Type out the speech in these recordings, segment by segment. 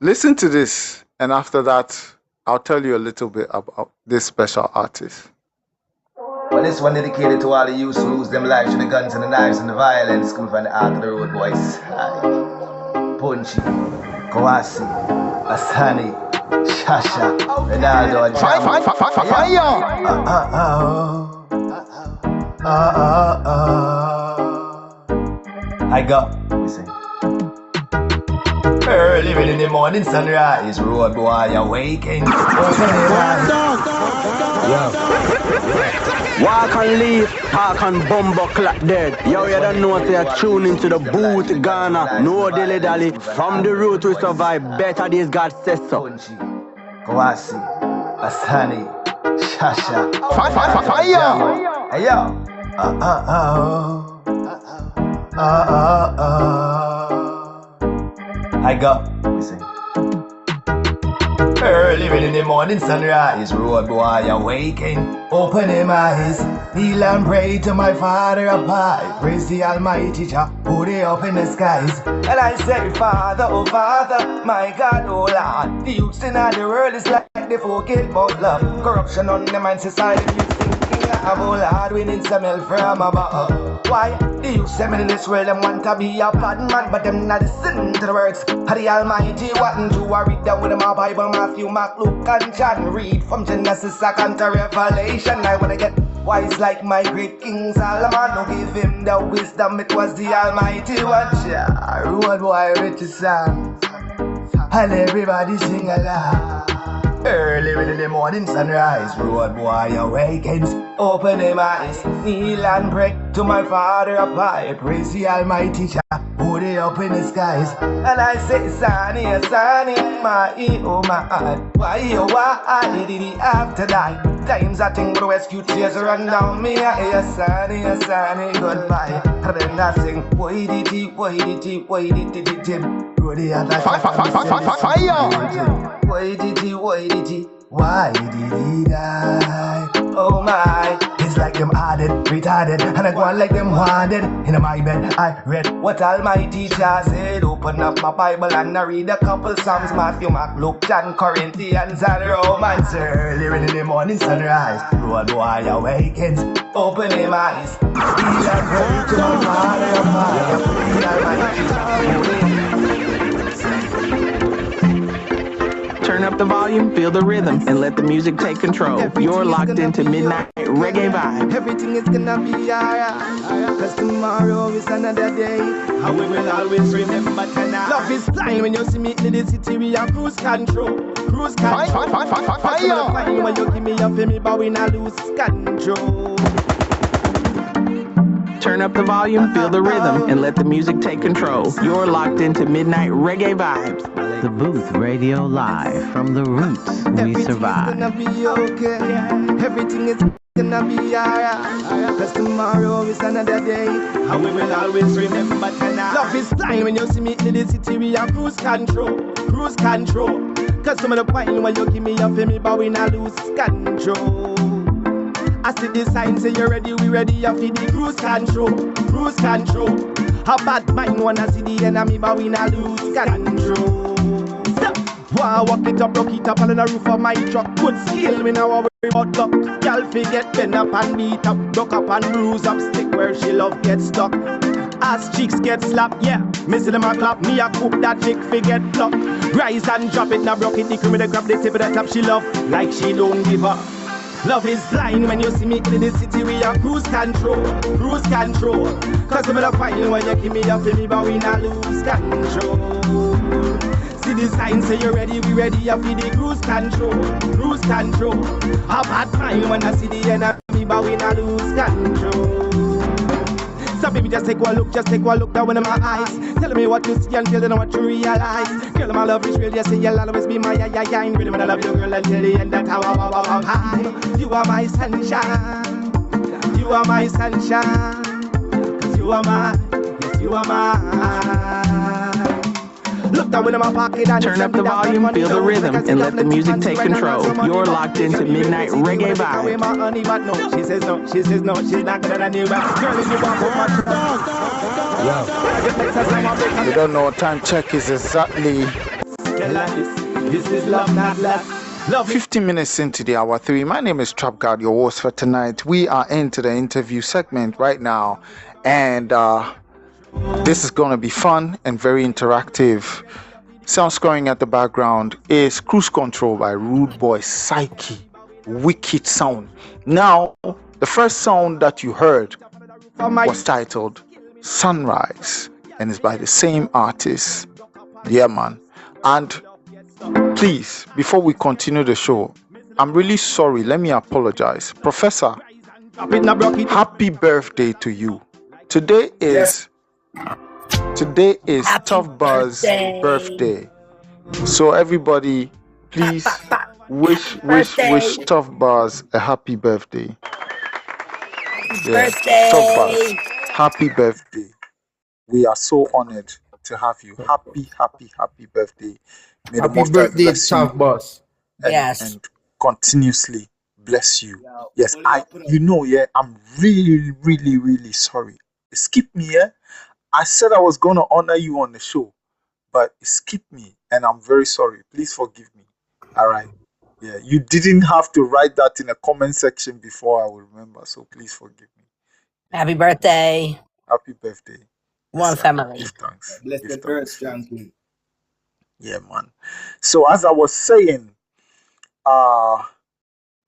Listen to this, and after that, I'll tell you a little bit about this special artist. Well, this one dedicated to all the youths who lose them lives to the guns and the knives and the violence coming from the heart of the Rewdbwoi Psyché. Punchy, Croix, Asani, Shasha, Ronaldo, and I got, listen. Early in the morning sunrise, Rewdbwoi awaken. Walk and leave, park and bumbo clap dead. Yo, you don't know they are tuning into the boot Ghana. No dilly dally. From the root we survive. Better days God says so. Kawasi, Asani, Shasha, Fire! Hey yo. I got, listen. Early in the morning sunrise, Rewdbwoi awaken. Open him eyes, kneel and pray to my Father up high. Praise the Almighty Jah, put it up in the skies. And I say, Father, oh Father, my God, oh Lord. The youths in the world is like they forget about love. Corruption on the mind society, youth thinking of, oh Lord, we need some help from above. Why? The youth them in this world, them want to be a bad man, but them not listen to the words of the Almighty. What to read down with them a Bible, Matthew, Mark, Luke, and John. Read from Genesis, second to Revelation. I wanna get wise like my great King Solomon. Don't give him the wisdom, it was the Almighty one. Rewdbwoi wrote the songs, and everybody sing along. Early in the morning sunrise, Rewdbwoi awakens. Open him eyes, kneel and pray to my Father up high. Praise the Almighty Jah, put it up in the skies. And I say, Sonny, Sonny, my oh my, why did he have to die? Times I think the rescue tears run down me. Hey, Sonny, goodbye. And then I sing, why did he, Jim? Why did he, why did he die? Oh my, it's like them added, retarded, and I go on like them wanted. In my bed, I read what Almighty Jah said. Open up my Bible and I read a couple Psalms, Matthew, Mark, Luke, John, Corinthians, and Romans. Early in the morning sunrise, Rewdbwoi awakens. Open him eyes, heal and pray to my Father of mine. The Almighty Jah. Turn up the volume, feel the rhythm, and let the music take control. You're locked into Midnight Reggae Vibe. Everything is gonna be alright, cause tomorrow is another day, and we will always remember tonight. Love is blind when you see me in the city, we are cruise control. Cruise control. Fire! When you give me your feel me, but we not lose control. Turn up the volume, feel the rhythm, and let the music take control. You're locked into Midnight Reggae Vibes. The Booth Radio Live from the roots we survive. Everything's gonna be okay. Everything is gonna be alright, cause tomorrow is another day, and we will always remember tonight. Love is blind when you see me in the city, we are cruise control. Cruise control. Cause some of the point when you give me your feel me, but we not lose control. I see the signs say you're ready, we ready, I feel the cruise control. Cruise control. A bad mind wanna see the enemy, but we not lose control. Wow, walk it up, rock it up, all in the roof of my truck. Good skill, me now worry about luck. Y'all forget bend up and beat up, duck up and bruise up, stick where she love get stuck. Ass cheeks get slapped, yeah. Me see them a clap, me a cook that chick forget pluck. Rise and drop it, now broke it, the cream me grab the tip of the top. She love like she don't give up. Love is blind when you see me in the city, we are cruise control. Cruise control. Cause I'm gonna find when you give me up for me, but we not lose control. See the sign say you're ready, we ready, I feel the cruise control. Cruise control. A bad time when I see the enemy, but we not lose control. So baby, just take one look down in my eyes. Tell me what you see and tell me what you realize. Girl, my love is real, you say you'll always be my yin. Really when I love you, girl, until the end, that's how high. You are my sunshine. You are my sunshine. Cause you are mine, yes you are mine. Look down in my pocket and turn up the volume, feel the rhythm, and let the music take control. You're locked into Midnight Reggae Vibe. She says no, she's not gonna do that. Girl, if you want so much. You don't know what time check is exactly tell her this is love, not lust. 15 minutes into the hour 3. My name is Trap God, your host for tonight. We are into the interview segment right now, and this is going to be fun and very interactive. Sound scoring at the background is Cruise Control by Rewdbwoi Psyché. Wicked sound. Now, the first sound that you heard was titled Sunrise and is by the same artist. Yeah, man. And please, before we continue the show, I'm really sorry. Let me apologize. Professor, happy birthday to you. Today is Happy Tough Buzz birthday. So everybody, please wish Tough Buzz a happy birthday. Tough Buzz, happy birthday. We are so honored to have you. Happy birthday. May the Happy Most High birthday, bless Tough you Boss. and continuously bless you. Yes, I'm really sorry. It skipped me, yeah? I said I was going to honor you on the show, but it skipped me, and I'm very sorry. Please forgive me. All right. Yeah, you didn't have to write that in a comment section before I will remember, so please forgive me. Happy birthday. Happy birthday. One sir. family. Give thanks. Bless Give the thanks. earth, strongly. Yeah, man. So as I was saying, Rewdbwoi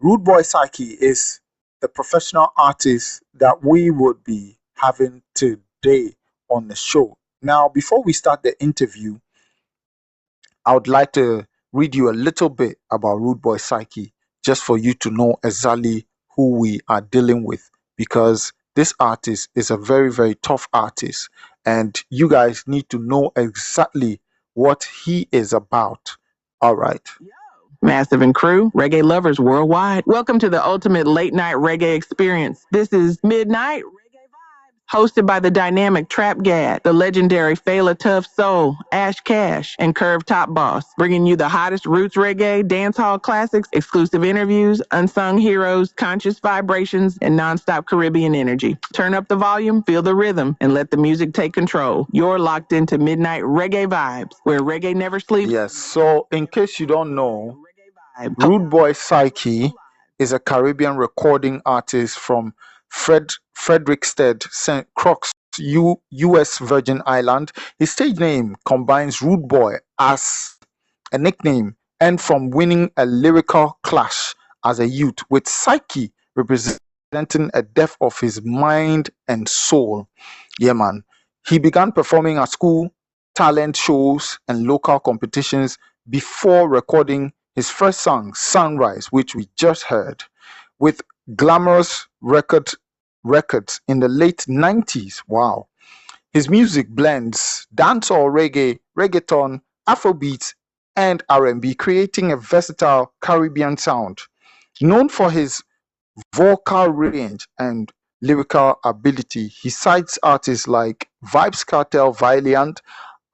Psyché is the professional artist that we would be having today on the show. Now, before we start the interview, I would like to read you a little bit about Rewdbwoi Psyché, just for you to know exactly who we are dealing with, because this artist is a very, very tough artist, and you guys need to know exactly what he is about. All right. Massive and crew, reggae lovers worldwide. Welcome to the ultimate late night reggae experience. This is Midnight Reggae Vibes, hosted by the dynamic Trap Gad, the legendary Fela Tough Soul, Ash Cash, and Curve Top Boss, bringing you the hottest roots reggae, dancehall classics, exclusive interviews, unsung heroes, conscious vibrations, and nonstop Caribbean energy. Turn up the volume, feel the rhythm, and let the music take control. You're locked into Midnight Reggae Vibes, where reggae never sleeps. Yes, so in case you don't know, Rewdbwoi Psyché is a Caribbean recording artist from Frederiksted, St. Croix, US Virgin Island. His stage name combines Rewdbwoi as a nickname and from winning a lyrical clash as a youth, with Psyché representing a depth of his mind and soul. Yeah, man. He began performing at school, talent shows, and local competitions before recording his first song, Sunrise, which we just heard, with Glamorous Records in the late 90s. Wow. His music blends dancehall, reggae, reggaeton, Afrobeats, and R&B, creating a versatile Caribbean sound. Known for his vocal range and lyrical ability, he cites artists like Vybz Kartel, Valiant,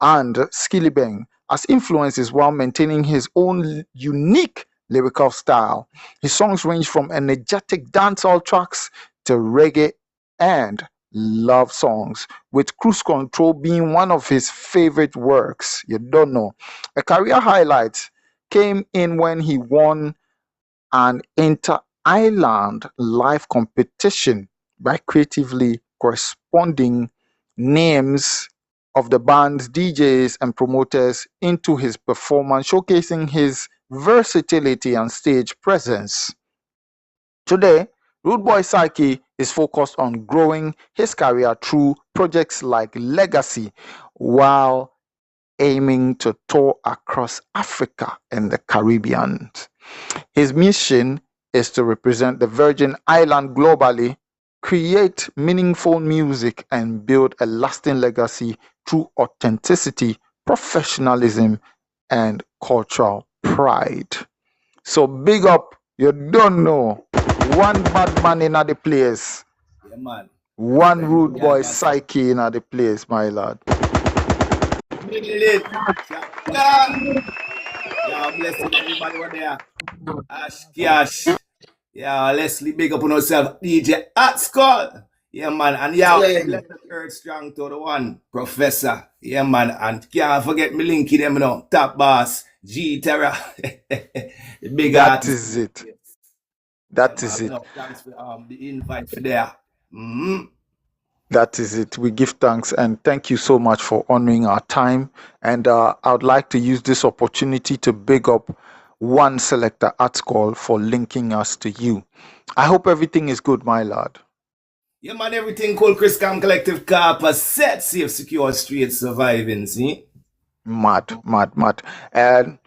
and Skillibeng as influences while maintaining his own unique lyrical style. His songs range from energetic dancehall tracks to reggae and love songs, with Cruise Control being one of his favorite works. You don't know. A career highlight came in when he won an inter-island live competition by creatively corresponding names of the band's DJs and promoters into his performance, showcasing his versatility and stage presence. Today, Rewdbwoi Psyché is focused on growing his career through projects like Legacy, while aiming to tour across Africa and the Caribbean. His mission is to represent the Virgin Island globally, create meaningful music, and build a lasting legacy through authenticity, professionalism, and cultural pride. So big up, you don't know, one bad man in the place, Yeah, man. one Rewdbwoi Psyché in the place, my lad. Yeah, blessing everybody over there. Ash Cash. Yeah, Leslie, big up on yourself. DJ Hot Skull. Yeah, man. And yeah, let the earth strong to the one, Professor. Yeah, man. And can't forget me linky them, Top Boss, G Terra, the big That artist. is it. Yeah, That man. is it. Thanks for the invite for there. That is it. We give thanks and thank you so much for honoring our time. And I would like to use this opportunity to big up One Selector Arts Call for linking us to you. I hope everything is good, my lad. Yeah, man, everything cool. Chris Cam Collective Carper set, safe, secure, straight, surviving, see? Mad. And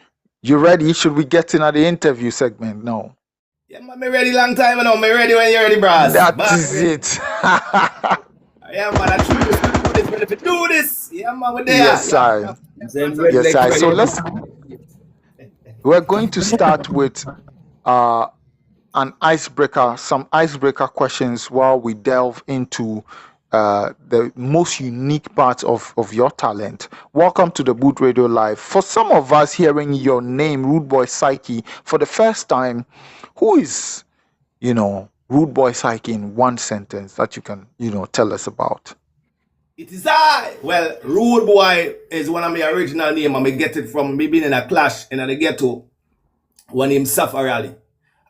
you ready? Should we get in at the interview segment now? Yeah, man, me ready long time now. Me ready when you're ready, bros. That is it. Yeah, man, I choose this. Ready to do this. Yeah, man, we're there. Yes, I. Yes, I. So we're going to start with an icebreaker, some icebreaker questions while we delve into the most unique parts of your talent. Welcome to the Boot Radio Live. For some of us hearing your name, Rewdbwoi Psyché, for the first time, who is, Rewdbwoi Psyché in one sentence that you can, tell us about? It is I. Well, Rewdbwoi is one of my original name. I get it from me being in a clash in the ghetto. One named Safarali.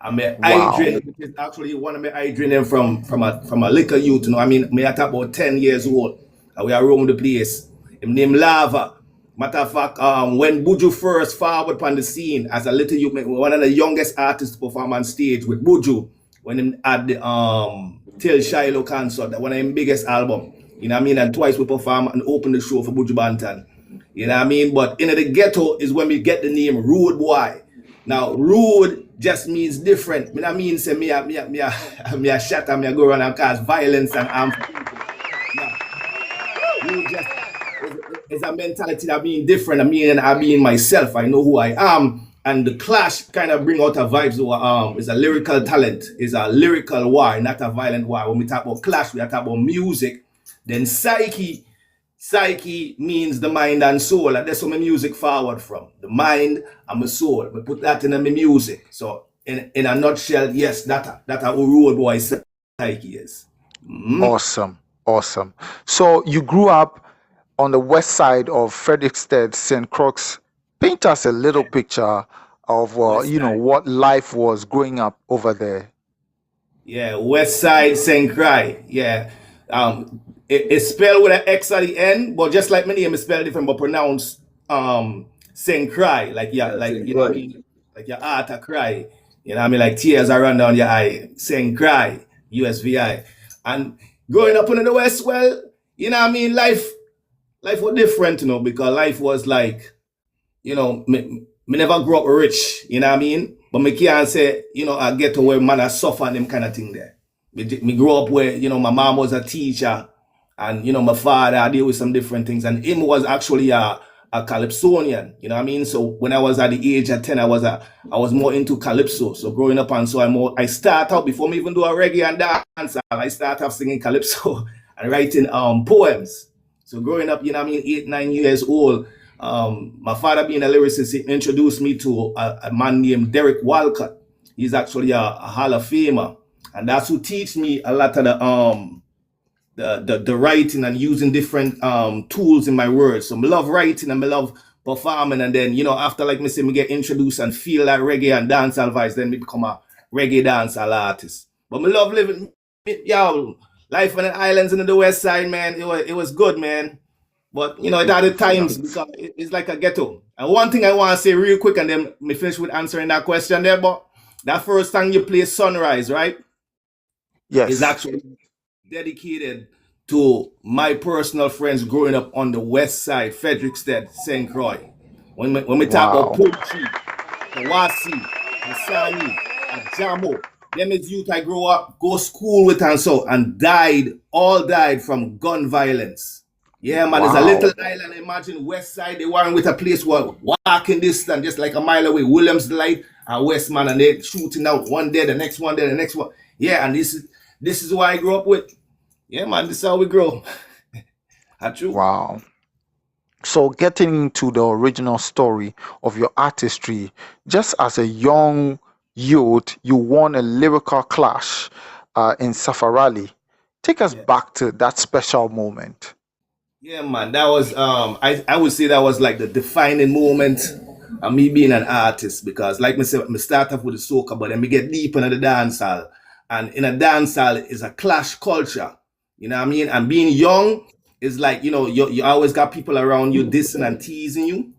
I'm a Idrin, which is actually one of my Idrin from a little youth. I mean, me at about 10 years old. And we are roaming the place. Him named Lava. Matter of fact, when Buju first forward upon the scene as a little youth, one of the youngest artists to perform on stage with Buju, when he had the Till Shiloh concert, one of his biggest album. You know what I mean? And twice we perform and open the show for Buju Banton. You know what I mean? But in the ghetto is when we get the name Rewdbwoi. Now, rude just means different. I mean, say me a shot and me a go around and cause violence and harm people. Now, rude just is a mentality that being different. I being myself. I know who I am. And the clash kind of bring out a vibes. It's a lyrical talent. It's a lyrical war, not a violent war. When we talk about clash, we talk about music. Then Psyche means the mind and soul, and that's where my music forward from. The mind and my soul. We put that in my music. So in a nutshell, yes, that who Rewdbwoi Psyché is. Awesome. So you grew up on the west side of Frederiksted, St. Croix. Paint us a little picture of what life was growing up over there. Yeah, West Side St. Croix. Yeah. It's spelled with an X at the end, but just like my name is spelled different, but pronounced St. Croix, like what I mean, like your heart a cry, you know what I mean, like tears are run down your eye, St. Croix, USVI. And growing up in the West, well, you know what I mean, life was different, because life was like, me never grew up rich, you know what I mean, but me can't say, I get to where man I suffer and them kind of thing there. Me grew up where, my mom was a teacher. And, my father, I deal with some different things. And him was actually a Calypsonian, you know what I mean? So when I was at the age of 10, I was more into Calypso. So growing up, and so I start out, before me even do a reggae and dance, I start off singing Calypso and writing poems. So growing up, you know what I mean, 8, 9 years old, my father being a lyricist, he introduced me to a man named Derek Walcott. He's actually a Hall of Famer. And that's who teach me a lot of the writing and using different tools in my words. So I love writing and I love performing, and then after like me say me get introduced and feel like reggae and dancehall vibes, then me become a reggae dancehall artist. But me love living life on the islands in the west side, man. It was good, man. But it had the times because it's like a ghetto. And one thing I want to say real quick, and then me finish with answering that question there, but that first time you play Sunrise, right? Yes. Is actually dedicated to my personal friends growing up on the west side, Frederiksted, St. Croix. When we talk about Poochie, Kawasi, Asani, Jamo, them is youth I grew up, go school with and all died from gun violence. Yeah, man, There's a little island, imagine west side, they weren't with a place where walking distance, just like a mile away, Williams Light and West, man, and they shooting out one day, the next one there, the next one. Yeah, and this is what I grew up with. Yeah, man, this is how we grow. True. Wow. So getting into the original story of your artistry, just as a young youth, you won a lyrical clash in Safarali. Take us back to that special moment. Yeah, man, that was I would say that was like the defining moment of me being an artist because like me say, me start off with the soca, but then me get deep into the dancehall. And in a dancehall is a clash culture. You know what I mean? And being young is like, you always got people around you dissing and teasing you.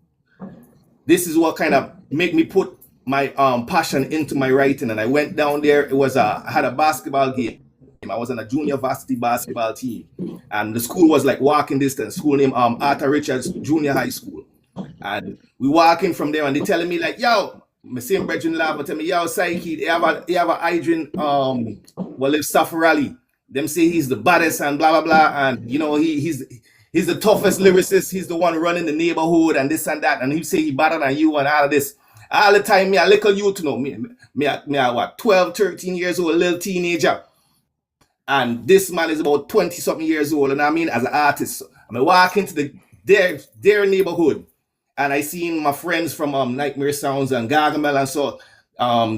This is what kind of make me put my passion into my writing. And I went down there. I had a basketball game. I was on a junior varsity basketball team, and the school was like walking distance. School named Arthur Richards Junior High School, and we walking from there, and they telling me like, "Yo, my same brethren lava tell me, yo, Psyche, they have a Adrian well, if Safari, them say he's the baddest and blah blah blah, and he's the toughest lyricist. He's the one running the neighborhood and this and that, and he say he better than you and all of this." All the time, me a little youth, me what 12, 13 years old, a little teenager. And this man is about 20 something years old. And I mean, as an artist, I walk into their neighborhood and I seen my friends from Nightmare Sounds and Gargamel and so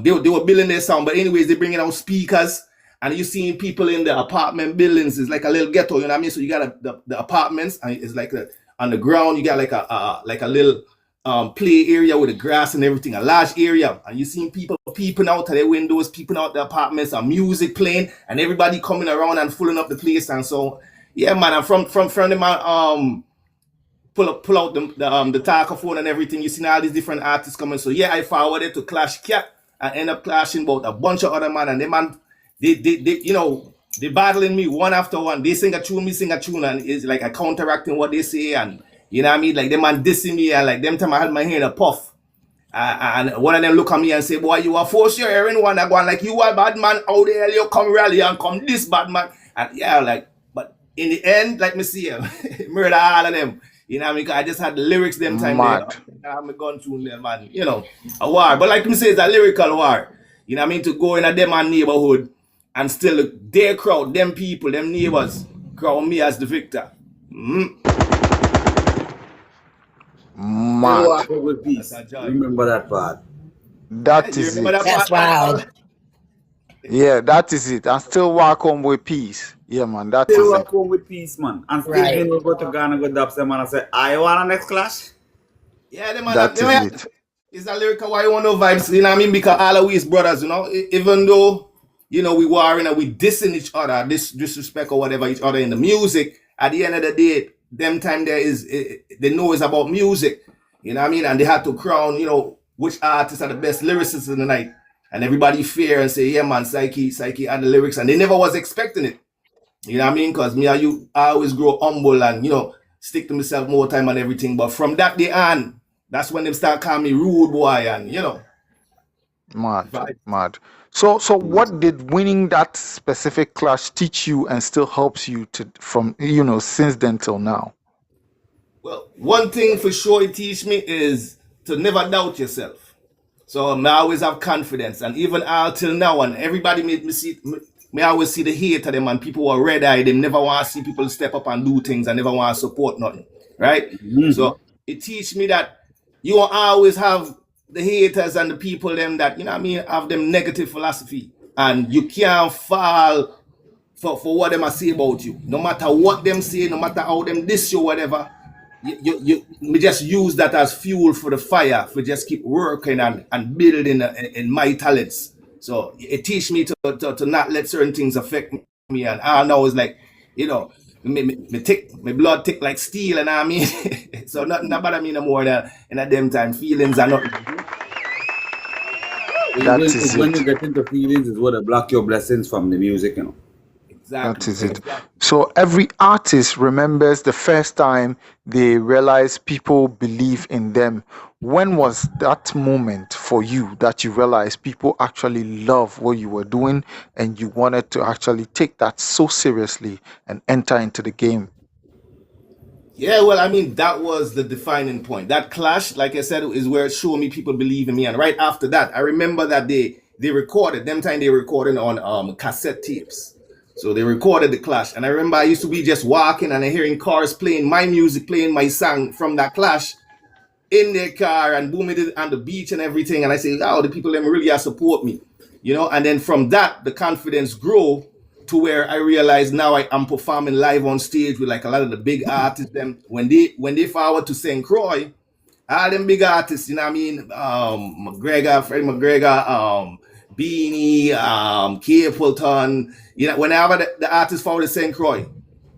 they were building their sound. But anyways, they bringing out speakers and you seeing people in the apartment buildings. It's like a little ghetto, you know what I mean? So you got the apartments and it's like on the ground, you got like a little play area with the grass and everything, a large area, and you seen people peeping out of their windows, peeping out the apartments, and music playing, and everybody coming around and filling up the place. And so, yeah, man, and from the man, pull out the talkaphone and everything. You seen all these different artists coming. So yeah, I forwarded to Clash Cat and end up clashing about a bunch of other man, and they man, they battling me one after one. They sing a tune, me sing a tune, and it's like a counteracting what they say, and you know what I mean? Like them man dissing me, and like them time I had my hair in a puff. And one of them look at me and say, "Boy, you are forced your hearing one that going like you are bad man out there, you come rally and come this bad man." And yeah, like, but in the end, like me see him, murder all of them. You know what I mean? I just had the lyrics them time Mad. there. I'm gone through them, man. A war. But like me say, it's a lyrical war. You know what I mean? To go in a them man neighborhood and still their crowd, them people, them neighbors, crown me as the victor. Mad. Walk out with peace. Remember that part. That is it. That's wild. Yeah, that is it. And still walk home with peace. Yeah, man, that is Still it. walk home with peace, man. And still Right. when we go to Ghana, go dub them and say, I want a next clash. Yeah, them man, That is it. it's a lyrical why you want no vibes, you know what I mean? Because all of we is brothers, even though, we warring and we dissing each other, disrespect or whatever each other in the music, at the end of the day, them time they know it's about music, you know what I mean? And they had to crown, which artists are the best lyricists in the night. And everybody fear and say, yeah, man, Psyche and the lyrics. And they never was expecting it. You know what I mean? Because me and you, I always grow humble and, stick to myself more time and everything. But from that day on, that's when they start calling me Rewdbwoi and, Mad, Right. mad. So what did winning that specific clash teach you and still helps you from since then till now? Well, one thing for sure it teach me is to never doubt yourself. So I always have confidence, and even till now, and everybody made me see. Me always see the hate of them, and people who are red eye. They never want to see people step up and do things, and never want to support nothing, right? So it teach me that you will always have the haters and the people them that have them negative philosophy, and you can't fall for what them say about you. No matter what them say, no matter how them diss you, whatever. We just use that as fuel for the fire, for just keep working and building in my talents. So it teach me to not let certain things affect me. And I know it's like, my blood tick like steel, and I mean, so nothing about me no more than in a damn time. Feelings are not. That is when it. you get into feelings is what they block your blessings from the music, Exactly. That is it. So every artist remembers the first time they realize people believe in them. When was that moment for you that you realized people actually love what you were doing and you wanted to actually take that so seriously and enter into the game? Yeah, well, I mean, that was the defining point. That clash, like I said, is where it showed me people believe in me. And right after that, I remember that they recorded, they recorded on cassette tapes. So they recorded the clash. And I remember I used to be just walking and hearing cars playing my music, playing my song from that clash in their car and booming it on the beach and everything. And I say, oh, the people them really support me. And then from that, the confidence grew to where I realized now I am performing live on stage with like a lot of the big artists. Them when they forward to St. Croix, all them big artists, you know what I mean? Freddie McGregor, Beanie, Capleton, you know, whenever the artists forward to St. Croix,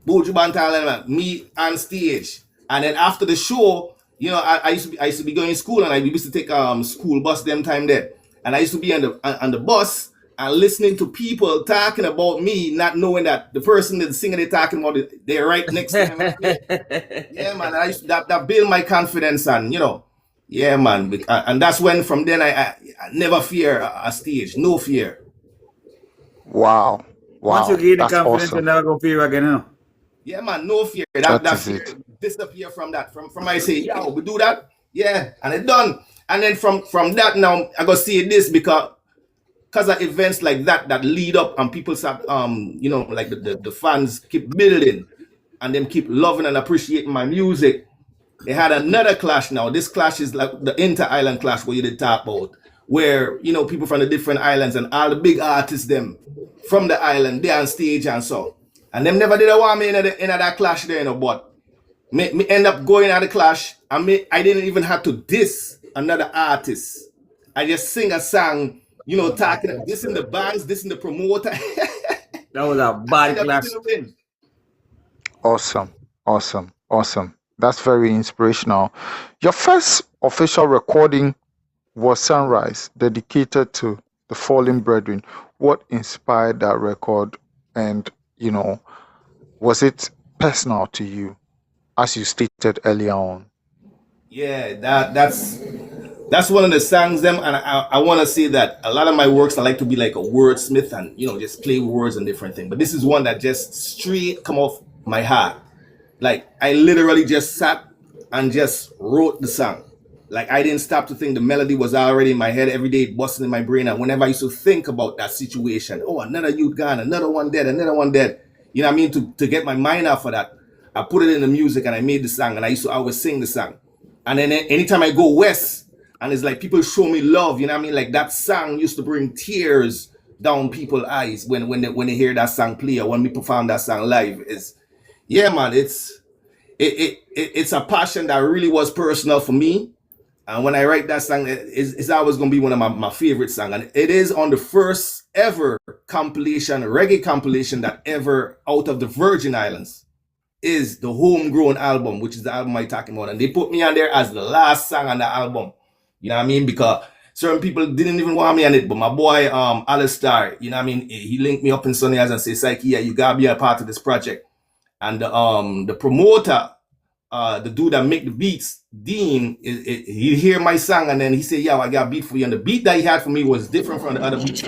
Buju Bantal, me on stage. And then after the show, you know, I used to be going to school, and I used to take school bus them time there. And I used to be on the bus and listening to people talking about me, not knowing that the person that's singing they're talking about, they're right next to them. Yeah, man. I used to, that build my confidence, and you know, yeah, man. And that's when from then I never fear a stage, no fear. Wow. Once you gain the That's confidence, awesome. you never go fear again, you know. Yeah, man, no fear. That That is fear it. disappear from that. From I say, yeah, we do that. Yeah, and it done. And then from that now, I go see this because of events like that lead up, and people start you know, like the fans keep building and them keep loving and appreciating my music. They had another clash now. This clash is like the inter-island clash where you did talk about, where, you know, people from the different islands and all the big artists them from the island, they on stage and so. And them never did want me in that clash there, you know, but me end up going at the clash, and I didn't even have to diss another artist. I just sing a song, you know, talking this in the bands, this in the promoter. That was a bad clash. Awesome. That's very inspirational. Your first official recording was Sunrise, dedicated to the fallen brethren. What inspired that record? And, you know, was it personal to you, as you stated earlier on? Yeah, that's one of the songs them, and I want to say that a lot of my works I like to be like a wordsmith and, you know, just play words and different things. But this is one that just straight come off my heart. Like I literally just sat and just wrote the song. Like I didn't stop to think. The melody was already in my head every day, busting in my brain. And whenever I used to think about that situation, oh, another youth gone, another one dead, you know what I mean? To get my mind off of that, I put it in the music and I made the song, and I used to always sing the song. And then anytime I go west and it's like people show me love, you know what I mean? Like that song used to bring tears down people's eyes when they hear that song play, or when we perform that song live. Yeah, man, it's a passion that really was personal for me. And when I write that song, it's always going to be one of my favorite songs. And it is on the first ever reggae compilation that ever out of the Virgin Islands, is the Homegrown album, which is the album I'm talking about. And they put me on there as the last song on the album. You know what I mean? Because certain people didn't even want me on it. But my boy, Alistair, you know what I mean? He linked me up in Sunny Eyes and said, Psyche, yeah, you got to be a part of this project. And the promoter, the dude that make the beats, Dean, he hear my song, and then he said, yeah, I got a beat for you. And the beat that he had for me was different from the other beats.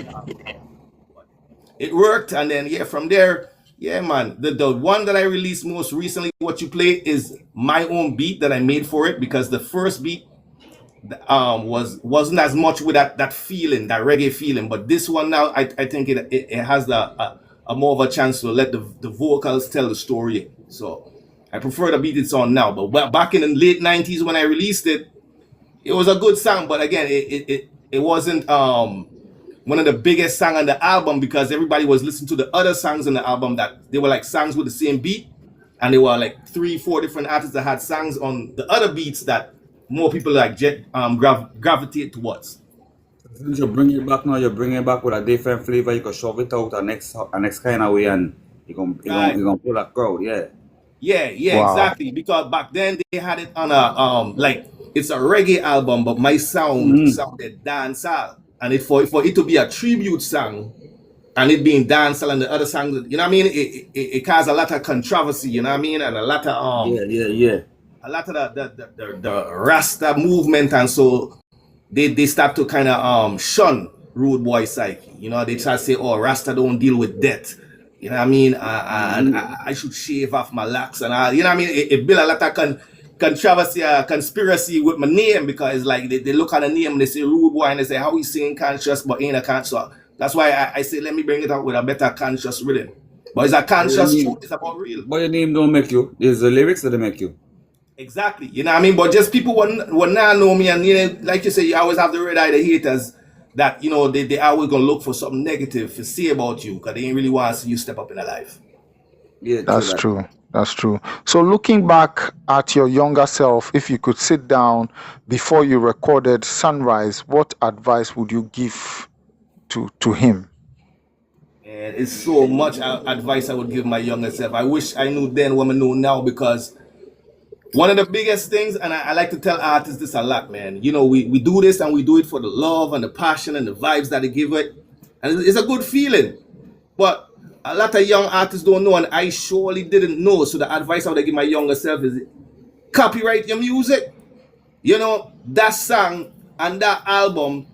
It worked. And then, yeah, from there, yeah, man, the one that I released most recently, what you play, is my own beat that I made for it, because the first beat wasn't as much with that feeling, that reggae feeling. But this one now, I think it has a more of a chance to let the vocals tell the story. So I prefer the beat it's on now. But back in the late 90s when I released it, it was a good song. But again, it wasn't one of the biggest songs on the album, because everybody was listening to the other songs on the album that they were like songs with the same beat. And there were like 3-4 different artists that had songs on the other beats that more people like gravitate towards. Since you bring it back now, you bring it back with a different flavor. You can shove it out a next kind of way, and you can pull a crowd. Yeah, Wow. exactly. Because back then they had it on a like it's a reggae album, but my sound sounded dancehall, and for it to be a tribute song, and it being dancehall and the other songs, you know what I mean? It caused a lot of controversy, you know what I mean, and a lot of a lot of the Rasta movement, and so they start to kind of shun Rewdbwoi Psyché. You know, they try to say, oh, Rasta don't deal with death. You know what I mean? And I should shave off my locks, and you know what I mean? It built a lot of controversy, conspiracy with my name, because like they look at the name and they say Rewdbwoi, and they say, how he singing conscious but ain't a conscious. That's why I say, let me bring it out with a better conscious rhythm. But it's a conscious truth. It's about real. But your name don't make you. It's the lyrics that make you. Exactly. You know what I mean? But just people will not know me, and you know, like you say, you always have the red eye, the haters. that, they always gonna look for something negative to say about you because they ain't really want to see you step up in their life. Yeah, That's true. That's true. So looking back at your younger self, if you could sit down before you recorded Sunrise, what advice would you give to him? And it's so much advice I would give my younger self. I wish I knew then what I know now, because one of the biggest things, and I like to tell artists this a lot, man. We do this and we do it for the love and the passion and the vibes that they give it. And it's a good feeling. But a lot of young artists don't know, and I surely didn't know. So the advice I would give my younger self is copyright your music. That song and that album,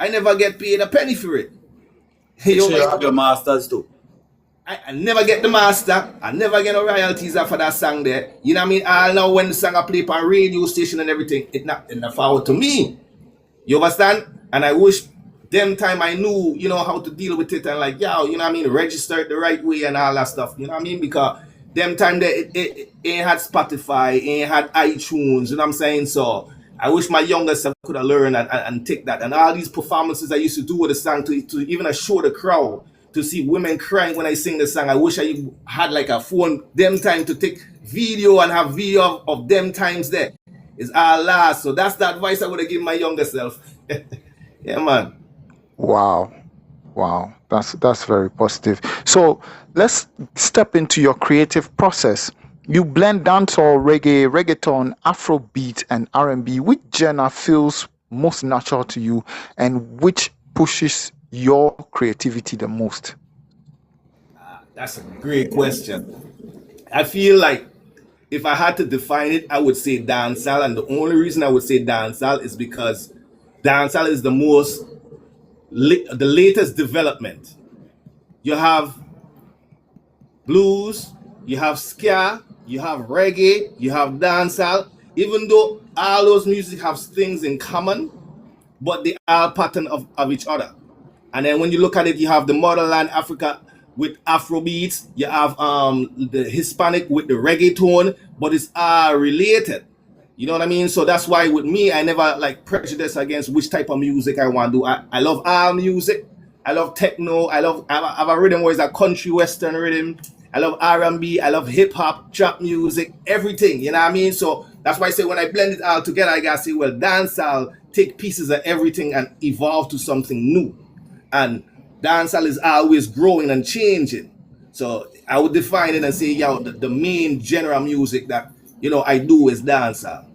I never get paid a penny for it. You have your masters too. I never get the master. I never get no royalties for that song there. You know what I mean? All now when the song I play on radio station and everything, it not forward to me. You understand? And I wish them time I knew, how to deal with it and like, you know what I mean, register it the right way and all that stuff. You know what I mean? Because them time that it ain't had Spotify, ain't had iTunes, you know what I'm saying? So I wish my younger self could have learned and take that. And all these performances I used to do with the song to even show the crowd, to see women crying when I sing the song. I wish I had like a phone them time to take video and have video of them times there. It's all last. So that's the advice I would have given my younger self. Yeah, man. Wow. That's very positive. So let's step into your creative process. You blend dancehall, reggae, reggaeton, Afrobeat, and R&B. Which genre feels most natural to you, and which pushes your creativity the most? That's a great question. I feel like if I had to define it, I would say dancehall, and the only reason I would say dancehall is because dancehall is the latest development. You have blues, you have ska, you have reggae, you have dancehall. Even though all those music have things in common, but they are pattern of each other. And then when you look at it, you have the motherland Africa with Afrobeats, you have the Hispanic with the reggaeton, but it's all related. You know what I mean? So that's why with me, I never like prejudice against which type of music I want to do. I love all music. I love techno. I have a rhythm where it's a country western rhythm. I love R&B. I love hip hop, trap music, everything. You know what I mean? So that's why I say when I blend it all together, I gotta say, well, dancehall take pieces of everything and evolve to something new. And dancehall is always growing and changing. So I would define it and say, the main genre of music that I do is dancehall.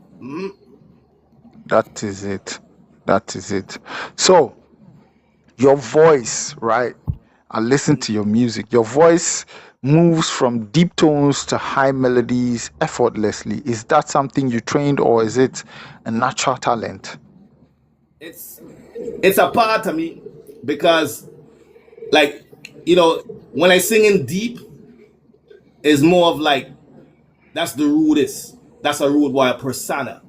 That is it. So your voice, right? I listen to your music. Your voice moves from deep tones to high melodies effortlessly. Is that something you trained, or is it a natural talent? It's a part of me, because like, when I sing in deep, it's more of like, that's the rudest. That's a Rewdbwoi persona.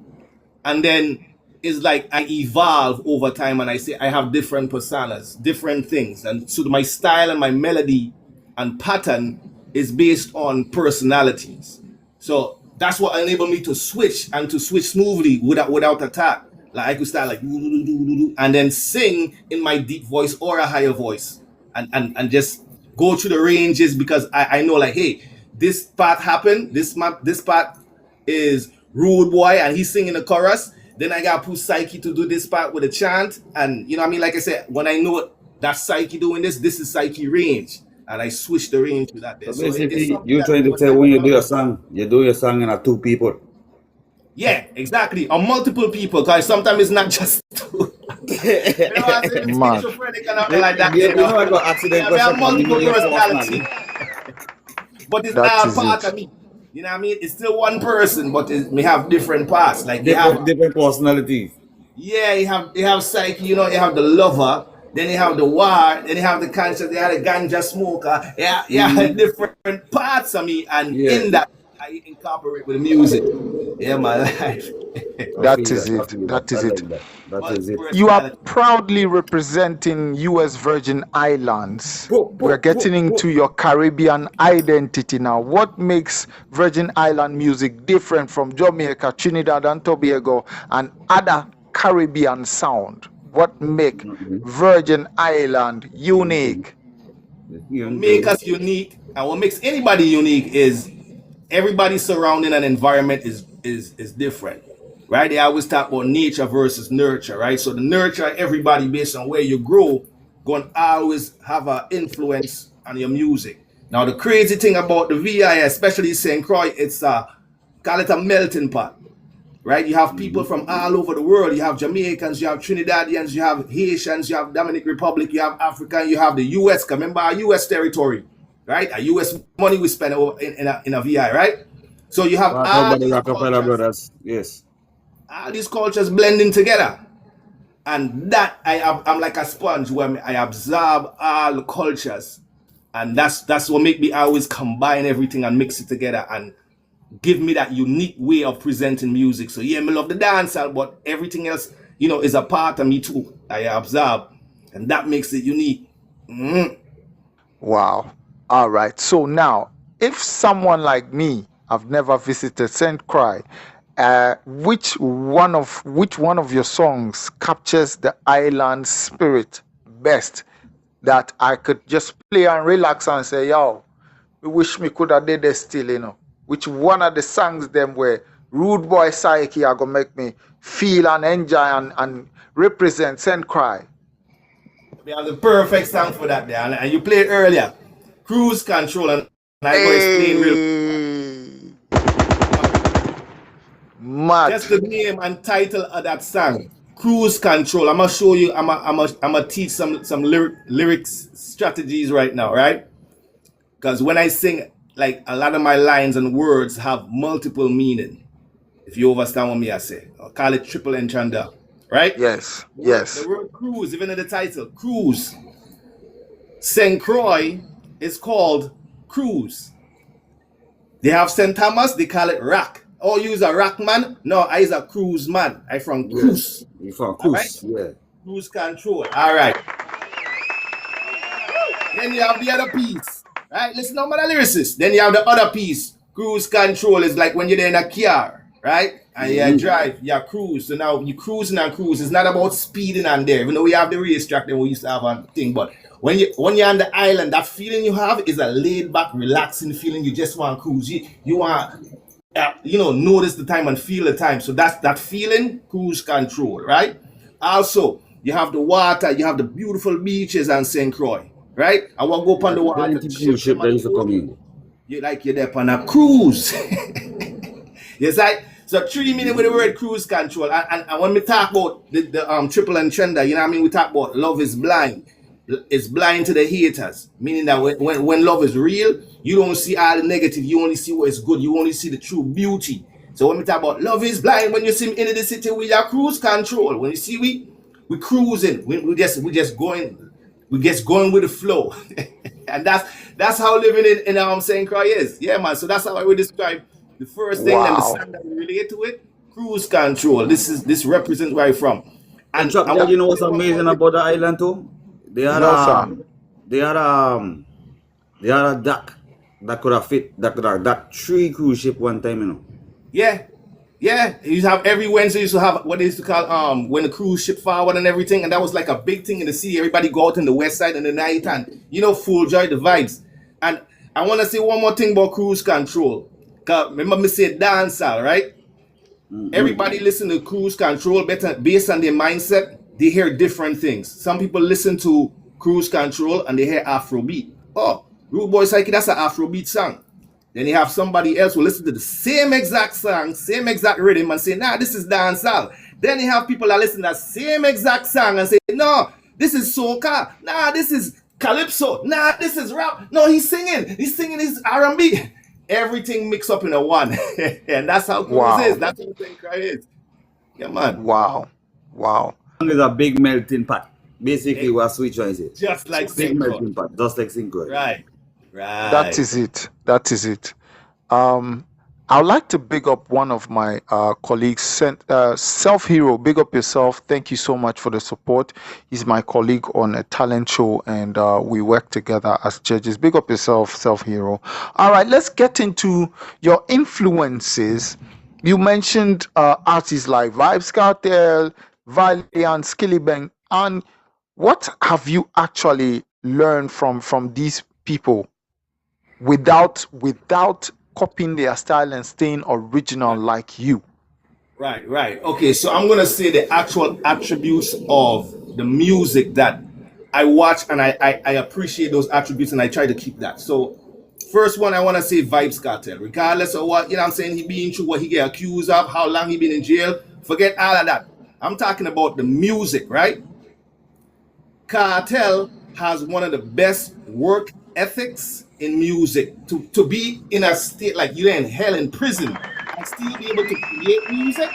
And then it's like I evolve over time, and I say I have different personas, different things. And so my style and my melody and pattern is based on personalities. So that's what enabled me to switch, and to switch smoothly without attack. Like I could start like and then sing in my deep voice or a higher voice, and just go through the ranges, because I know like, hey, this part happened, this part is Rewdbwoi and he's singing the chorus. Then I got put Psyché to do this part with a chant, and you know what I mean? Like I said, when I know that Psyché doing this is Psyché range, and I switch the range to that. So basically, you're trying to tell when you do your song in two people. Yeah, exactly. Or multiple people, because sometimes it's not just two. You know what I'm saying? Schizophrenic and nothing like that. You know I got accident. We have multiple personalities. But it's all part of me. You know what I mean? It's still one person, but we have different parts. Like they have different personalities. Yeah, you have Psyché, you have the lover, then you have the war, then you have the conscious, you have the ganja smoker. Yeah, different parts of me, and in that I incorporate with the music. Yeah, my life. That is it. You are proudly representing US Virgin Islands. We're getting into your Caribbean identity now. What makes Virgin Island music different from Jamaica, Trinidad and Tobago, and other Caribbean sound? What make Virgin Island unique? What make us unique and what makes anybody unique is everybody's surrounding and environment is different, right? They always talk about nature versus nurture, right? So the nurture, everybody based on where you grow, going to always have an influence on your music. Now the crazy thing about the VI, especially St. Croix, it's call it a melting pot, right? You have people from all over the world. You have Jamaicans, you have Trinidadians, you have Haitians, you have Dominican Republic, you have Africa, you have the US. Remember our US territory, right? Our US money we spend in a VI, right? So you have all these Rockefeller brothers. Yes. all these cultures blending together. And that I'm like a sponge where I absorb all the cultures. And that's what make me always combine everything and mix it together and give me that unique way of presenting music. So yeah, I love the dancehall, but everything else, is a part of me too. I absorb, and that makes it unique. Wow. All right. So now, if someone like me, I've never visited St. Croix, which one of your songs captures the island spirit best that I could just play and relax and say, yo, we wish me could have did this still, Which one of the songs them where Rewdbwoi Psyché are gonna make me feel and enjoy and represent St. Croix? We have the perfect song for that there, and you played earlier, Cruise Control, and I go explain real. Mad. Just the name and title of that song, Cruise Control. I'm gonna show you. I'm gonna teach some lyrics strategies right now, right? Because when I sing, like a lot of my lines and words have multiple meaning. If you understand what me I say, I'll call it triple entendre, right? Yes. The word cruise, even in the title, cruise. St. Croix is called cruise. They have St. Thomas, they call it rock. Oh, you is a rock man? No, I is a cruise man. I from cruise. You from cruise, right? Yeah. Cruise control. All right. Then you have the other piece. Right? Listen to my lyricist. Then you have the other piece. Cruise control is like when you're in a car, right? And you drive, you cruise. So now you cruising and cruise. It's not about speeding on there. Even though we have the racetrack that we used to have on thing, but when you're on the island, that feeling you have is a laid back, relaxing feeling. You just want to cruise. You want notice the time and feel the time. So that's that feeling, cruise control, right? Also, you have the water, you have the beautiful beaches on St. Croix, right? I want to go up on the water. Ship that used to come in. You're there on a cruise. Yes, right? So 3 minutes with the word cruise control. And when we talk about the triple entendre, you know what I mean? We talk about love is blind. It's blind to the haters. Meaning that when love is real, you don't see all the negative. You only see what is good. You only see the true beauty. So when we talk about love is blind, when you see me in the city, we are cruise control. When you see we cruising. We just going with the flow. And that's how living in St. Croix is. Yeah, man. So that's how I would describe the first thing and the song that we relate to it. Cruise control. This represents where I'm from. And you know what's amazing about the island too? They are a dock that could have fit that 3 cruise ship one time, Yeah. Yeah. You have every Wednesday you used to have what they used to call when the cruise ship forward and everything, and that was like a big thing in the city. Everybody go out in the west side in the night and full joy the vibes. And I want to say one more thing about cruise control. Cause remember me say dancehall, right? Everybody listen to cruise control based on their mindset. They hear different things. Some people listen to cruise control and they hear Afrobeat. Oh, Rewdbwoi Psyché, that's an Afrobeat song. Then you have somebody else who listen to the same exact song, same exact rhythm and say, nah, this is dancehall. Then you have people that listen to that same exact song and say, no, this is soca. Nah, this is calypso. Nah, this is rap. No, he's singing his R&B. Everything mixed up in a one. And that's how cruise is. That's how St. Croix is. Yeah, man. Wow. It's a big melting pot. Basically, what Switch is it? Just like big melting pot, just like St. Croix. Right. That is it. I would like to big up one of my colleagues, Self Hero. Big up yourself. Thank you so much for the support. He's my colleague on a talent show, and we work together as judges. Big up yourself, Self Hero. All right, let's get into your influences. You mentioned artists like Vybz Kartel, Valiant, Skillibeng. And what have you actually learned from these people without copying their style and staying original like you? Right. Okay, so I'm gonna say the actual attributes of the music that I watch, and I appreciate those attributes, and I try to keep that. So first one, I want to say Vibes Cartel. Regardless of what, I'm saying, he been through, what he get accused of, how long he been in jail, forget all of that. I'm talking about the music, right? Cartel has one of the best work ethics in music. To be in a state like you're in hell, in prison, and still be able to create music,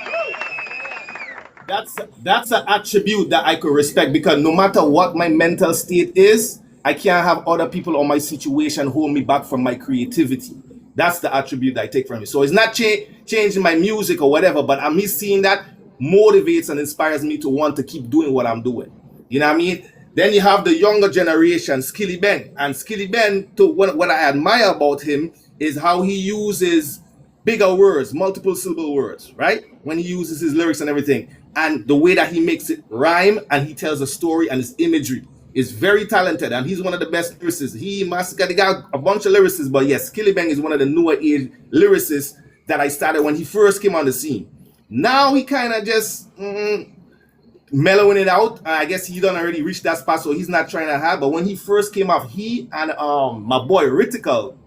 that's an attribute that I could respect, because no matter what my mental state is, I can't have other people or my situation hold me back from my creativity. That's the attribute that I take from it. So it's not changing my music or whatever, but me seeing that motivates and inspires me to want to keep doing what I'm doing. You know what I mean? Then you have the younger generation, Skilly Ben. And Skilly Ben, what I admire about him is how he uses bigger words, multiple syllable words, right? When he uses his lyrics and everything. And the way that he makes it rhyme, and he tells a story, and his imagery is very talented. And he's one of the best lyricists. He got a bunch of lyricists, but yes, Skilly Ben is one of the newer age lyricists that I started when he first came on the scene. Now he kind of just mellowing it out. I guess he done already reached that spot, so he's not trying to have. But when he first came off, he and my boy Ritical,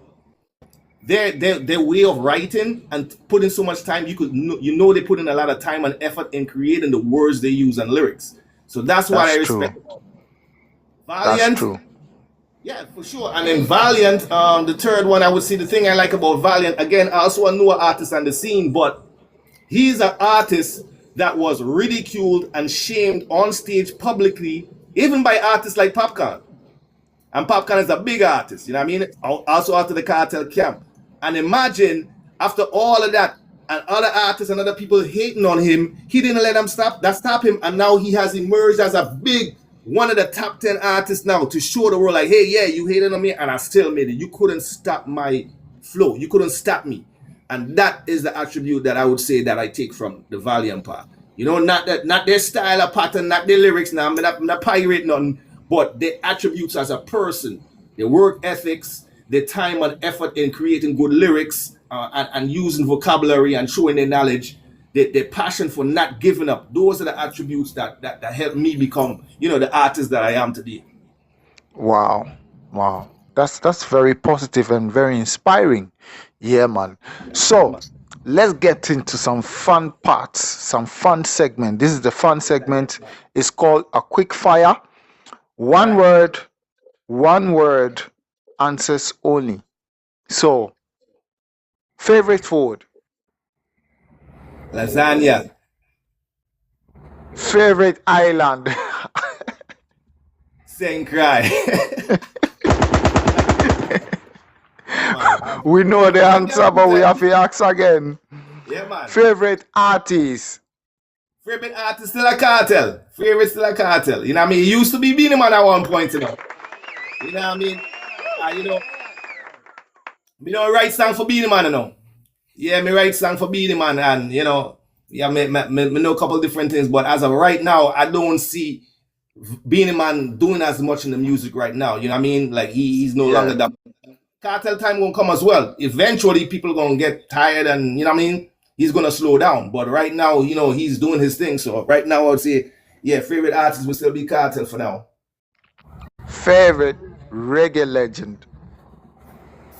their way of writing and putting so much time, they put in a lot of time and effort in creating the words they use and lyrics. So that's what I respect. True. Valiant, that's true. Yeah, for sure. And then Valiant, the third one, I would say the thing I like about Valiant, again, also a newer artist on the scene, but he's an artist that was ridiculed and shamed on stage publicly, even by artists like Popcorn. And Popcorn is a big artist, you know what I mean? Also out of the Cartel camp. And imagine, after all of that, and other artists and other people hating on him, he didn't let them stop him. And now he has emerged as one of the top 10 artists now, to show the world, like, hey, yeah, you hated on me, and I still made it. You couldn't stop my flow. You couldn't stop me. And that is the attribute that I would say that I take from the Valiant part. You know, not their style or pattern, not their lyrics. Now, I'm not pirate nothing, but their attributes as a person, their work ethics, their time and effort in creating good lyrics, and using vocabulary and showing their knowledge, their passion for not giving up. Those are the attributes that help me become, the artist that I am today. Wow. That's very positive and very inspiring. Yeah, man. So let's get into some fun parts, some fun segment. This is the fun segment. It's called a quick fire. One word, answers only. So, favorite food? Lasagna. Favorite island? St. Croix. We know the answer, but we have to ask again. Yeah, man. Favorite artist? Favorite artist still a Cartel. Favorite still a Cartel. You know what I mean? He used to be Beenie Man at one point, You know what I mean? Me don't write song for Beenie Man, Yeah, me write song for Beenie Man, and me know a couple different things, but as of right now, I don't see Beenie Man doing as much in the music right now. You know what I mean? Like he's no longer that. Cartel time gonna come as well. Eventually, people gonna get tired, and you know what I mean. He's gonna slow down. But right now, he's doing his thing. So right now, I would say, yeah, favorite artist will still be Cartel for now. Favorite reggae legend?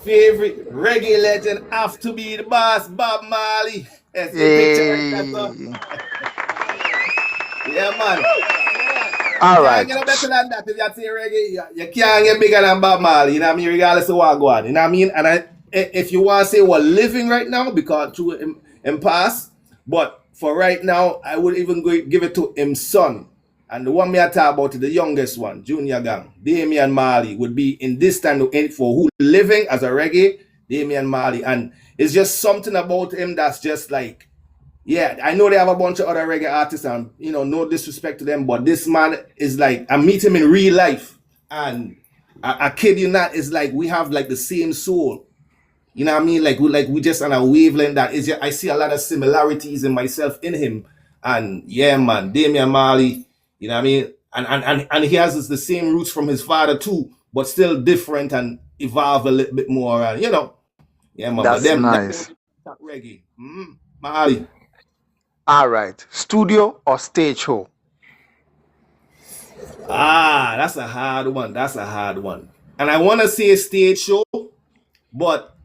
Favorite reggae legend have to be the boss, Bob Marley. Yeah, man. All right. You can't get better than that if you say reggae. You can't get bigger than Bob Marley. You know what I mean? Regardless of what go on. You know what I mean? And if you want to say we're living right now, because through him past, but for right now, I would even give it to him son. And the one me I talk about is the youngest one, Junior Gang. Damian Marley would be in this time for who living as a reggae, Damian Marley. And it's just something about him that's just like, yeah, I know they have a bunch of other reggae artists, and no disrespect to them, but this man is like, I meet him in real life, and I kid you not, it's like we have like the same soul. You know what I mean? Like we just on a wavelength that is. I see a lot of similarities in myself in him, and yeah, man, Damian Marley. You know what I mean? and he has the same roots from his father too, but still different and evolve a little bit more. You know, yeah, man. But That's them nice. reggae, Mali. All right. Studio or stage show? That's a hard one. That's a hard one. And I want to say a stage show, but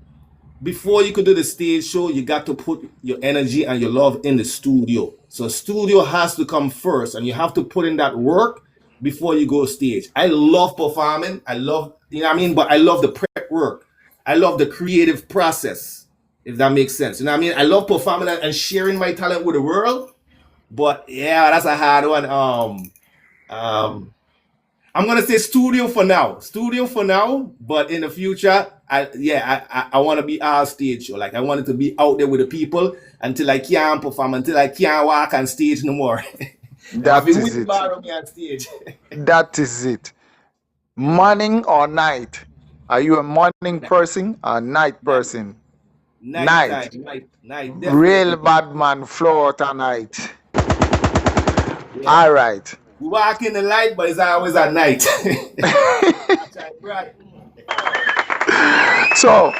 before you could do the stage show, you got to put your energy and your love in the studio. So studio has to come first, and you have to put in that work before you go stage. I love performing. I love, you know what I mean? But I love the prep work. I love the creative process, if that makes sense. You know what I mean? I love performing and sharing my talent with the world. But yeah, that's a hard one. I'm gonna say studio for now. Studio for now, but in the future, I want to be all stage show. Like I want it to be out there with the people until I can't perform, until I can't walk on stage no more. That is it. Me on stage. That is it. Morning or night? Are you a morning person or night person? Night. Real bad man flow out at night. Yeah. All right. We walk in the light, but it's always at night. So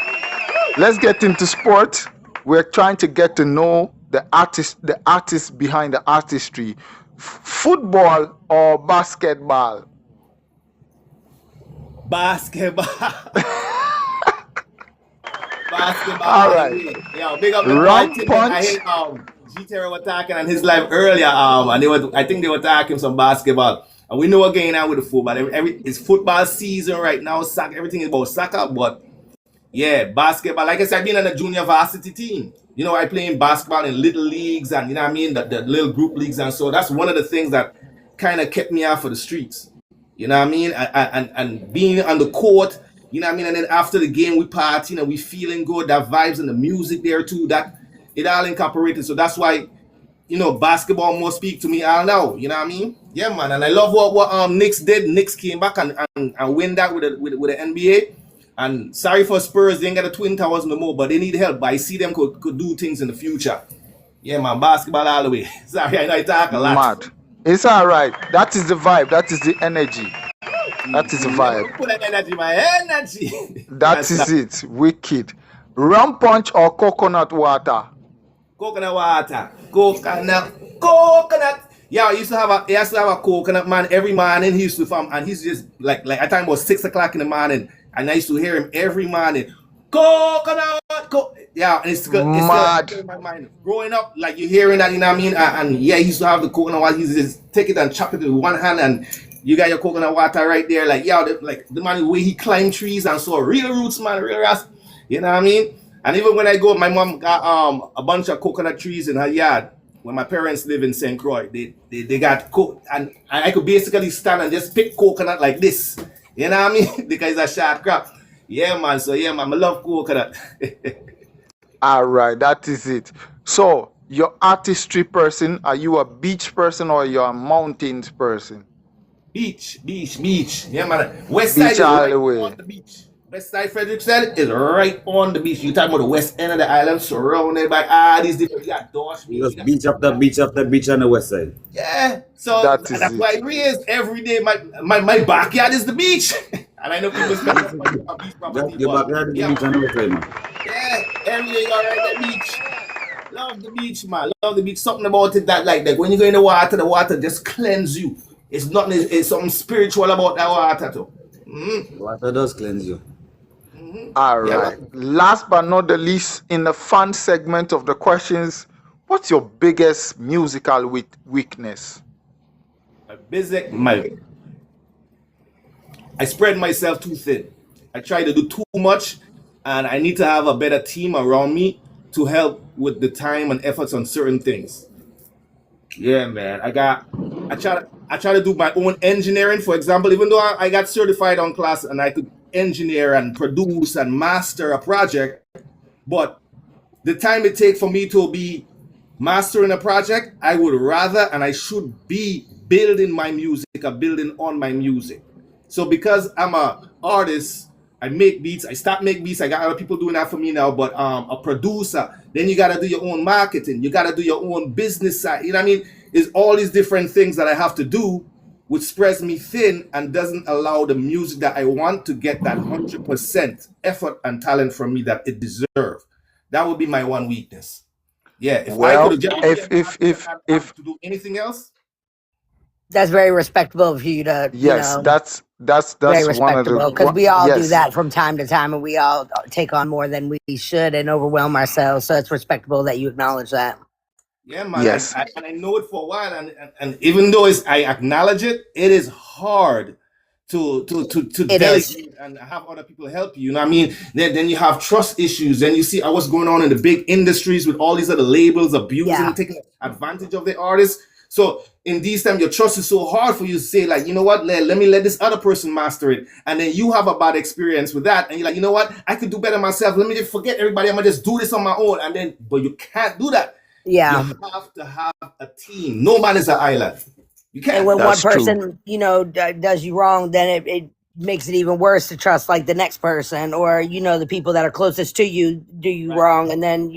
let's get into sport. We're trying to get to know the artist behind the artistry. Football or basketball? Basketball. All right. Yeah, big up the Round punch. I hate G-Terror was talking on his live earlier, and I think they were talking some basketball. And we know what's going on with the football. It's football season right now. Soccer, everything is about soccer, but yeah, basketball. Like I said, I've been on a junior varsity team. You know, I play in basketball in little leagues and, you know what I mean, the little group leagues. And so that's one of the things that kind of kept me off of the streets. You know what I mean? And being on the court, you know what I mean? And then after the game, we partying and we feeling good. That vibes and the music there too, that it all incorporated. So that's why, you know, basketball more speak to me all now. You know what I mean? Yeah, man. And I love what Knicks did. Knicks came back and win that with the NBA. And sorry for Spurs, they ain't got the Twin Towers no more, but they need help. But I see them could do things in the future. Yeah, man. Basketball all the way. Sorry, I know I talk a lot. Mad. It's all right. That is the vibe. That is the energy. That is the vibe. Put that energy, my energy. That is it. Wicked. Rum punch or coconut water? Coconut water. Coconut. Yeah, I used to have a coconut man every morning. He used to farm, and he's just like I time about 6 o'clock in the morning, and I used to hear him every morning. Coconut. Yeah, and it's mad. In my mind. Growing up, like you hearing that, you know what I mean? And yeah, he used to have the coconut water. He used to just take it and chop it with one hand, and you got your coconut water right there. Like yeah, like the man the way he climbed trees and saw real roots, man, real roots. You know what I mean? And even when I go, my mom got a bunch of coconut trees in her yard. When my parents live in St. Croix, they got and I could basically stand and just pick coconut like this. You know what I mean? Because it's a short crop. Yeah, man. So yeah, man, I love coconut. All right, that is it. So your artistry person, are you a beach person or you're a mountains person? Beach. Yeah, man. West side is right on the beach. West side Frederiksted is right on the beach. You talking about the west end of the island, surrounded by all these different. You got Dorsch Beach. Beach after beach after beach on the west side. Yeah, so that's why I raised every day. My backyard is the beach, and I know people spend on beach property. Your backyard is the beach on the west side, man. Yeah, every day you're right at the beach. Love the beach, man. Love the beach. Something about it that like when you go in the water just cleanse you. It's nothing. It's something spiritual about that water too. Water does cleanse you. All right. Yeah. Last but not the least, in the fun segment of the questions, what's your biggest musical weakness? I spread myself too thin. I try to do too much, and I need to have a better team around me to help with the time and efforts on certain things. Yeah, man. I try to do my own engineering, for example, even though I got certified on class and I could engineer and produce and master a project, but the time it takes for me to be mastering a project, I would rather and I should be building my music or building on my music. So because I'm an artist, I make beats, I start make beats, I got other people doing that for me now, but a producer, then you got to do your own marketing, you got to do your own business side, you know what I mean? It's all these different things that I have to do which spreads me thin and doesn't allow the music that I want to get that 100% effort and talent from me that it deserves. That would be my one weakness. Yeah, if I could Well, have just if to do anything else. That's very respectable of you to, yes, that's very one of the respectable, because we all do yes. that from time to time, and we all take on more than we should and overwhelm ourselves. So it's respectable that you acknowledge that. Yeah, man. Yes. I know it for a while, and even though I acknowledge it, it is hard to delegate and have other people help you. You know what I mean? Then you have trust issues. Then you see what's going on in the big industries with all these other labels abusing, taking advantage of the artists. So in these times, your trust is so hard for you to say, like, you know what, let me let this other person master it. And then you have a bad experience with that. And you're like, you know what, I could do better myself. Let me just forget everybody. I'm going to just do this on my own. And then, but you can't do that. Yeah. You have to have a team. No man is an island. You can't. And when That's one person, does you wrong, then it makes it even worse to trust like the next person, or, the people that are closest to you do you wrong. And then,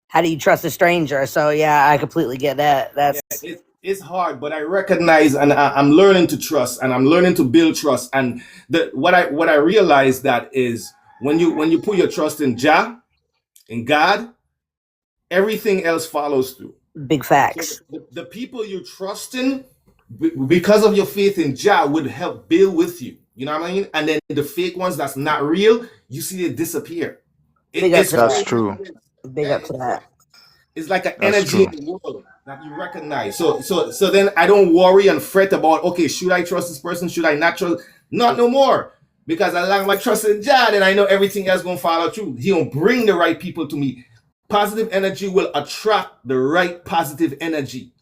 how do you trust a stranger? So yeah, I completely get that. It's hard, but I recognize, and I'm learning to trust, and I'm learning to build trust. And what I realize that is when you put your trust in Jah, in God, everything else follows through. Big facts. So the people you trust in, because of your faith in Jah, would help build with you. You know what I mean? And then the fake ones that's not real, you see it disappear. That's true. Big up to that. It's like an energy in the world that you recognize. So then I don't worry and fret about, okay, should I trust this person? Should I not trust? Not no more. Because I like my trust in Jah, and I know everything else gonna follow through. He'll bring the right people to me. Positive energy will attract the right positive energy.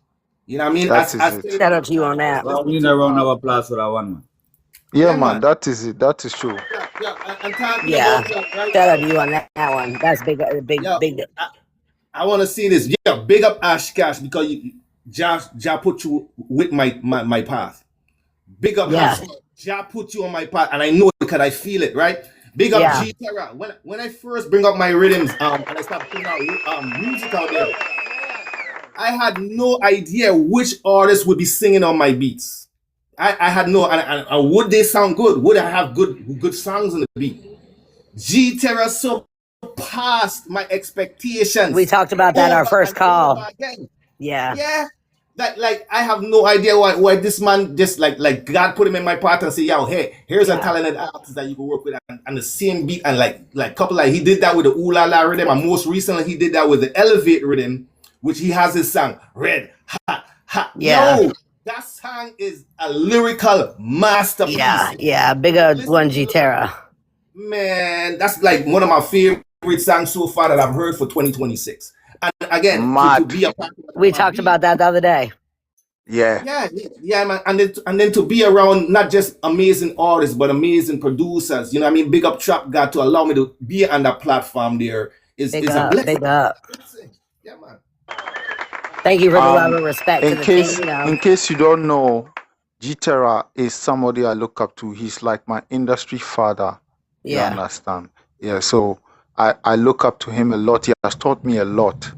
You know what I mean? Shout out to you on that. We need a round of applause for that one, man. Yeah, man, that is it. That is true. Yeah. Shout out to you on that one. That's big. I want to see this. Yeah, big up Ash Cash, because Jah put you with my path. Big up Ash. Jah put you on my path, and I know it because I feel it, right? Big up G Terra. When I first bring up my rhythms, and I start putting out music out there, I had no idea which artists would be singing on my beats. I had no, and would they sound good? Would I have good songs on the beat? G Terra surpassed my expectations. We talked about that our first call. Yeah. Like I have no idea why this man just like God put him in my path and say, yo, hey, here's a talented artist that you can work with, and the same beat, and like couple, like he did that with the Ooh La La rhythm, and most recently he did that with the Elevate rhythm, which he has his song Red Hot Hot. Yo, that song is a lyrical masterpiece. Yeah, big up one G Terra. Man, that's like one of my favorite songs so far that I've heard for 2026. And again, to be a part of we talked about that the other day. Yeah, man. And then to be around not just amazing artists, but amazing producers. You know what I mean? Big up Trap God to allow me to be on that platform there is a blessing. Big up. Yeah, man. Thank you for the love and respect. In case you don't know, G Terra is somebody I look up to. He's like my industry father. You understand? Yeah, so I look up to him a lot. He has taught me a lot.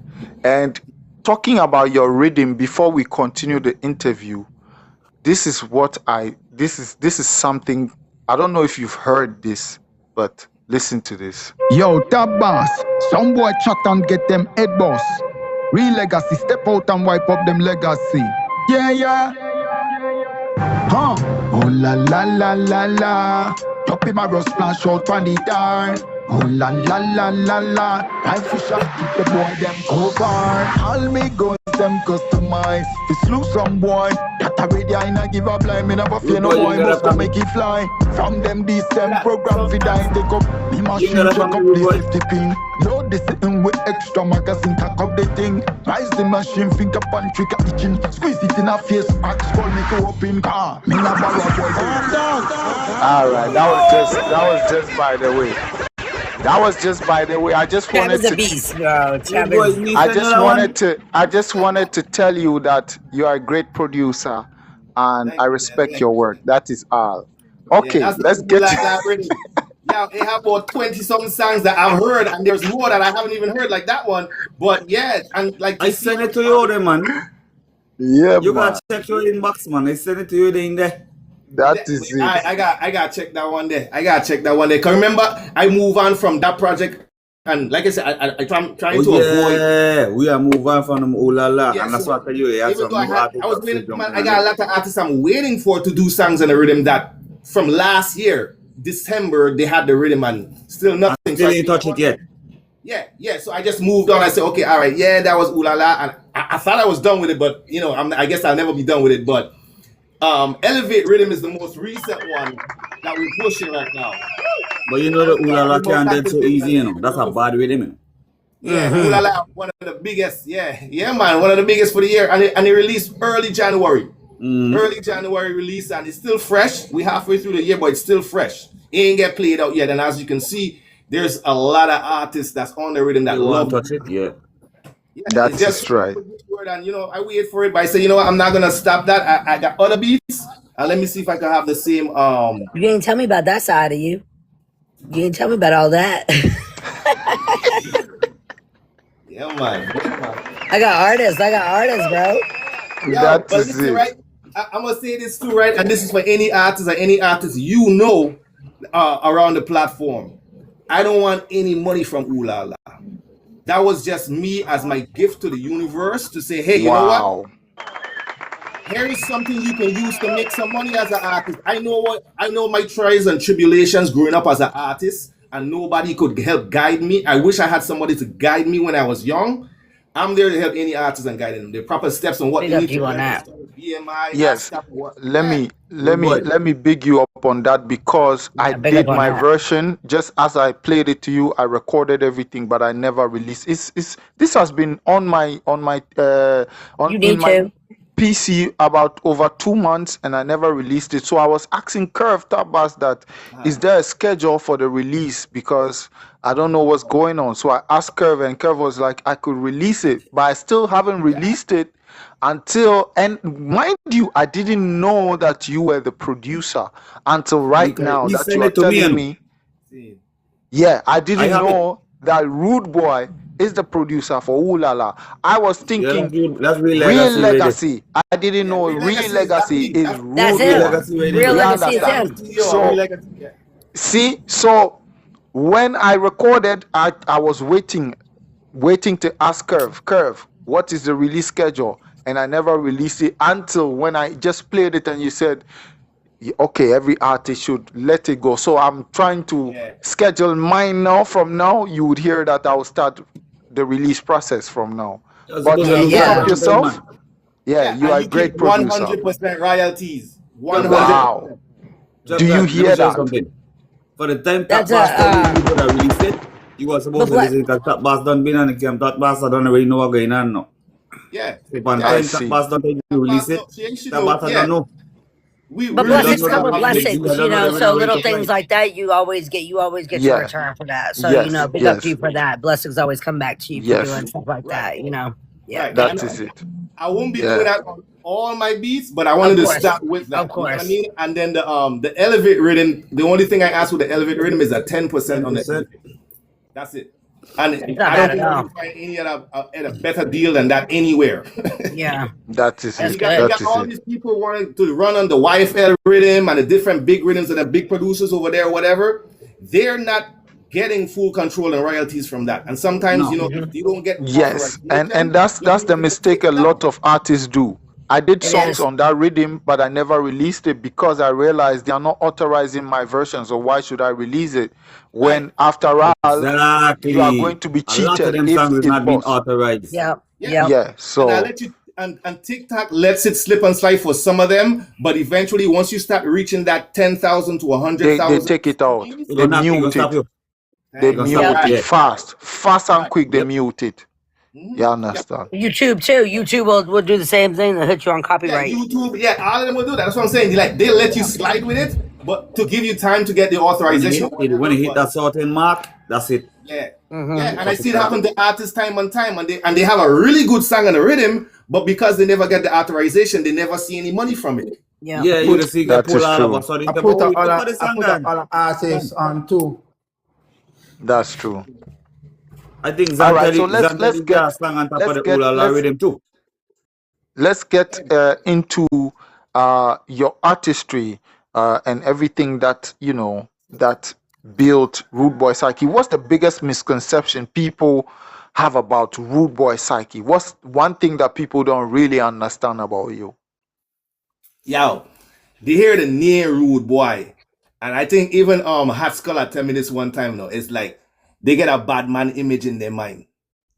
And talking about your rhythm before we continue the interview, this is something, I don't know if you've heard this, but listen to this. Yo, top boss, some boy chat and get them head boss. Real legacy, step out and wipe up them legacy. Yeah. Huh? Oh la la la la la. Top in my rust splash out on the darn. Oh la la la la la. Rifle shot, keep the boy them covered. All me guns them customized. Fi slew some boy. That already I not give a blind. Me never fear no boy. Must to make it fly. From them this program fi die. Take up me machine, check up the safety pin. Load this in with extra magazine. Cock up the thing. Rise the machine, finger punch, trigger itching. Squeeze it in a face. Axe call me to open car. Me na borrow boy. Alright, that was just by the way. That was just by the way. I just wanted to. Beast, bro. I just wanted to tell you that you are a great producer, and I respect your work. That is all. Okay, let's get to that. Yeah, they have about 20-something songs that I've heard, and there's more that I haven't even heard, like that one. But yeah, and like I sent it to you, man. Yeah, You man. gotta check your inbox, man. I send it to you in there. That is it. I gotta check that one there. Cause remember, I move on from that project, and like I said, I'm trying to avoid. Yeah, we are moving on from them. Oh la la, Yeah, and that's so what I tell you. Yeah, even some though new artists I was that waiting, still man, jumping I on got a it. lot of artists I'm waiting for to do songs on the rhythm that from last year, December, they had the rhythm and still nothing. I still ain't touch it yet. Yeah. So I just moved on. I said, okay, all right, yeah, that was ooh la la, and I thought I was done with it, but you know, I guess I'll never be done with it. But Elevate Rhythm is the most recent one that we're pushing right now. But you know the ooh la la can't get so easy, you know. That's a bad rhythm, you know. Yeah, ooh la la, one of the biggest. Yeah, man, one of the biggest for the year, and it released early January. Early January release, and it's still fresh. We halfway through the year, but it's still fresh. It ain't get played out yet, and as you can see, there's a lot of artists that's on the rhythm that You love won't touch it, yeah. Yeah, That it's just is right. word, and you know, I wait for it, but I say, you know what, I'm not gonna stop that. I got other beats, and let me see if I can have the same. You didn't tell me about that side of you. You didn't tell me about all that. Yeah, man. I got artists, bro. Yo, That but is listen, it. right? I'm gonna say this too, right? And this is for any artist you know around the platform. I don't want any money from Ooh La La. That was just me as my gift to the universe to say, hey, you know what? Wow. Here is something you can use to make some money as an artist. I know my trials and tribulations growing up as an artist, and nobody could help guide me. I wish I had somebody to guide me when I was young. I'm there to help any artist and guide them. The proper steps on what Big they up need you to on learn, that. BMI, Yes. stuff, what. Let Yeah. me big you up on that because I Yeah, big did up on my that. version just as I played it to you. I recorded everything, but I never released. This has been on my You need my to. PC about over 2 months, and I never released it. So I was asking Curve Tabas that is there a schedule for the release, because I don't know what's going on. So I asked Curve, and Curve was like, I could release it, but I still haven't released it until, and mind you, I didn't know that you were the producer until right Because now he that sent you are it to me, telling you know. me. Yeah, I I didn't have it. know that Rewdbwoi is the producer for Ooh La La. I was Yeah, thinking that's real Real legacy radio. Legacy. I didn't know Real Legacy is That's Real him. Rewdbwoi. legacy radio. Real You legacy is understand? him. So see, so when I recorded, I was waiting to ask Curve, what is the release schedule? And I never released it until when I just played it and you said, okay, every artist should let it go. So I'm trying to schedule mine now. From now, you would hear that I'll start the release process from now. You're But supposed to Yeah, lose big that yeah. up one time, yourself. man. Yeah, you and are a you keep great producer. 100% royalties. Drop 100%. that. Wow. Drop Do you that. Let me hear show you that? something. For the time That's Top Bass told you people that but release it, you were supposed to black. listen because Top Bass done been on the camp. Top Bass I don't already know what's going on now. Yeah. So by the I time Top see. Bass done tell you to release it, She should Top know. Bass I don't know. We But You don't blessings know come that with music. blessings, You don't you know know. the So rate little to things price. like that, you always get your Yeah. return for that. So Yes. you know, big up to Yes. you for that. Blessings always come back to you for Yes. doing stuff like that. You know. Yeah. Right. That is it. I won't be Yeah. doing that on all my beats, but I wanted Of to course. start with that. Of You know what I course. mean? And then the Elevate rhythm, the only thing I ask with the Elevate rhythm is a 10% on the 10%. That's it. And It's not I bad don't think at you all. can find any other better deal than that anywhere. Yeah. That is That's it. You good. got That is all it. these people wanting to run on the YFL rhythm and the different big rhythms and the big producers over there, whatever. They're not getting full control and royalties from that. And sometimes, you know, if you don't get Yes, and authorization, that's you the need to mistake take a it down. lot of artists do. I did It songs is. on that rhythm, but I never released it because I realized they are not authorizing my version. So why should I release it when, after all, you are going Exactly. to be A lot of cheated them if songs is it not being busts? authorized. Yep. Yeah. Yep. Yeah. And I So let you and TikTok lets it slip and slide for some of them, but eventually once you start reaching that 10,000 to they 100,000, take it out. You're They gonna mute stop it. you. They You're gonna stop mute it. it Yeah. fast and quick. They Yep. mute it. You understand? YouTube too. YouTube will do the same thing. They'll hit you on Yeah, copyright. YouTube, all of them will do that. That's what I'm saying. They let you slide with it, but to give you time to get the authorization. When you hit that certain mark, that's it. Yeah. Mhm. Yeah, and I see it happen to artists time and time, and they have a really good song on the rhythm, but because they never get the authorization, they never see any money from it. Yeah. Yeah, you can see That pull is all true. of a sudden. I put Oh, all look at the song then. artists on too. That's true. I think All right, so Zanteli got a song on top of the Ooh La La rhythm too. let's get into your artistry and everything that that built Rewdbwoi Psyché. What's the biggest misconception people have about Rewdbwoi Psyché? What's one thing that people don't really understand about you? Yo, they hear the name Rewdbwoi, and I think even Hot Scholar tell me this one time now. It's like they get a bad man image in their mind.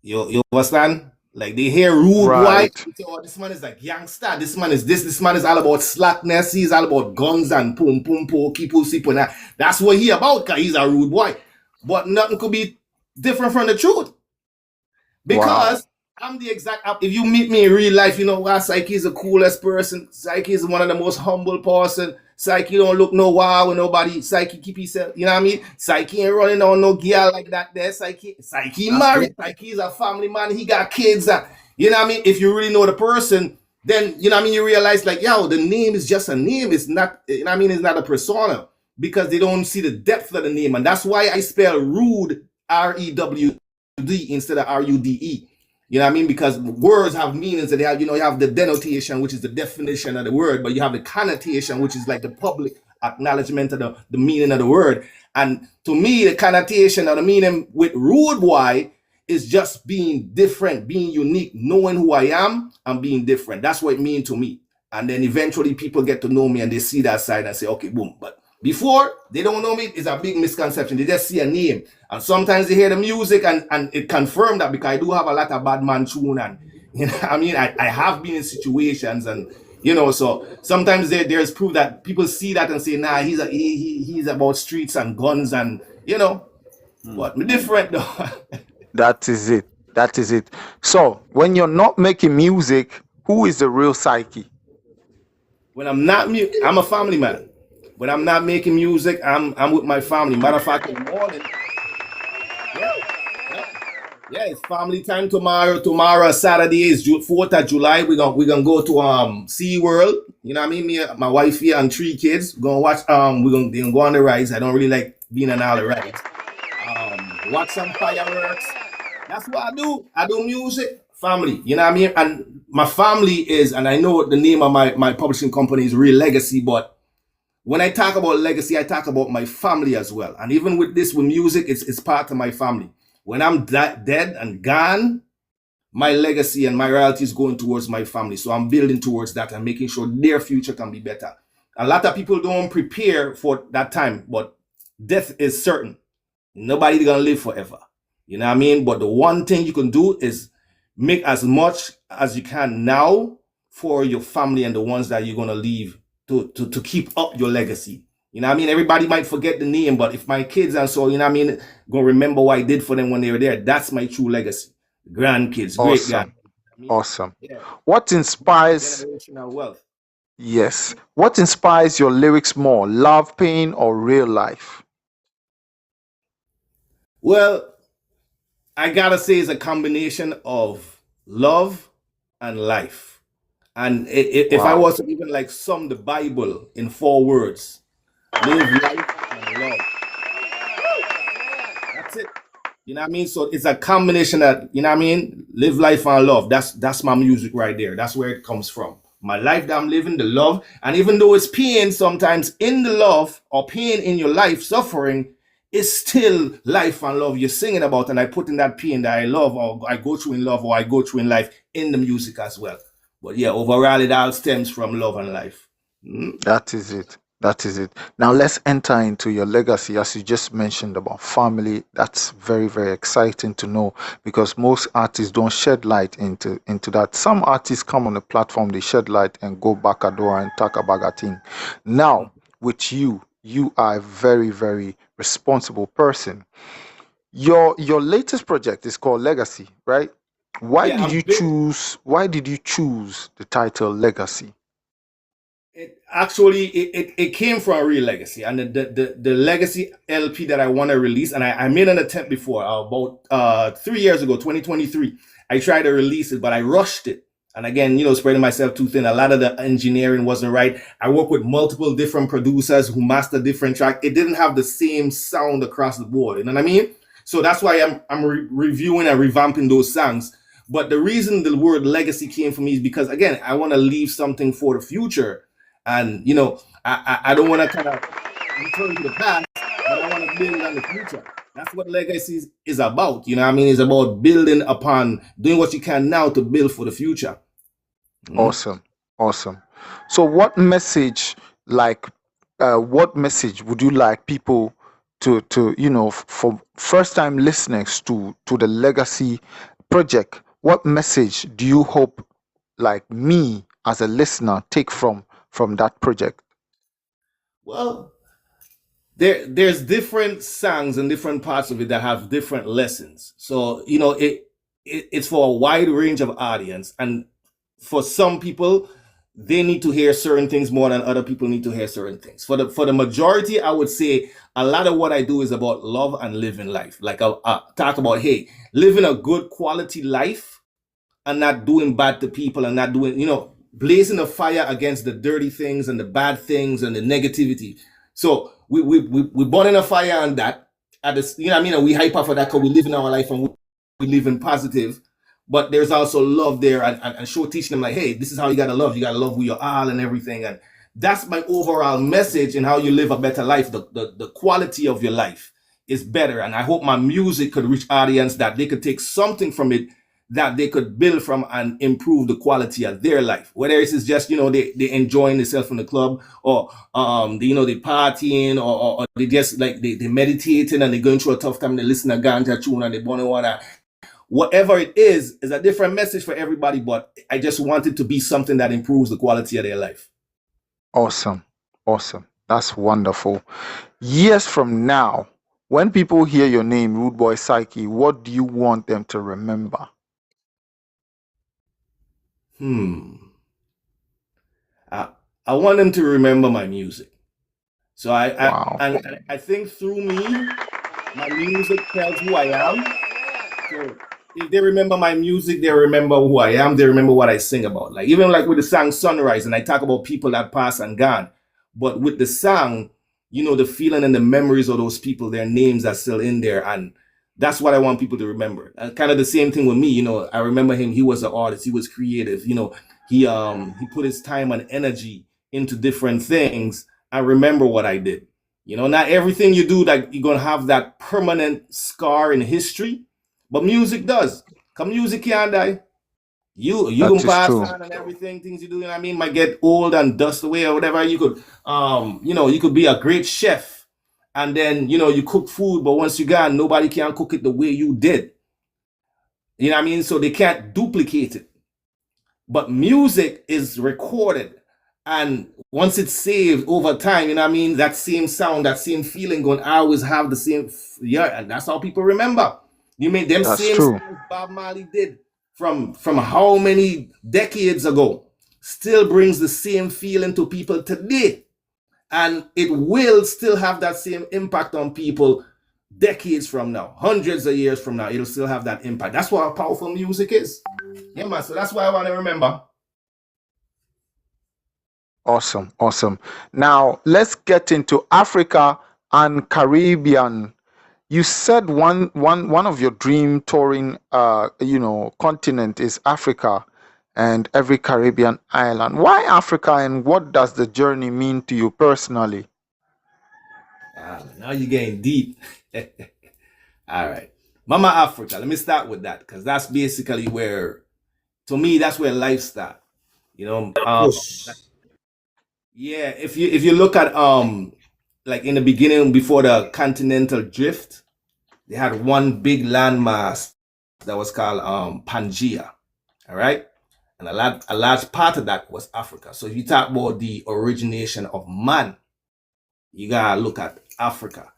You understand? Like they hear Rewdbwoi, Right. they say, oh, this man is like gangster. This man is this. This man is all about slackness. He's all about guns and pum pum pokey pussy. That's what he about, cause he's a Rewdbwoi. But nothing could be different from the truth. Because I'm the exact if you meet me in real life, you know why Psyché is the coolest person. Psyché is one of the most humble person. Psyché don't look no wow with nobody. Psyché keep himself, you know what I mean? Psyché ain't running on no gear like that there. Psyché married. Psyché is a family man. He got kids. You know what I mean? If you really know the person, then you know what I mean, you realize like, yo, the name is just a name. It's not, you know what I mean, it's not a persona. Because they don't see the depth of the name. And that's why I spell rude REWD instead of RUDE. You know what I mean? Because words have meanings, and they have, you know, you have the denotation, which is the definition of the word, but you have the connotation, which is like the public acknowledgement of the meaning of the word. And to me, the connotation or the meaning with Rewdbwoi is just being different, being unique, knowing who I am and being different. That's what it means to me. And then eventually people get to know me and they see that side and say, okay, boom. But before they don't know me, it's a big misconception. They just see a name. And sometimes they hear the music and it confirmed that, because I do have a lot of bad man tune, and you know, I mean, I have been in situations, and you know, so sometimes there's proof that people see that and say, nah, he's about streets and guns, and you know, but me different though. That is it. That is it. So when you're not making music, who is the real Psyché? When I'm not I'm a family man. When I'm not making music, I'm with my family. Matter of fact, in the morning. Yeah, it's family time tomorrow. Tomorrow, Saturday is 4th of July. We're gonna go to SeaWorld. You know what I mean? Me, my wife here and 3 kids. We're gonna watch they're gonna go on the rides. I don't really like being on all the rides. Watch some fireworks. That's what I do. I do music. Family. You know what I mean? And my family is, and I know the name of my publishing company is Real Legacy, but when I talk about legacy, I talk about my family as well. And even with this, with music, it's part of my family. When I'm dead and gone, my legacy and my royalty is going towards my family. So I'm building towards that and making sure their future can be better. A lot of people don't prepare for that time, but death is certain. Nobody's gonna live forever. You know what I mean? But the one thing you can do is make as much as you can now for your family and the ones that you're gonna leave to keep up your legacy. You know what I mean? Everybody might forget the name, but if my kids and so, you know what I mean, gonna remember what I did for them when they were there, that's my true legacy. Grandkids, great Awesome. grand. Awesome. Yeah. What inspires Generational wealth. Yes. What inspires your lyrics more, love, pain, or real life? Well, I gotta say it's a combination of love and life. And if I Wow. was to even like sum the Bible in 4 words, live life and love. That's it. You know what I mean? So it's a combination that, you know what I mean? Live life and love. That's my music right there. That's where it comes from. My life that I'm living, the love. And even though it's pain sometimes in the love or pain in your life, suffering, it's still life and love you're singing about. And I put in that pain that I love or I go through in love or I go through in life in the music as well. But yeah, overall, it all stems from love and life. That is it. That is it. Now let's enter into your legacy, as you just mentioned about family. That's very, very exciting to know, because most artists don't shed light into that. Some artists come on the platform, they shed light and go back a door and talk about a thing. Now, with you are a very, very responsible person. Your latest project is called Legacy, right? Why Yeah, did you choose the title Legacy? It actually it came from a real legacy, and the legacy LP that I want to release, and I made an attempt before about 3 years ago, 2023. I tried to release it, but I rushed it. And again, you know, spreading myself too thin. A lot of the engineering wasn't right. I work with multiple different producers who master different tracks. It didn't have the same sound across the board. You know what I mean? So that's why I'm reviewing and revamping those songs. But the reason the word legacy came for me is because, again, I want to leave something for the future. And, I don't want to kind of return to the past, but I want to build on the future. That's what legacy is about. You know what I mean? It's about building upon doing what you can now to build for the future. Awesome. So what message would you like people to for first time listeners to the legacy project? What message do you hope like me as a listener take from that project? Well, there's different songs and different parts of it that have different lessons. So, it's for a wide range of audience. And for some people, they need to hear certain things more than other people need to hear certain things. For the majority, I would say a lot of what I do is about love and living life. Like I talk about, hey, living a good quality life and not doing bad to people and not doing, blazing a fire against the dirty things and the bad things and the negativity. So we burning a fire on that. And we hype up for that because we live in our life and we live in positive. But there's also love there and show teaching them like, hey, this is how you gotta love. You gotta love who you are and everything. And that's my overall message in how you live a better life. The quality of your life is better. And I hope my music could reach audience that they could take something from it that they could build from and improve the quality of their life. Whether it's just, they enjoying themselves in the club or, they partying or they just like, they meditating and they're going through a tough time. They listen to ganja tune and they wanna whatever it is a different message for everybody, but I just want it to be something that improves the quality of their life. Awesome. That's wonderful. Years from now, when people hear your name, Rewdbwoi Psyché, what do you want them to remember? I want them to remember my music. So I think through me, my music tells who I am. So if they remember my music, they remember who I am. They remember what I sing about. Like even like with the song Sunrise, and I talk about people that pass and gone. But with the song, the feeling and the memories of those people, their names are still in there. And that's what I want people to remember. And kind of the same thing with me. I remember him. He was an artist. He was creative. He put his time and energy into different things. I remember what I did. Not everything you do that you're going to have that permanent scar in history. But music does. Cause music can't die. You can pass on and everything, things you do, might get old and dust away or whatever. You could, you could be a great chef and then, you cook food, but once you're gone, nobody can cook it the way you did. So they can't duplicate it. But music is recorded. And once it's saved over time, that same sound, that same feeling going to always have the same, and that's how people remember. You mean them That's same true. songs Bob Marley did from how many decades ago still brings the same feeling to people today. And it will still have that same impact on people decades from now, hundreds of years from now. It'll still have that impact. That's what powerful music is. Yeah, man. So that's why I want to remember. Awesome. Now let's get into Africa and Caribbean. You said one of your dream touring continent is Africa and every Caribbean island. Why Africa, and what does the journey mean to you personally? Now you're getting deep. All right. Mama Africa. Let me start with that because that's basically where, to me, that's where life starts. Yeah, if you look at like in the beginning before the continental drift, they had one big landmass that was called Pangea. All right. And a large part of that was Africa. So if you talk about the origination of man, you gotta look at Africa.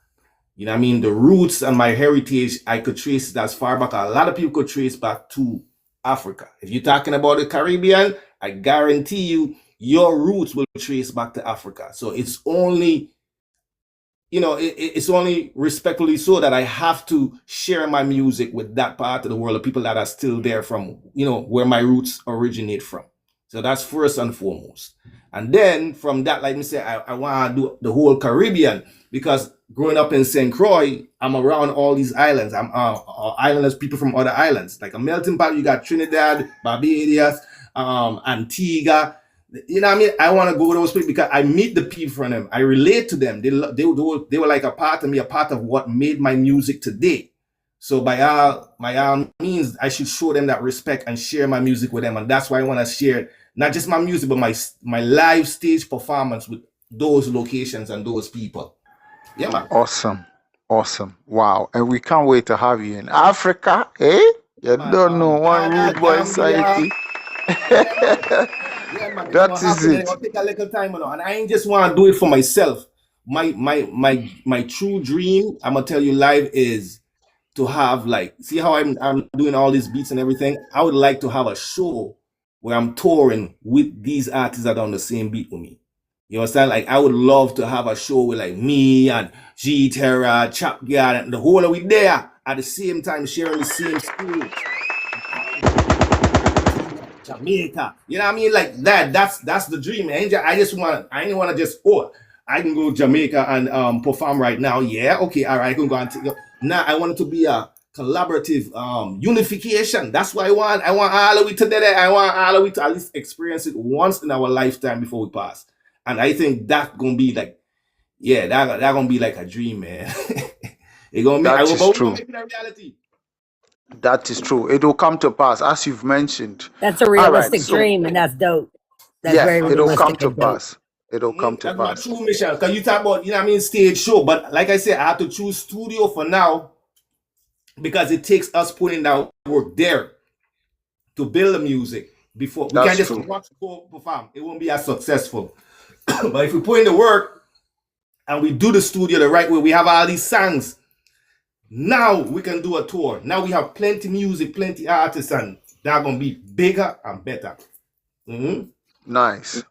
The roots and my heritage, I could trace it as far back. A lot of people could trace back to Africa. If you're talking about the Caribbean, I guarantee you, your roots will trace back to Africa. So it's only, it's only respectfully so that I have to share my music with that part of the world of people that are still there from, where my roots originate from. So that's first and foremost. And then from that, like me say, I want to do the whole Caribbean, because growing up in St. Croix, I'm around all these islands. I'm islanders, people from other islands, like a melting pot. You got Trinidad, Barbados, Antigua. You know what I mean? I want to go to those places because I meet the people from them. I relate to them. They were like a part of me, a part of what made my music today. So by all means, I should show them that respect and share my music with them. And that's why I want to share not just my music, but my live stage performance with those locations and those people. Yeah, man. Awesome. Wow. And we can't wait to have you in Africa, eh? You don't know one Rewdbwoi Psyché. Yeah, man. That is it. It'll take a little time, you know, and I ain't just want to do it for myself. My true dream, I'm gonna tell you live, is to have, like, see how I'm doing all these beats and everything. I would like to have a show where I'm touring with these artists that are on the same beat with me. You understand? Like, I would love to have a show with like me and G Terra, Chap Guard, and the whole of we there at the same time sharing the same school. Jamaica, you know what I mean? Like that. That's the dream. I didn't want to just, I can go to Jamaica and perform right now. Yeah, okay, all right, I can go and take. Now I want it to be a collaborative unification. That's what I want. I want all of we to do that. I want all of we to at least experience it once in our lifetime before we pass. And I think that's gonna be like, yeah, that gonna be like a dream, man. It's gonna be. That is true. Make it a reality. That is true. It will come to pass, as you've mentioned. That's a realistic dream, and that's dope. That's very it'll realistic come to and dope. pass. It'll come to That's pass. my true mission. Because you talk about, you know what I mean, stage show. But like I said, I have to choose studio for now because it takes us putting down work there to build the music before. We can't just watch go perform. It won't be as successful. But if we put in the work and we do the studio the right way, we have all these songs. Now we can do a tour. Now we have plenty music, plenty artists, and they're going to be bigger and better. Mm-hmm. Nice.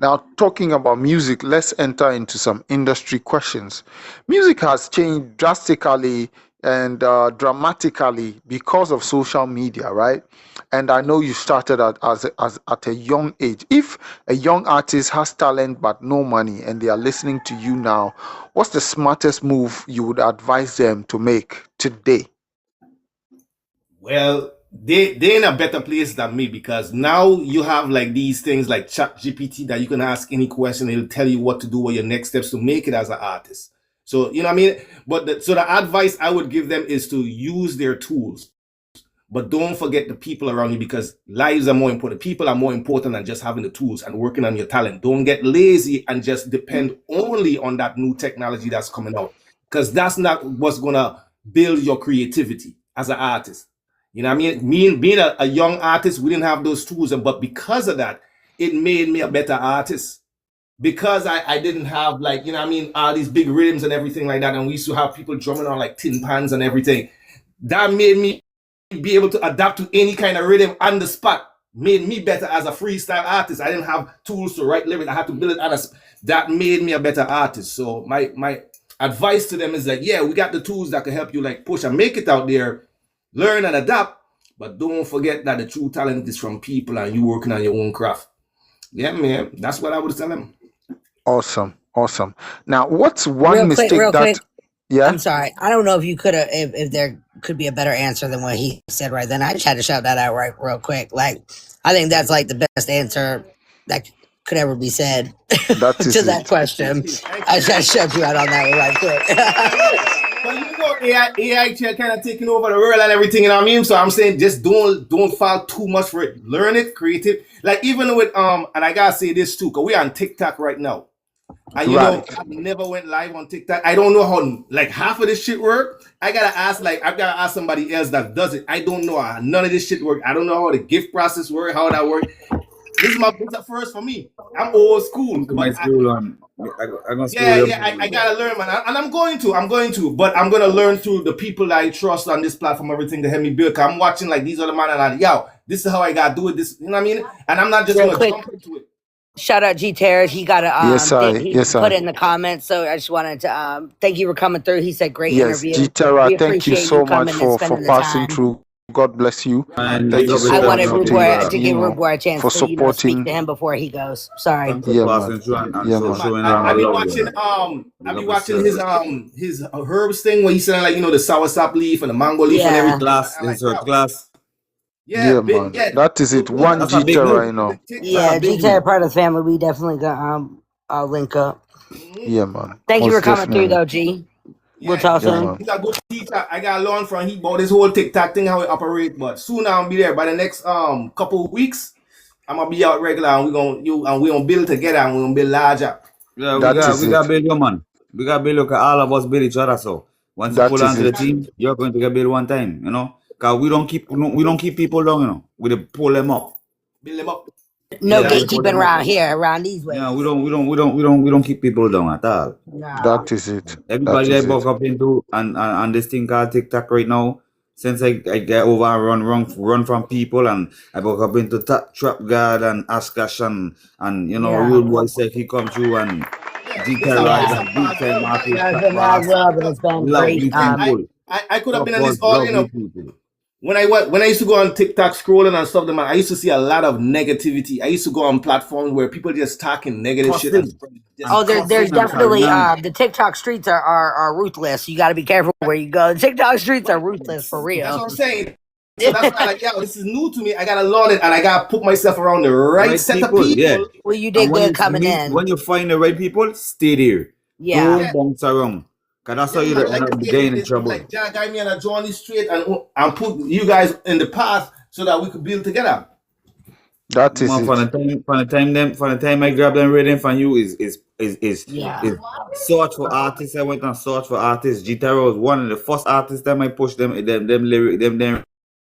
Now, talking about music, let's enter into some industry questions. Music has changed drastically and dramatically because of social media, right? And I know you started at a young age. If a young artist has talent but no money and they are listening to you now, what's the smartest move you would advise them to make today? Well, they're in a better place than me because now you have like these things like ChatGPT that you can ask any question. It'll tell you what to do or your next steps to make it as an artist. So, you know what I mean? But the advice I would give them is to use their tools. But don't forget the people around you because lives are more important. People are more important than just having the tools and working on your talent. Don't get lazy and just depend only on that new technology that's coming out because that's not what's going to build your creativity as an artist. You know what I mean? Being a young artist, we didn't have those tools. But because of that, it made me a better artist. Because I didn't have, like, you know what I mean, all these big rhythms and everything like that. And we used to have people drumming on like tin pans and everything. That made me be able to adapt to any kind of rhythm on the spot. Made me better as a freestyle artist. I didn't have tools to write lyrics. I had to build it on that made me a better artist. So my advice to them is like, yeah, we got the tools that can help you like push and make it out there. Learn and adapt, but don't forget that the true talent is from people and you working on your own craft. Yeah, man, that's what I would tell them. Awesome. Now, what's one mistake quick. Yeah? I'm sorry. I don't know if you could have, if there could be a better answer than what he said right then. I just had to shout that out real quick. Like, I think that's like the best answer that could ever be said to that question. I just shut you out on that one right quick. But you know, AI kind of taking over the world and everything, you know what I mean? So I'm saying just don't fall too much for it. Learn it, create it. Like even with and I gotta say this too, because we're on TikTok right now. And you know, I never went live on TikTok. I don't know how like half of this shit work. I gotta ask somebody else that does it. I don't know how none of this shit work. I don't know how the gift process work, how that work. This is the first for me. I'm old school. My school I gotta learn, man. And I'm going to, but I'm gonna learn through the people that I trust on this platform, everything to help me build. I'm watching like these other man and I'm like, yo, this is how I gotta do it. This, you know what I mean? And I'm not just gonna jump into it. Shout out G Terra. He got a he put it in the comments. So I just wanted to thank you for coming through. He said great interview. G Terra, thank you so much for passing through. God bless you. And Thank big you up so I yourself, much wanted you know, for big Rewdbwoi brother. to taking, give Rewdbwoi a chance for for you to speak supporting. to him before he goes. Sorry. Thanks for Yeah, passing man. through and Yeah, so man. showing I be love, watching brother. I Big be up watching yourself. his herbs thing where he's selling like the sour sap leaf and the mango leaf and Yeah. everything. Class, I like, insert bro, class. yeah, Yeah, big, man. yeah. That is it. One That's a big Jita right move. now. That's a Yeah, TikTok. big GTA move. part of the family. We definitely got I'll link up. Yeah, man. Thank you for Most coming through definitely. though, G. We'll Yeah, talk Yeah, soon. man. he's a good teacher. I got learn from him about this whole TikTok thing, how it operate. But soon I'll be there. By the next couple of weeks, I'm gonna be out regular and we gonna build together and we're gonna build larger. Yeah, That is we it. got build your man. We got build look at all of us build each other. So once you That pull is onto the it. team, you're going to get build one time, you know. Cause we don't keep people down, you know. We pull them up. Build them up. No Yeah, we pull gatekeeping them up. around here, around these ways. Yeah, we don't keep people down at all. Nah. That is it. Everybody That is that buck it. up into and this thing called TikTok right now. Since I get over and run from people and I buck up into Trap God and Askash and you know Yeah. Rewdbwoi Psyché come through and This TBRLIVE a and big time You artists, guys Top been mad Boss, love and it's been great. lovely people, I could have been Top on this Boss, all lovely people. when I used to go on TikTok scrolling and stuff, man, I used to see a lot of negativity. I used to go on platforms where people just talking negative shit. And Oh, there's Cussing and definitely carrying on. the TikTok streets are ruthless. You got to be careful where you go. The TikTok streets are ruthless for real. that's what I'm saying. So that's why, like, yo, this is new to me. I gotta learn it, and I gotta put myself around the right set of people. Yeah. Well, you And did when good you coming in. when you find the right people, stay there. Yeah. Don't bounce around. Cause that's how you man, end up getting in trouble. Like John got me on a journey straight and put you guys in the path so that we could build together. That is Man, it. from the time I grab them reading from you is Yeah. search for artists. I went and search for artists. Gitaro was one of the first artists that I pushed them lyric them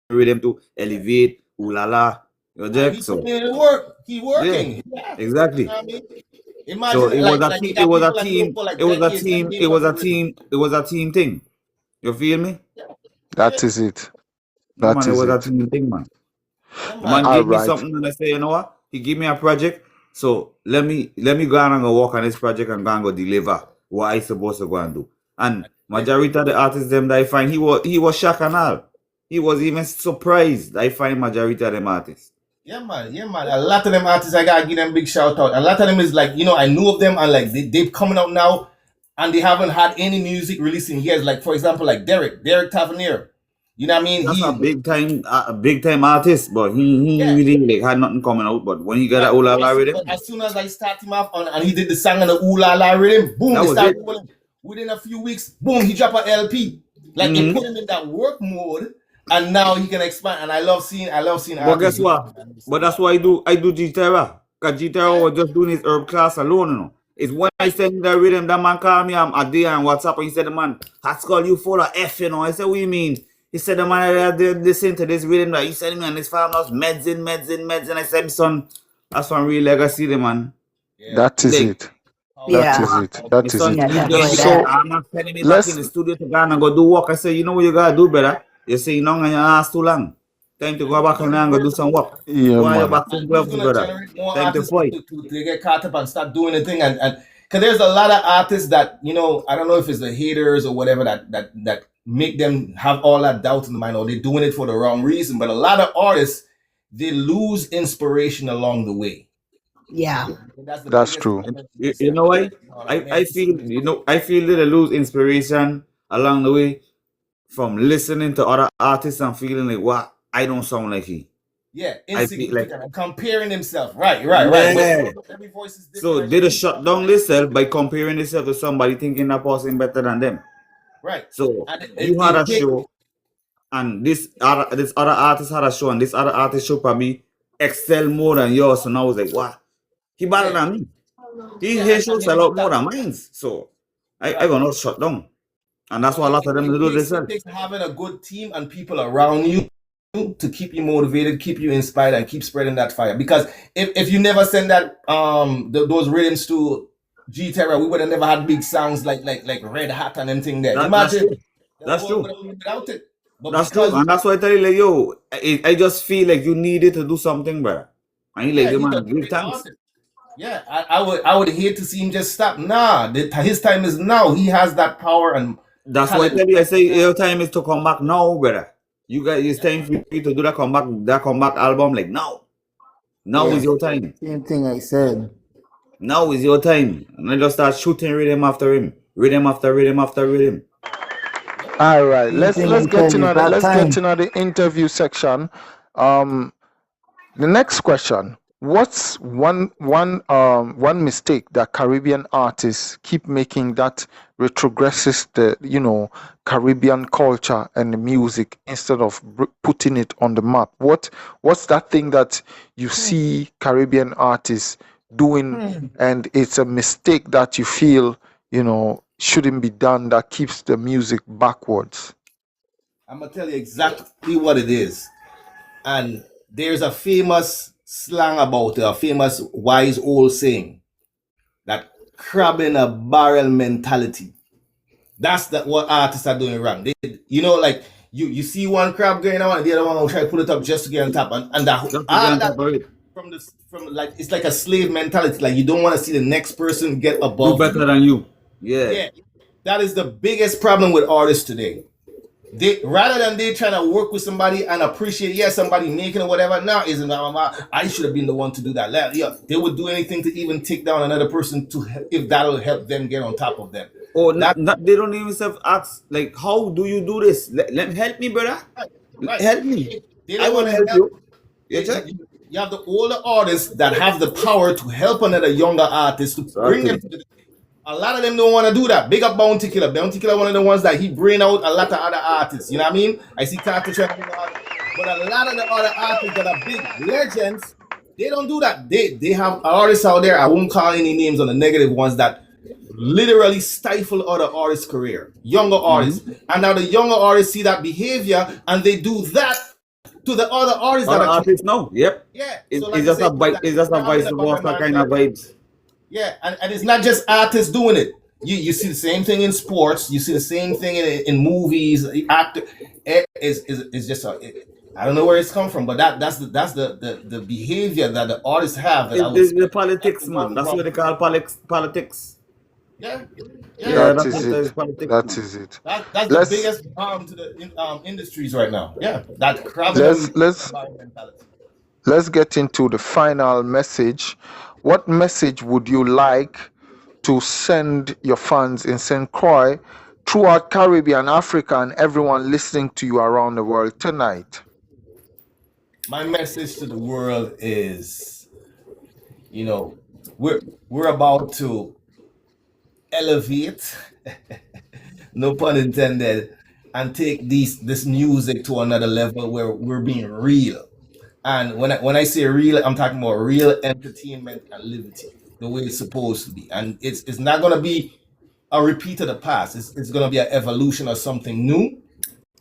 rhythm to elevate. Ooh la la. Your Jack. He So put in the work. He working. yeah, exactly. You know what I mean? Imagine So it like, was a like team. you It got was a people that team. go for, like, It was a decades team. and It they was a fucking team. It was a team thing. You feel me? That is it. Yeah, That man, it is was a it. team thing, man. Yeah, The man All gave me right. something and I say, you know what? He gave me a project. So let me go on and go work on this project and go and go deliver what I supposed to go and do. And majority of the artists them that I find he was shocked and all. He was even surprised. I find majority of them artists. Yeah, man. A lot of them artists, I gotta give them big shout out. A lot of them is like, I know of them and like they've coming out now and they haven't had any music released in years. Like, for example, like Derek Tavernier. You know what I mean? That's a big time artist, but he really like, had nothing coming out. But when he got that Ooh La La rhythm, but as soon as I start him off and he did the song on the Ooh La La rhythm, boom, That they was start it. rolling. Within a few weeks, boom, he dropped an LP. Like it put him in that work mode, and now he can expand. And I love seeing but guess what? But that's why I do G-Terra. Because G-Terra was just doing his herb class alone, you know. It's when I send the rhythm, that man called me a day on WhatsApp and he said, man, Haskell, you full of F, you know. I said, what you mean? He said, the man they listen to this rhythm that you send me on this farmhouse, meds in. I said, son, that's one real legacy, the man. That is Like, it. Yeah. That is it. That is son, it. Yeah, definitely So that. I'm not sending me back let's in the studio to go and go do work. I said, you know what you gotta do, brother? You say, no, and your ass too long. Time to go back and go do some work. yeah, Go on your man. back some gloves, brother. Generate more Time to artists fight. to get caught up and start doing the thing and because there's a lot of artists that I don't know if it's the haters or whatever that make them have all that doubt in the mind or they're doing it for the wrong reason, but a lot of artists they lose inspiration along the way. Yeah. That's true. You know why? I feel I feel that I lose inspiration along the way from listening to other artists and feeling like, wow, I don't sound like he. Yeah, I feel like insignificant, comparing himself. Right. Yeah. Every voice is different. So they just shut down themselves by comparing themselves to somebody thinking that person better than them. Right. So And you had a show and this other artist had a show and this other artist show probably excel more than yours. So now I was like, wow, he better than me. His show sell out more than mine. So I gonna shut down. And that's why a lot of them do this. It takes having a good team and people around you to keep you motivated, keep you inspired, and keep spreading that fire. Because if you never send that those rhythms to G Terra, we would have never had big songs like Red Hat and anything there. Imagine that's true. Without it. But that's true, and that's why I tell you, like, yo, I just feel like you needed to do something, bro. And you like, man, give thanks. Yeah, I would hate to see him just stop. Nah, his time is now. He has that power and that's why I tell you, I say your time is to come back now, brother. You guys, it's time for you to do that comeback album. Like now is your time. Same thing I said. Now is your time. And I just start shooting rhythm after him, rhythm after rhythm after rhythm. All right, Same let's thing let's I get said, into it's the that let's time. get into the interview section. The next question: what's one mistake that Caribbean artists keep making that retrogresses the Caribbean culture and the music instead of putting it on the map? What's that thing that you see Caribbean artists doing and it's a mistake that you feel shouldn't be done, that keeps the music backwards? I'm gonna tell you exactly what it is. And there's a famous slang about it, a famous wise old saying, that crab in a barrel mentality. That's what artists are doing wrong. Like you see one crab going on and the other one will try to pull it up just to get on top, and that Just to all get on that top of it. from like it's like a slave mentality. Like you don't want to see the next person get Do above better you. than you. Yeah. Yeah, that is the biggest problem with artists today. They rather than they trying to work with somebody and appreciate, somebody making or whatever. Now isn't I should have been the one to do that. Yeah, they would do anything to even take down another person if that'll help them get on top of them. Or That they don't even ask like, how do you do this? Let help me, brother. right. Help me. They I don't want want to to help help. you. You check? You have the older artists that have the power to help another younger artist to bring them to the. A lot of them don't want to do that. Big up Bounty Killer. Bounty Killer, one of the ones that he bring out a lot of other artists. You know what I mean? I see Carter trying to do that. But a lot of the other artists that are big legends, they don't do that. They have artists out there, I won't call any names on the negative ones, that literally stifle other artists' career. Younger artists. And now the younger artists see that behavior and they do that to the other artists Other that are artists now. Yep. yeah. It's So like just I a said, vibe. It's just a vice versa kind of vibes. yeah, and it's not just artists doing it. You see the same thing in sports. You see the same thing in movies. Actor is just I don't know where it's come from, but that's the behavior that the artists have. It's the politics, man. That's what they call politics. Yeah, That That's is what it is, it. politics, That man. is it. that's the Let's biggest harm to the industries right now. Yeah, that crowd let's mentality. let's get into the final message. What message would you like to send your fans in St. Croix, throughout Caribbean, Africa, and everyone listening to you around the world tonight? My message to the world is, we're about to elevate, no pun intended, and take this music to another level where we're being real. And when I say real, I'm talking about real entertainment and liberty, the way it's supposed to be. And it's not gonna be a repeat of the past. It's gonna be an evolution of something new,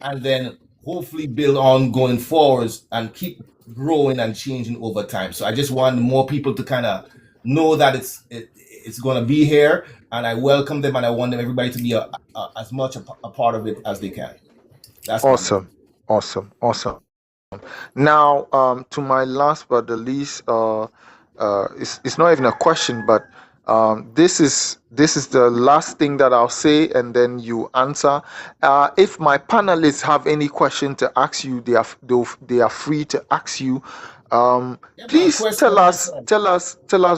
and then hopefully build on going forwards and keep growing and changing over time. So I just want more people to kind of know that it's going to be here, and I welcome them, and I want everybody to be as much a part of it as they can. That's Awesome. Now, to my last but the least, it's not even a question, but this is the last thing that I'll say, and then you answer. If my panelists have any question to ask you, they are free to ask you. Please tell us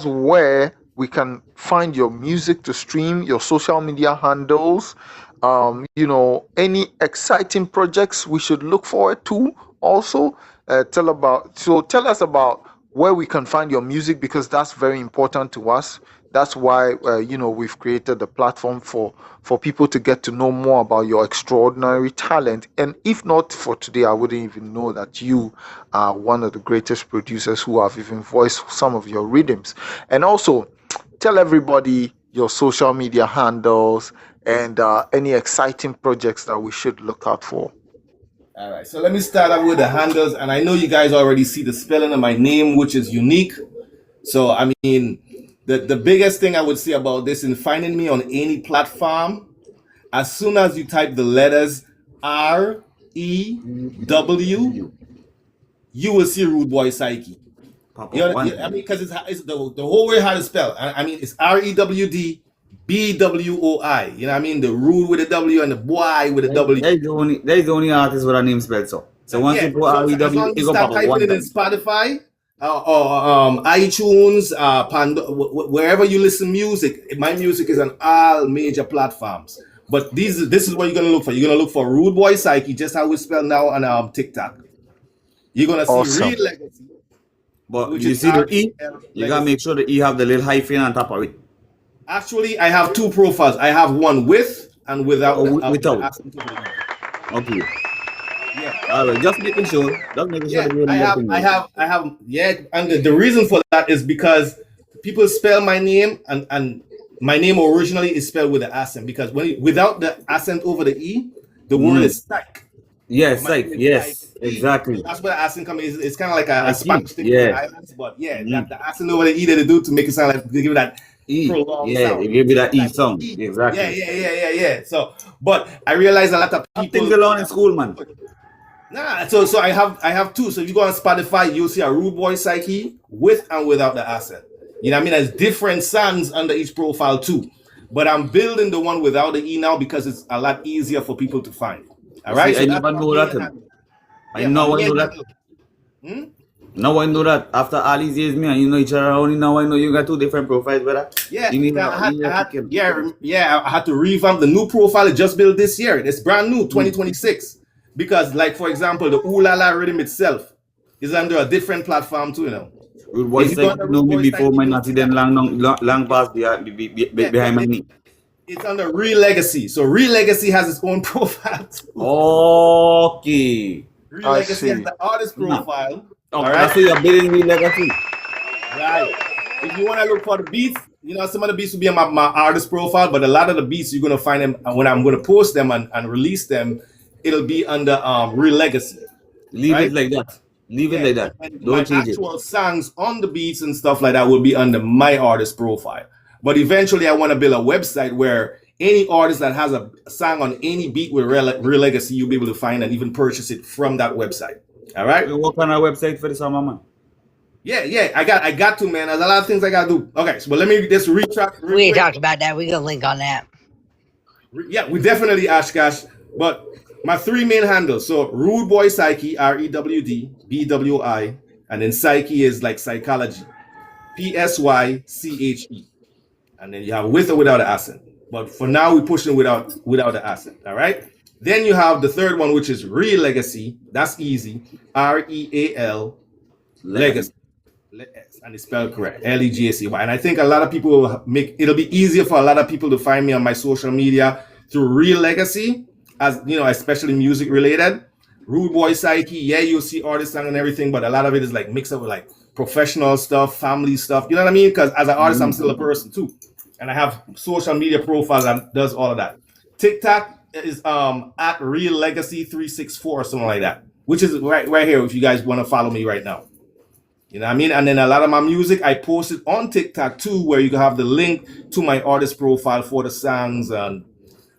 where we can find your music to stream, your social media handles, any exciting projects we should look forward to. Also, tell us about where we can find your music, because that's very important to us. That's why we've created the platform for people to get to know more about your extraordinary talent. And if not for today, I wouldn't even know that you are one of the greatest producers who have even voiced some of your rhythms. And also, tell everybody your social media handles and any exciting projects that we should look out for. All right, so let me start out with the handles, and I know you guys already see the spelling of my name, which is unique. So I mean, the biggest thing I would say about this, in finding me on any platform, as soon as you type the letters REW, you will see Rewdbwoi Psyché. I mean, because it's the whole way how to spell. I mean, it's REWDBWOI. You know what I mean? The rude with a W and the boy with a W. There is the only artist with a name spelled so. So once you put as long REW, as it you go start pop up typing one it in time. Spotify or iTunes, wherever you listen music, my music is on all major platforms. But this is what you're gonna look for. You're gonna look for Rewdbwoi Psyché, just how we spell now on TikTok. You're gonna see Awesome. Real Legacy, But which you is see the E, REL you gotta Legacy. make sure the E have the little hyphen on top of it. Actually, I have two profiles. I have one with and without the Without. accent over the E. Okay. Yeah. All right. Just making sure. Just making sure Yeah, that you're I have, yeah, and the reason for that is because people spell my name, and my name originally is spelled with an accent, because without the accent over the E, the word is psych. Yes, My like name is yes, Psych. exactly. That's where the accent comes. It's kind of like a I Spanish see. thing in the Yeah. islands, but yeah, the accent over the E that they do to make it sound like, they give it that E. prolonged Yeah, sound. it give you that E Like, sound. E. Exactly. Yeah. So, but I realize a lot of Things people. you learn in school, man. Nah, so I have two. So if you go on Spotify, you'll see a Rewdbwoi Psyché with and without the accent. You know what I mean? There's different songs under each profile too. But I'm building the one without the E now because it's a lot easier for people to find. All right. See, So I that's never my know main that. handle. I Yeah, know my I know main that. handle. Now I know that after all these years, me and you know each other only now I know you got two different profiles, brother. Yeah, You need I to had to revamp the new profile. It just built this year. It's brand new, 2026. Because, like, for example, the Ooh La La rhythm itself is under a different platform too, you know. Rewdbwoi If you go on Psyché the know me Rewdbwoi before Psyché, my you'll naughty see then that. long past behind my knee. It's under Real Legacy. So Real Legacy has its own profile too. Okay. Real I Legacy has see. the artist profile. Oh, All that's right. why you're building me legacy. Right. If you want to look for the beats, you know, some of the beats will be on my artist profile, but a lot of the beats you're gonna find them, and when I'm gonna post them and release them, it'll be under Real Legacy. Leave Right? it like that. Leave it like that. And my Don't change it. actual songs on the beats and stuff like that will be under my artist profile. But eventually, I want to build a website where any artist that has a song on any beat with Real Legacy, you'll be able to find and even purchase it from that website. All right. You work on a website for the summer, man. Yeah. I got to, man. There's a lot of things I gotta do. Okay, so but let me just retrack. We ain't talked about that. We gonna link on that. Yeah, we definitely Ashkash. But my three main handles. So Rewdbwoi Psyché, REWDBWI, and then Psyche is like psychology. PSYCHE. And then you have with or without the accent. But for now, we're pushing without the accent. All right. Then you have the third one, which is Real Legacy. That's easy. REAL Legacy. And it's spelled correct. LEGACY. And I think a lot of people will it'll be easier for a lot of people to find me on my social media through Real Legacy, as you know, especially music related. Rewdbwoi Psyché, yeah, you'll see artist song and everything, but a lot of it is like mixed up with like professional stuff, family stuff. You know what I mean? Because as an artist, I'm still a person too. And I have social media profiles that does all of that. TikTok is at Real Legacy 364 or something like that, which is right here if you guys want to follow me right now. You know what I mean? And then a lot of my music, I post it on TikTok too, where you can have the link to my artist profile for the songs on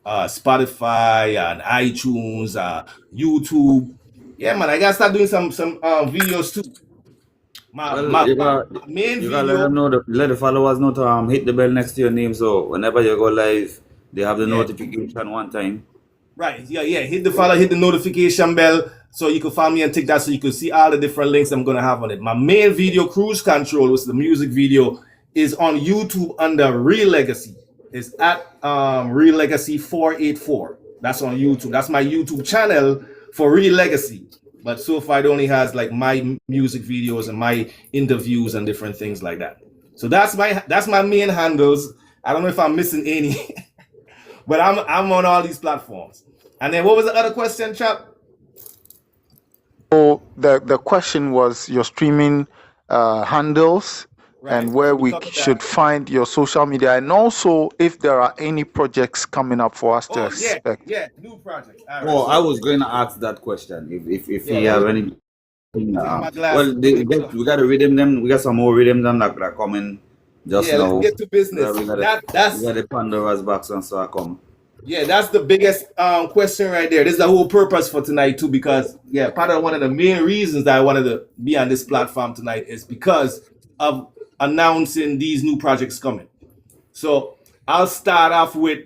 Spotify and iTunes, YouTube. Yeah, man, I gotta start doing some videos too. My main you video. gotta let the followers know to hit the bell next to your name, so whenever you go live, they have the notification one time. Right. Yeah. Hit the notification bell so you can follow me on TikTok so you can see all the different links I'm gonna have on it. My main video, Cruise Control, which is the music video, is on YouTube under Real Legacy. It's at Real Legacy 484. That's on YouTube. That's my YouTube channel for Real Legacy. But so far it only has like my music videos and my interviews and different things like that. So that's my main handles. I don't know if I'm missing any, but I'm on all these platforms. And then what was the other question, chap? So the question was your streaming handles, and where we should find your social media, and also if there are any projects coming up for us to expect. Yeah, new projects. I was going to ask that question if you have any. Well, we got to redeem them. We got some more redeem them that are coming just now. Let's get to business. We got the Pandora's box and so I come. Yeah, that's the biggest question right there. This is the whole purpose for tonight too, because part of one of the main reasons that I wanted to be on this platform tonight is because of announcing these new projects coming. So I'll start off with,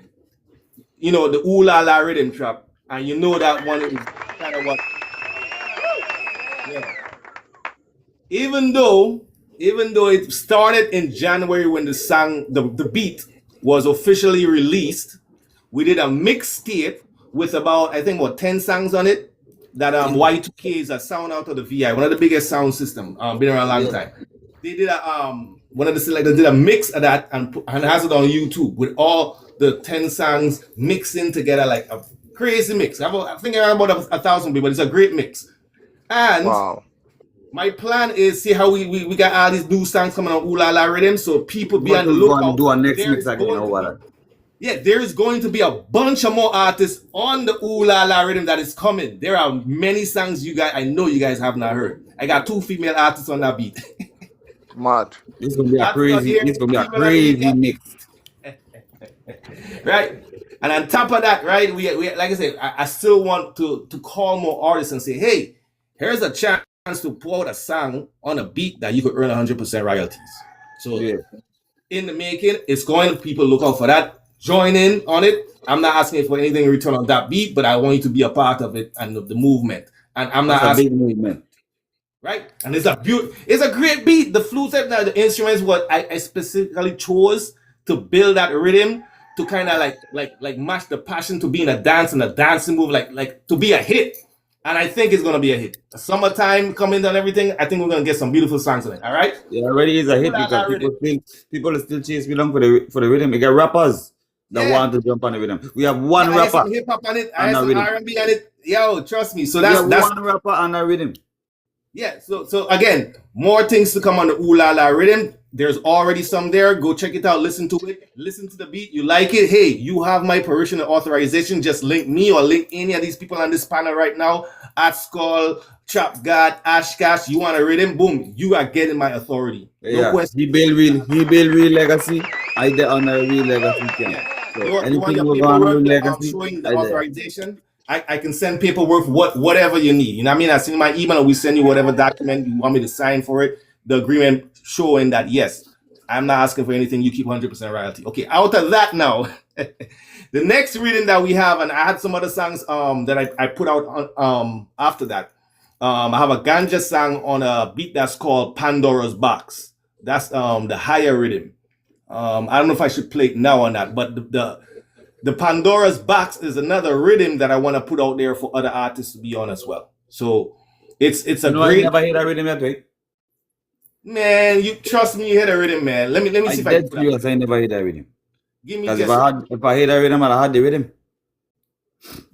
the Ooh La La rhythm trap, and that one is kind of what even though it started in January when the beat was officially released, we did a mixtape with about, I think, 10 songs on it. That Y2K is a sound out of the VI, one of the biggest sound system, been around a long time. They did one of the selectors did a mix of that and has it on YouTube with all the 10 songs mixing together like a crazy mix. I think around about 1,000 people. It's a great mix. And Wow. my plan is see how we got all these new songs coming on Ooh La La Rhythm, so people be on the Going to lookout. do a next mix again or what? Yeah, there's going to be a bunch of more artists on the Ooh La La Rhythm that is coming. There are many songs I know you guys have not heard. I got 2 female artists on that beat. Mad. It's gonna be a crazy mix. Right? And on top of that, right, we like I said, I still want to call more artists and say, hey, here's a chance to pour out a song on a beat that you could earn 100% royalties. So in the making, it's going, people look out for that. Join in on it. I'm not asking for anything in return on that beat, but I want you to be a part of it and of the movement. And I'm not asking a big movement. Right? And it's a great beat. The flute, the instruments, what I specifically chose to build that rhythm to kind of like match the passion to be in a dance and a dancing move, like to be a hit. And I think it's gonna be a hit. Summertime coming and everything. I think we're gonna get some beautiful songs on it. All right. Yeah, already is a hit because people still chase me down for the rhythm. We get rappers that want to jump on the rhythm. We have one rapper. I have some hip hop on it. I have some R&B on it. Yo, trust me. So that's one rapper on the rhythm. Yeah. So again, more things to come on the Ooh La La Rhythm. There's already some there. Go check it out. Listen to it. Listen to the beat. You like it? Hey, you have my parishioner authorization. Just link me or link any of these people on this panel right now. At Skull, Chop God, Ash Cash. You want a rhythm? Boom. You are getting my authority. No question. He build real legacy. I did on a real legacy. So you want your paperwork showing the authorization? I can send paperwork, whatever you need. You know what I mean? I send my email and we send you whatever document you want me to sign for it. The agreement showing that, yes, I'm not asking for anything. You keep 100% royalty. Okay, out of that now, the next reading that we have, and I had some other songs that I put out on after that. I have a ganja song on a beat that's called Pandora's Box. That's the higher rhythm. I don't know if I should play it now or not, but the Pandora's Box is another rhythm that I want to put out there for other artists to be on as well. So it's a great. I never heard that rhythm yet, right? Man, you trust me, you hear the rhythm, man. Let me see if I can. I never heard that rhythm. Give me just if I heard that rhythm, I had the rhythm.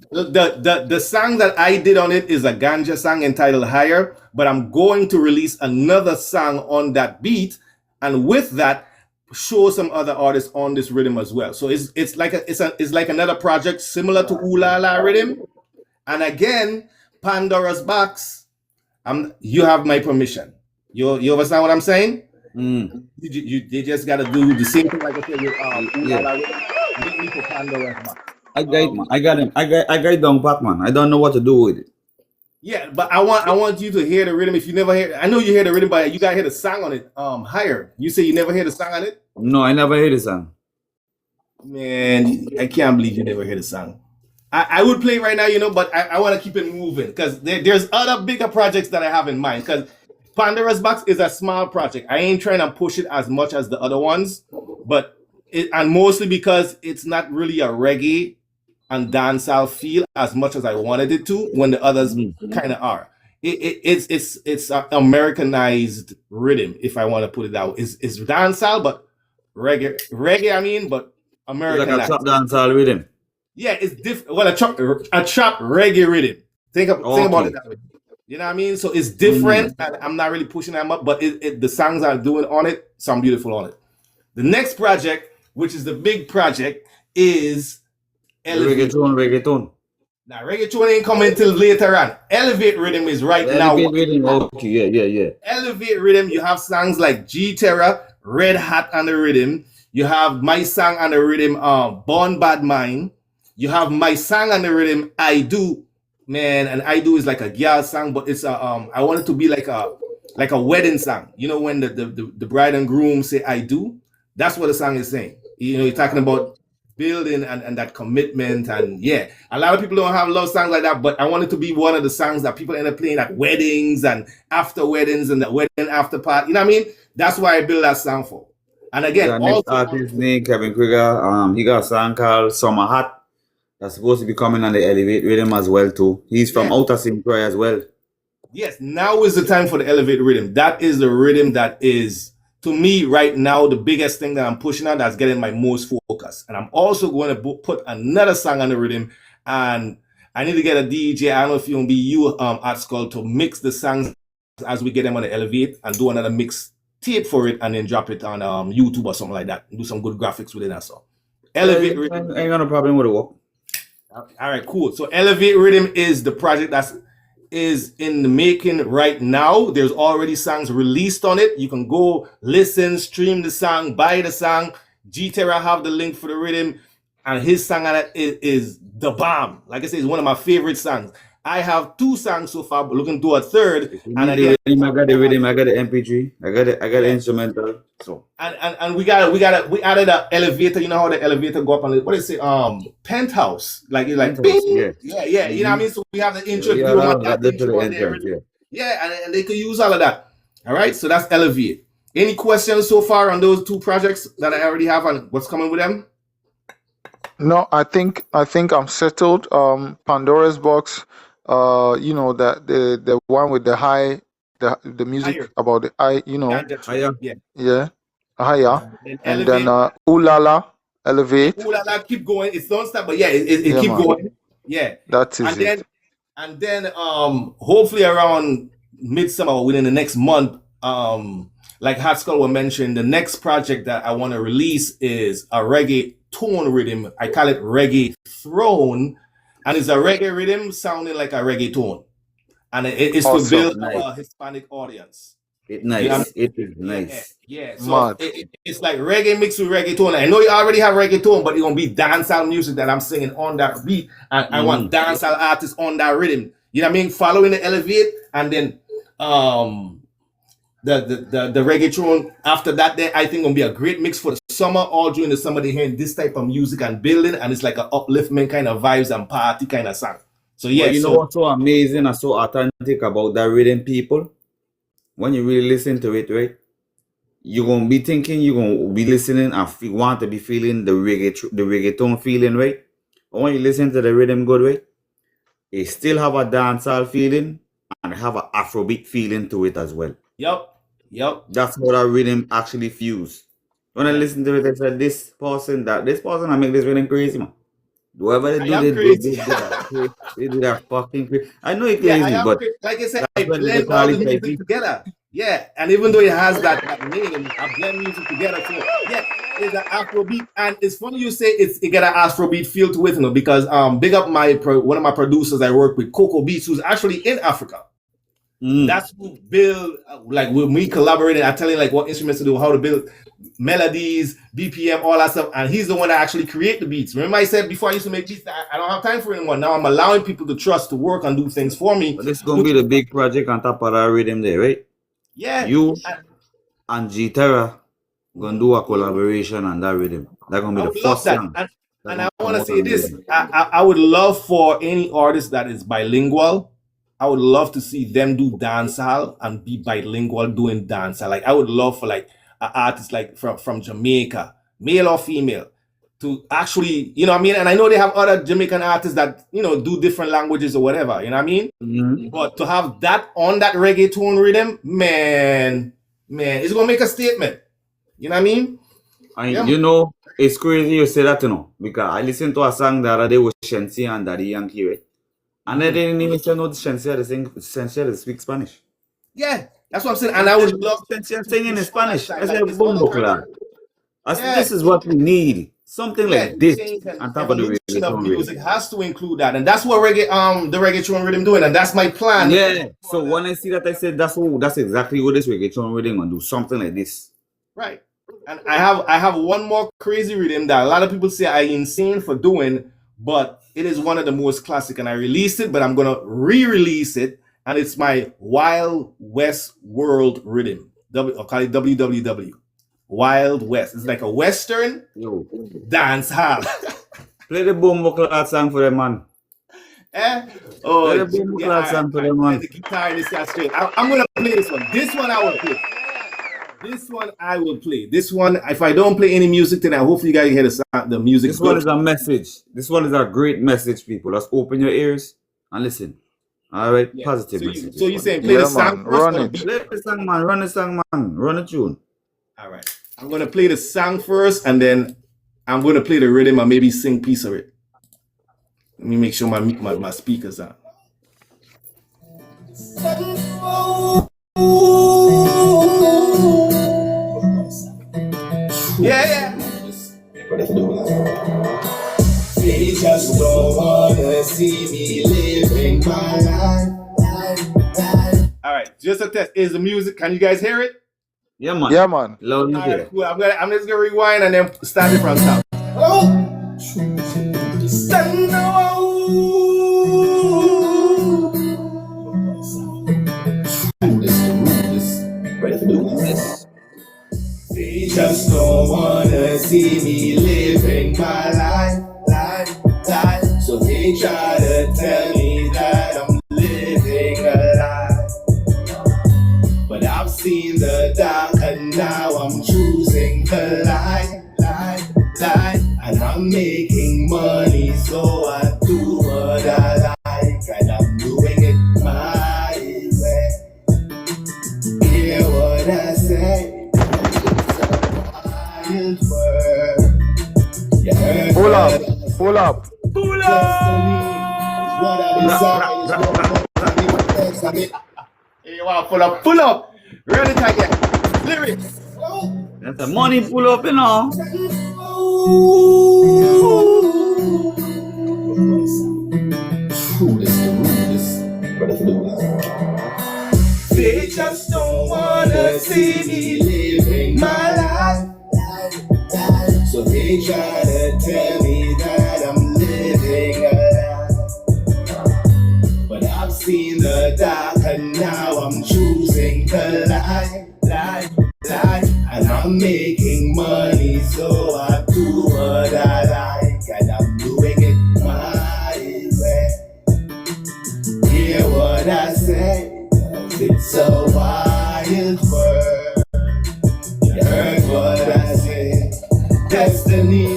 The song that I did on it is a ganja song entitled Higher, but I'm going to release another song on that beat, and with that, show some other artists on this rhythm as well. So it's like another project similar to Ooh La La Rhythm. And again, Pandora's Box. You have my permission. You understand what I'm saying? You just gotta do the same thing like I said with Ooh La La Rhythm. Make me for Pandora's Box. I got him. I got down pat, man. I don't know what to do with it. Yeah, but I want you to hear the rhythm. If you never hear, I know you hear the rhythm, but you gotta hear the song on it. Higher. You say you never hear the song on it? No, I never heard the song. Man, I can't believe you never heard the song. I would play right now, but I want to keep it moving because there's other bigger projects that I have in mind. Because Pandora's Box is a small project. I ain't trying to push it as much as the other ones, and mostly because it's not really a reggae and dancehall feel as much as I wanted it to when the others kind of are. It's an Americanized rhythm, if I want to put it out. It's dancehall, but reggae. I mean, but Americanized. It's like a trap dancehall rhythm. Yeah, it's different. Well, a trap reggae rhythm. Think about it that way. You know what I mean? So it's different, and I'm not really pushing them up, but the songs I'm doing on it sound beautiful on it. The next project, which is the big project, is Reggaeton. Now, reggaeton ain't coming till later on. Elevate Rhythm is right now. Rhythm. Okay, yeah. Elevate Rhythm, you have songs like G Terra, Red Hat on the rhythm. You have my song on the rhythm, Born Bad Mind. You have my song on the rhythm, I Do. Man, and I Do is like a girl song, but it's I want it to be like a wedding song. You know, when the bride and groom say I do, that's what the song is saying. You know, you're talking about building and that commitment. And yeah, a lot of people don't have love songs like that, but I want it to be one of the songs that people end up playing at weddings and after weddings and the wedding after party. You know what I mean? That's why I build that song for. And again, the next artist named Kevin Krieger, he got a song called Summer Hot that's supposed to be coming on the Elevate Rhythm as well too. He's from outer St. Croix as well. Yes, now is the time for the Elevate Rhythm. That is the rhythm that is, to me right now, the biggest thing that I'm pushing on, that's getting my most focus. And I'm also going to put another song on the rhythm, and I need to get a DJ. I don't know if you'll be you, Art Skull, to mix the songs as we get them on the Elevate and do another mix tape for it and then drop it on YouTube or something like that. Do some good graphics with it and so. Elevate Rhythm. I ain't got no problem with it. All right, cool. So Elevate Rhythm is the project that's is in the making right now. There's already songs released on it. You can go listen, stream the song, buy the song. G-Terra have the link for the rhythm, and his song on it is the bomb. Like I said, it's one of my favorite songs. I have 2 songs so far, but looking to a third. And again, I got the rhythm, I got the MP3, I got the instrumental. So and we added an elevator. You know how the elevator go up on what is it? Penthouse. Like it's like Penthouse, bing. Yeah. You know what I mean? So we have the intro. And they could use all of that. All right. So that's Elevate. Any questions so far on those 2 projects that I already have and what's coming with them? No, I think I'm settled. Pandora's Box, you know, that the one with the high, the music Higher. about the high, you know, Higher. yeah, higher, and then Ooh La La, Elevate. Ooh La La, keep going. It's don't stop, but yeah, it keep man. going. Yeah, That is it. And then hopefully around midsummer or within the next month, like Hot Skull was mentioned, the next project that I want to release is a reggae tone rhythm. I call it Reggae Throne, and it's a reggae rhythm sounding like a reggae tone, and it's Awesome. to build Nice. a Hispanic audience. It's nice. You know what I It is nice. Yeah, so Mad. it's like reggae mixed with reggaeton. I know you already have reggaeton, but it's gonna be dancehall music that I'm singing on that beat, and I want dancehall artists on that rhythm. You know what I mean? Following the Elevate, and then the reggaeton after that. Then I think gonna be a great mix for the summer. All during the summer, they hearing this type of music and building, and it's like an upliftment kind of vibes and party kind of song. So yeah, But you know what's so amazing and so authentic about that rhythm, people? When you really listen to it, right? You're gonna be thinking, you're gonna be listening and want to be feeling the reggaeton feeling, right? But when you listen to the rhythm good, right? It still have a dancehall feeling and have an Afrobeat feeling to it as well. Yep. That's how that rhythm actually fuse. When I listen to it, I said, this person, I make this rhythm crazy, man. Whoever they do, they do that fucking crazy. I know it's crazy, but like I said, I blend all the music together. Yeah, and even though it has that name, I blend music together. So yeah, it's an Afrobeat, and it's funny you say it got an Afrobeat feel to it, you know, because big up one of my producers I work with, Coco Beats, who's actually in Africa. That's who build, like when we collaborated, I tell you like what instruments to do, how to build melodies, BPM, all that stuff, and he's the one that actually create the beats. Remember I said before I used to make beats, I don't have time for anyone. Now I'm allowing people to trust to work and do things for me. But this is gonna be the big project on top of that rhythm there, right? Yeah. You and G-Terra gonna do a collaboration on that rhythm. That's gonna be the first song. And I want to say this, I would love for any artist that is bilingual, I would love to see them do dancehall and be bilingual doing dancehall. Like I would love for like an artist like from Jamaica, male or female, to actually, you know what I mean? And I know they have other Jamaican artists that, you know, do different languages or whatever, you know what I mean? But to have that on that reggaeton rhythm, man, it's gonna make a statement. You know what I mean? You know, it's crazy you say that, you know, because I listened to a song the other day with Shensi and Daddy Yankee, right? And I didn't even know Shensi speak Spanish. Yeah, that's what I'm saying. And I would love Shensi singing in Spanish. I said, Bombo Clan. This is what we need. Something like this on top of the reggaeton music has to include that, and that's what the reggaeton rhythm doing, and that's my plan. Yeah. So when I see that, I said that's exactly what this reggaeton rhythm gonna do. Something like this. Right. And I have one more crazy rhythm that a lot of people say I'm insane for doing, but it is one of the most classic, and I released it, but I'm gonna re-release it, and it's my Wild West World rhythm. I'll call it WWW. Wild West. It's like a Western dance hall. Play the Bumbo Clat song for them, man. Oh, play the Bumbo Clat song for them, man. The guitar in this guy straight. I'm gonna play this one. This one I will play. This one I will play. This one, if I don't play any music tonight, hopefully you guys hear the music. This one is a message. This one is a great message, people. Just open your ears and listen. All right, positive message. So you're saying play the song first? Run it. Play the song, man. Run the song, man. Run the tune. All right. I'm gonna play the song first, and then I'm gonna play the rhythm and maybe sing piece of it. Let me make sure my speakers are. Yeah. They just don't wanna see me living my life. All right, just a test. Is the music? Can you guys hear it? Yeah, man. Yeah, man. Loud and All clear. right, cool. I'm just gonna rewind and then start it from top. They just don't wanna see me living my life. So they try to tell me that I'm living a lie. But I've seen the dark and now I'm choosing the light. And I'm making money, so I do what I like. And I'm doing it my way. Hear what I say? Pull up. What I desire. Hey, wow, pull up. Ready to get lyrics. That's the money pull up, you know. They just don't wanna see me living my life. So they try to tell me that I'm living a lie. But I've seen the dark and now I'm choosing the light. And I'm making money, so I do what I like. And I'm doing it my way. Hear what I say? 'Cause it's a wild world. You heard what I say? Destiny.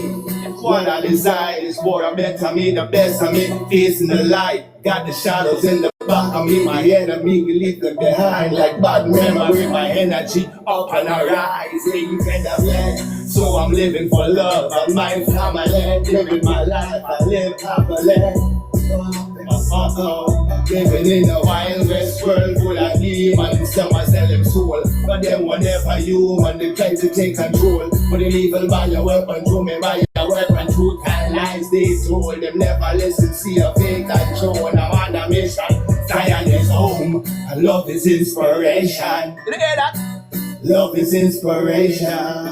What I desire is for a better me, the best of me, facing the light. Got the shadows in the back of me, my enemy, we leave them behind like bad memory. My energy up and I rise, kind of blessed. So I'm living for love and my family, living my life, I live happily. Living in a wild west world full of demons, some are sell them soul. But them whenever human, they try to take control. But them evil by your weapon, through me by your weapon. Truth and lies they told, them never listen, see a fake control. I'm on a mission, Zion is home, and love is inspiration. Did you hear that? Love is inspiration.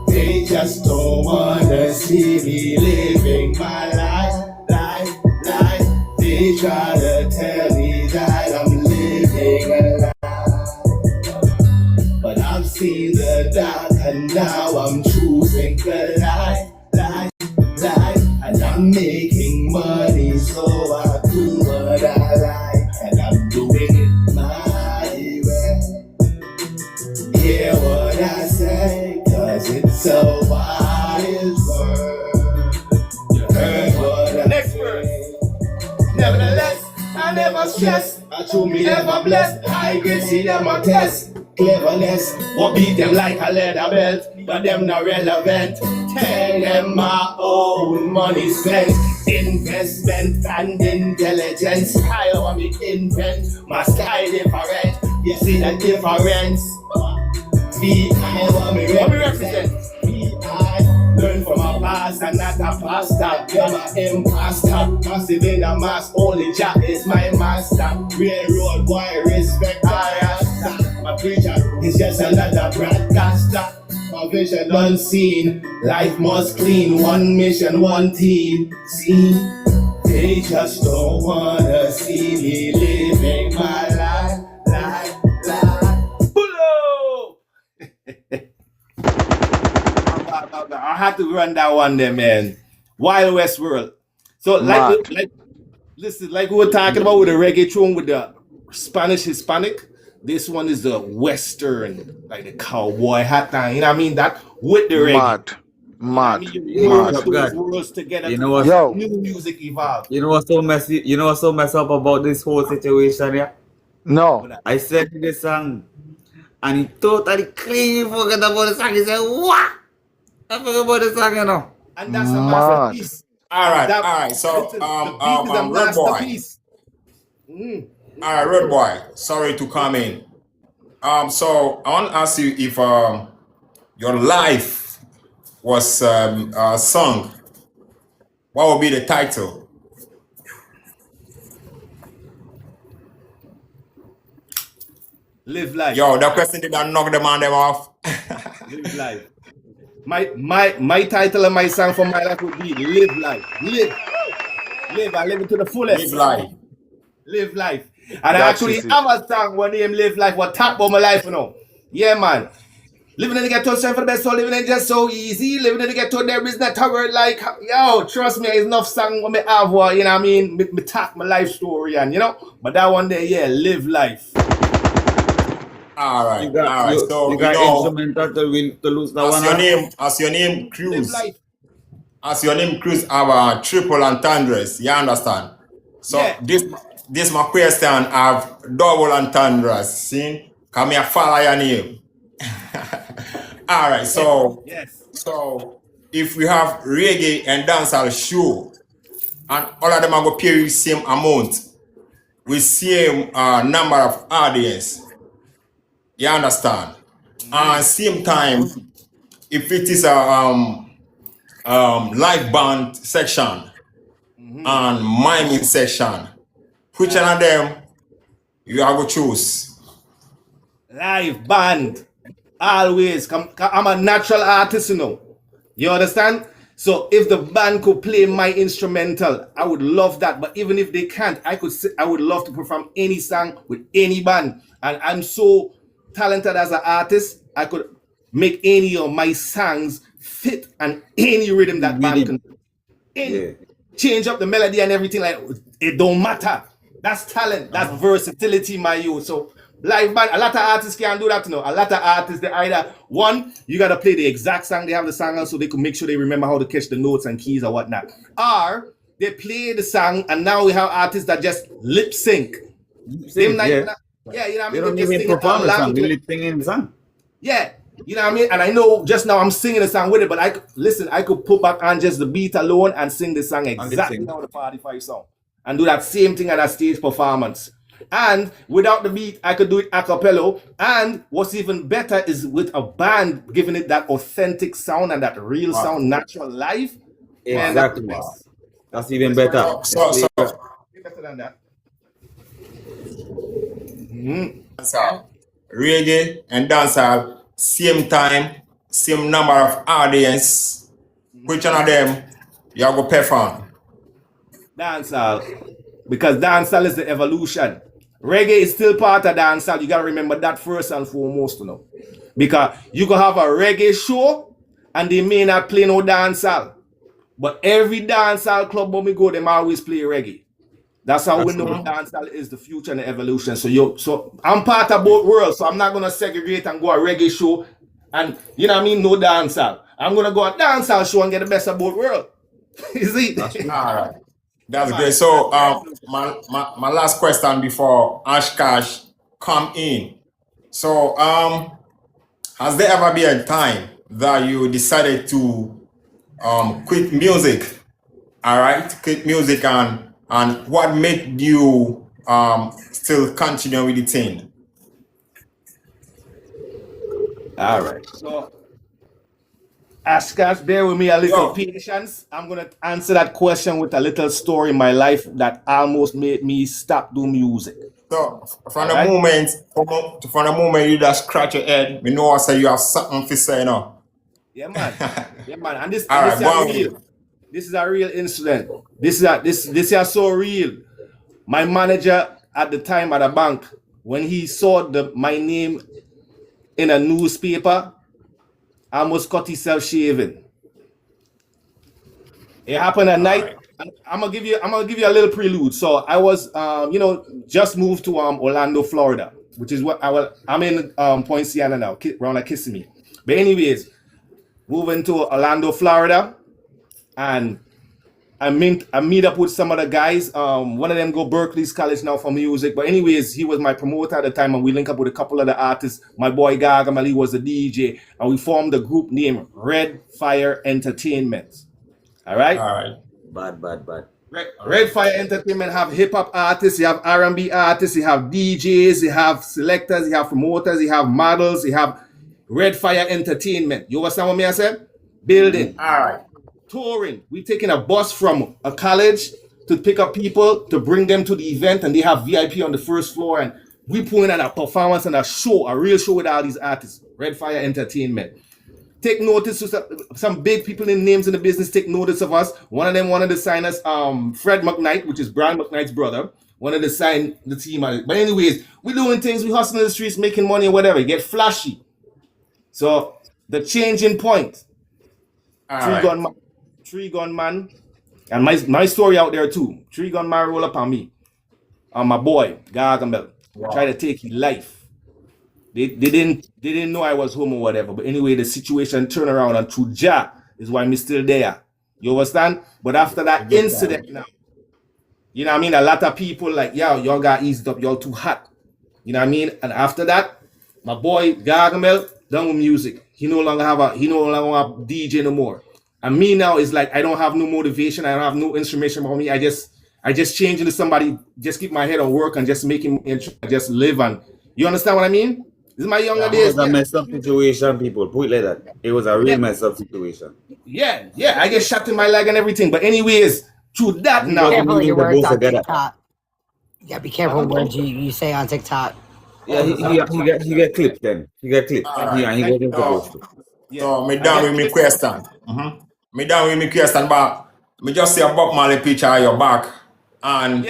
They just don't wanna see me living my life. They try to tell me that I'm living a lie. But I've seen the dark and now I'm choosing the light. And I'm making money, so I do what I like. And I'm doing it my way. Hear what I say? 'Cause it's a wild world. You heard what I Next verse. Nevertheless, I never stress. I told me never blessed. I can see them a test. Cleverness, what beat them like a leather belt. But them not relevant. Tell them my own money spent. Investment and intelligence. I want me invent. My style different. You see the difference? VI want me represent. VI. Learn from a past and not a pastor. You're an imposter. Massive in a mass, only Jack is my master. Railroad boy, respect I rasta. My preacher is just another broadcaster. My vision unseen, life must clean. One mission, one team. See, they just don't wanna see me living my life. Pull up! had to run that one there, man. Wild West World. So listen, like we were talking about with the reggae tune with the Spanish Hispanic. This one is the Western, like the cowboy hat thing. You know what I mean? That with the reggae. Mad. You merge those worlds together. You know what? Yo. New music evolve. You know what's so messy? You know what's so messed up about this whole situation here? No. I said this song, and he totally clean forgot about the song. He said, "What? I forgot about the song, you know." And that's a masterpiece. All right. So, Rewdbwoi. All right, Rewdbwoi. Sorry to come in. So I want to ask you if your life was sung, what would be the title? Live life. Yo, that question did not knock the man them off. Live life. My title of my song for my life would be Live Life. Live. I live it to the fullest. Live life. Live life. And I actually have a song one name Live Life, what talk about my life, you know. Yeah, man. Living in the ghetto, stand for the best, so living in just so easy. Living in the ghetto, there is not a word like, yo, trust me, there's enough song when me have one, you know what I mean? Me talk my life story, and you know. But that one there, yeah, live life. All right. You got instrumental to lose that one. As your name Cruz. As your name Cruz have a triple entendres, you understand? So yeah. This my question have double entendres. See? Come here, follow your name. All right, so so if we have reggae and dancehall show, and all of them are going to pay you same amount with same number of audience, you understand? And same time, if it is a live band section and miming section, which one of them you are going to choose? Live band. Always. I'm a natural artist, you know. You understand? So if the band could play my instrumental, I would love that. But even if they can't, I would love to perform any song with any band. And I'm so talented as an artist, I could make any of my songs fit and any rhythm that band can do. Change up the melody and everything, like it don't matter. That's talent, that's versatility, my youth. So live band, a lot of artists can't do that, you know. A lot of artists, they either, one, you gotta play the exact song they have the song on so they can make sure they remember how to catch the notes and keys or whatnot. Or they play the song and now we have artists that just lip sync. You know what I mean? They don't even perform the song, they lip sync in the song. Yeah, you know what I mean? And I know just now I'm singing the song with it, but I could put back on just the beat alone and sing the song exactly how the Party 5 song. And do that same thing at a stage performance. And without the beat, I could do it a cappella. And what's even better is with a band giving it that authentic sound and that real sound, natural live. Exactly. Man, that's even better. So better than that. Reggae and dancehall, same time, same number of audience. Which one of them you are going to perform? Dancehall. Because dancehall is the evolution. Reggae is still part of dancehall. You gotta remember that first and foremost, you know. Because you can have a reggae show and they may not play no dancehall. But every dancehall club when we go, they always play reggae. That's how we know dancehall is the future and the evolution. So I'm part of both worlds, so I'm not gonna segregate and go a reggae show and you know what I mean, no dancehall. I'm gonna go a dancehall show and get the best of both worlds. You see? Alright. That's great. So my last question before Ash Cash come in. So has there ever been a time that you decided to quit music? All right, quit music, and what made you still continue with the thing? All right. So Ashkash, bear with me a little patience. I'm going to answer that question with a little story in my life that almost made me stop doing music. So from the moment you just scratch your head, we know I say you have something to say now. Yeah, man. Yeah, man. And this, all this right, is real. This is a real incident. This is so real. My manager at the time at the bank, when he saw my name in a newspaper, I almost cut himself shaving. It happened at night. Right. I'm gonna give you a little prelude. So I was just moved to Orlando, Florida, which is what I'm in Point Siena now, around like Kissimmee. But anyways, moving to Orlando, Florida, and I meet up with some of the guys. One of them go Berkeley's College now for music. But anyways, he was my promoter at the time, and we link up with a couple of the artists. My boy Gargamel was the DJ, and we formed a group named Red Fire Entertainment. All right. All right. Bad. Red Fire Entertainment have hip hop artists, you have R&B artists, you have DJs, you have selectors, you have promoters, you have models, you have Red Fire Entertainment. You understand what I said? Building. All right. Touring. We taking a bus from a college to pick up people to bring them to the event, and they have VIP on the first floor, and we putting on a performance and a real show with all these artists. Red Fire Entertainment. Take notice to some big people in names in the business. Take notice of us. One of them wanted to sign us, Fred McKnight, which is Brian McKnight's brother, wanted to sign the team. But anyways, we doing things, we hustling in the streets, making money or whatever. Get flashy. So the changing point. Three gun man, and my story out there too. 3 Gun man roll up on me. My boy Gargamel try to take his life. They didn't know I was home or whatever. But anyway, the situation turned around, and through Jah is why I'm still there. You understand? But after that incident now, you know what I mean? A lot of people like, yo, y'all got eased up, y'all too hot. You know what I mean? And after that, my boy Gargamel done with music. He no longer have DJ no more. And me now is like, I don't have no motivation, I don't have no instrumentation for me. I just change into somebody, just keep my head on work and just making just live. And you understand what I mean? This is my younger days. It was a messed up situation, people. Put it like that. It was a real messed up situation. Yeah. I get shot in my leg and everything. But anyways, through that now. Be careful your words on TikTok. You gotta be careful words you say on TikTok. Yeah, he get clipped then. He get clipped. Right. He got supposed to. So me down with me question. Me down with me question, but me just see a Bob Marley picture on your back, and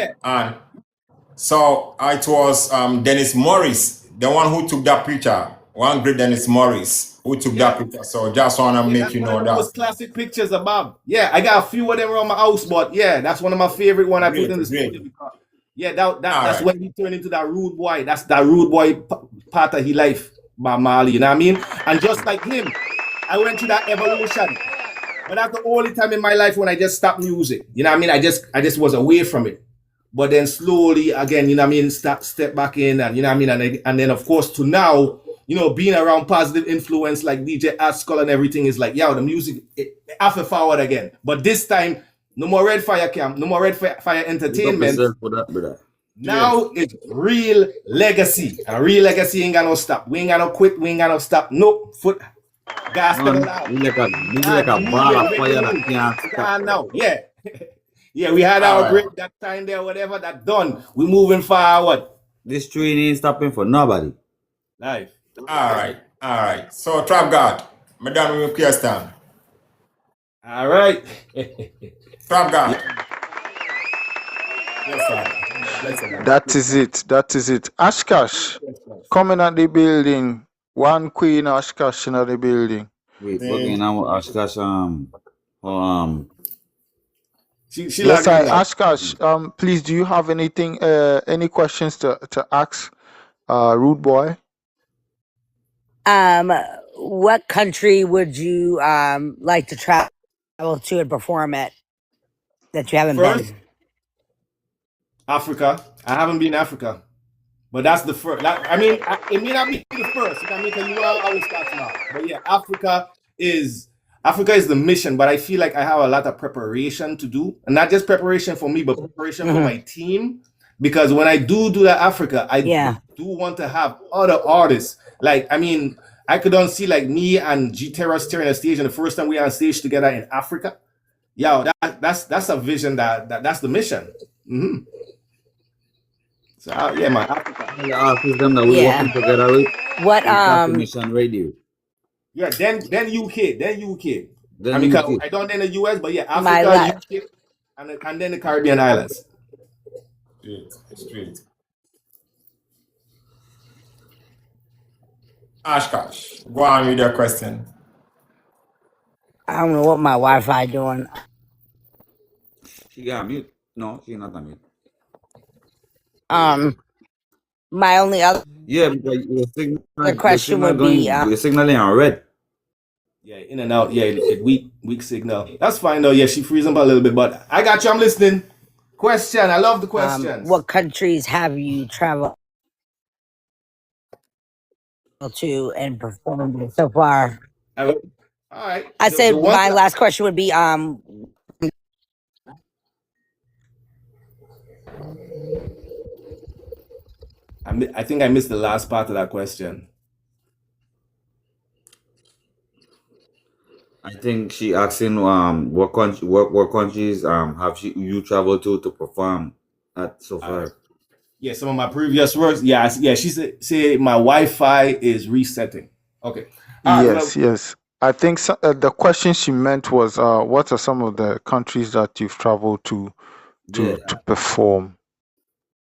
so it was Dennis Morris, the one who took that picture. One great Dennis Morris who took that picture. So just wanna make you know that. Those classic pictures of Bob. Yeah, I got a few of them around my house, but yeah, that's one of my favorite one I put in the studio. Yeah, that's when he turned into that rude boy. That's that rude boy part of his life, Bob Marley. You know what I mean? And just like him, I went through that evolution. But that's the only time in my life when I just stopped music. You know what I mean? I just was away from it. But then slowly again, you know what I mean, step back in, and you know what I mean, and then of course to now, you know, being around positive influence like DJ Ascol and everything is like, yeah, the music I feel forward again. But this time, no more Red Fire Camp, no more Red Fire Entertainment. Now it's real legacy. And real legacy ain't got no stop. We ain't got no quit, we ain't got no stop. No foot. Gas pedal out. Like a ball of fire that can't stop. Now, yeah. Yeah, we had our break that time there, whatever, that done. We moving forward. This train ain't stopping for nobody. Life. All right. So Trap God, me done with my question. All right. Trap God. That is it. Ashkash, coming at the building. One Queen Ashkash in the building. Wait, okay, now Ashkash, Yes, Ashkash, please, do you have anything, any questions to ask Rewdbwoi? What country would you like to travel to and perform at that you haven't been? Africa. I haven't been in Africa, but that's the first. It may not be the first. You know what I mean? Because you always start now. But yeah, Africa is the mission. But I feel like I have a lot of preparation to do, and not just preparation for me, but preparation for my team. Because when I do that Africa, I do want to have other artists. Like, I mean, I could see like me and G Terra staring on stage, and the first time we are on stage together in Africa. Yeah, that's a vision. That's the mission. So yeah, man. Africa. Them that we working together with. What Mission Radio. Yeah, then UK. Then I mean, UK. I don't in the US, but yeah, Africa, UK, and then the Caribbean islands. Straight. Ashkash, go on with your question. I don't know what my Wi-Fi doing. She got mute. No, she not on mute. My only other Yeah, because question would be, your signal ain't on red. Yeah, in and out. Yeah, weak signal. That's fine though. Yeah, she frees up a little bit, but I got you. I'm listening. Question. I love the questions. what countries have you traveled to and performed in so far? All right. I said my last question would be, I think I missed the last part of that question. I think she asking what countries have you traveled to perform at so far. Yeah, some of my previous works. Yeah, she said my Wi-Fi is resetting. Okay. Yes. I think the question she meant was, what are some of the countries that you've traveled to perform?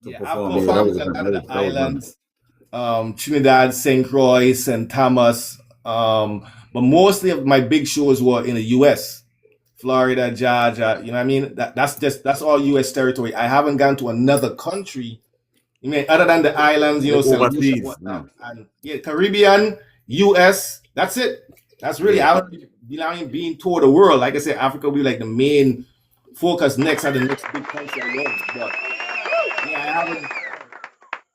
Yeah, I've performed in a lot of the islands, Trinidad, St. Croix, St. Thomas, but mostly of my big shows were in the U.S., Florida, Georgia. You know what I mean? That's all U.S. territory. I haven't gone to another country. You mean other than the islands, you know, overseas, and Caribbean, U.S. That's it. That's really I would be being tour the world. Like I said, Africa will be like the main focus next at the next big country I go. But yeah, I haven't.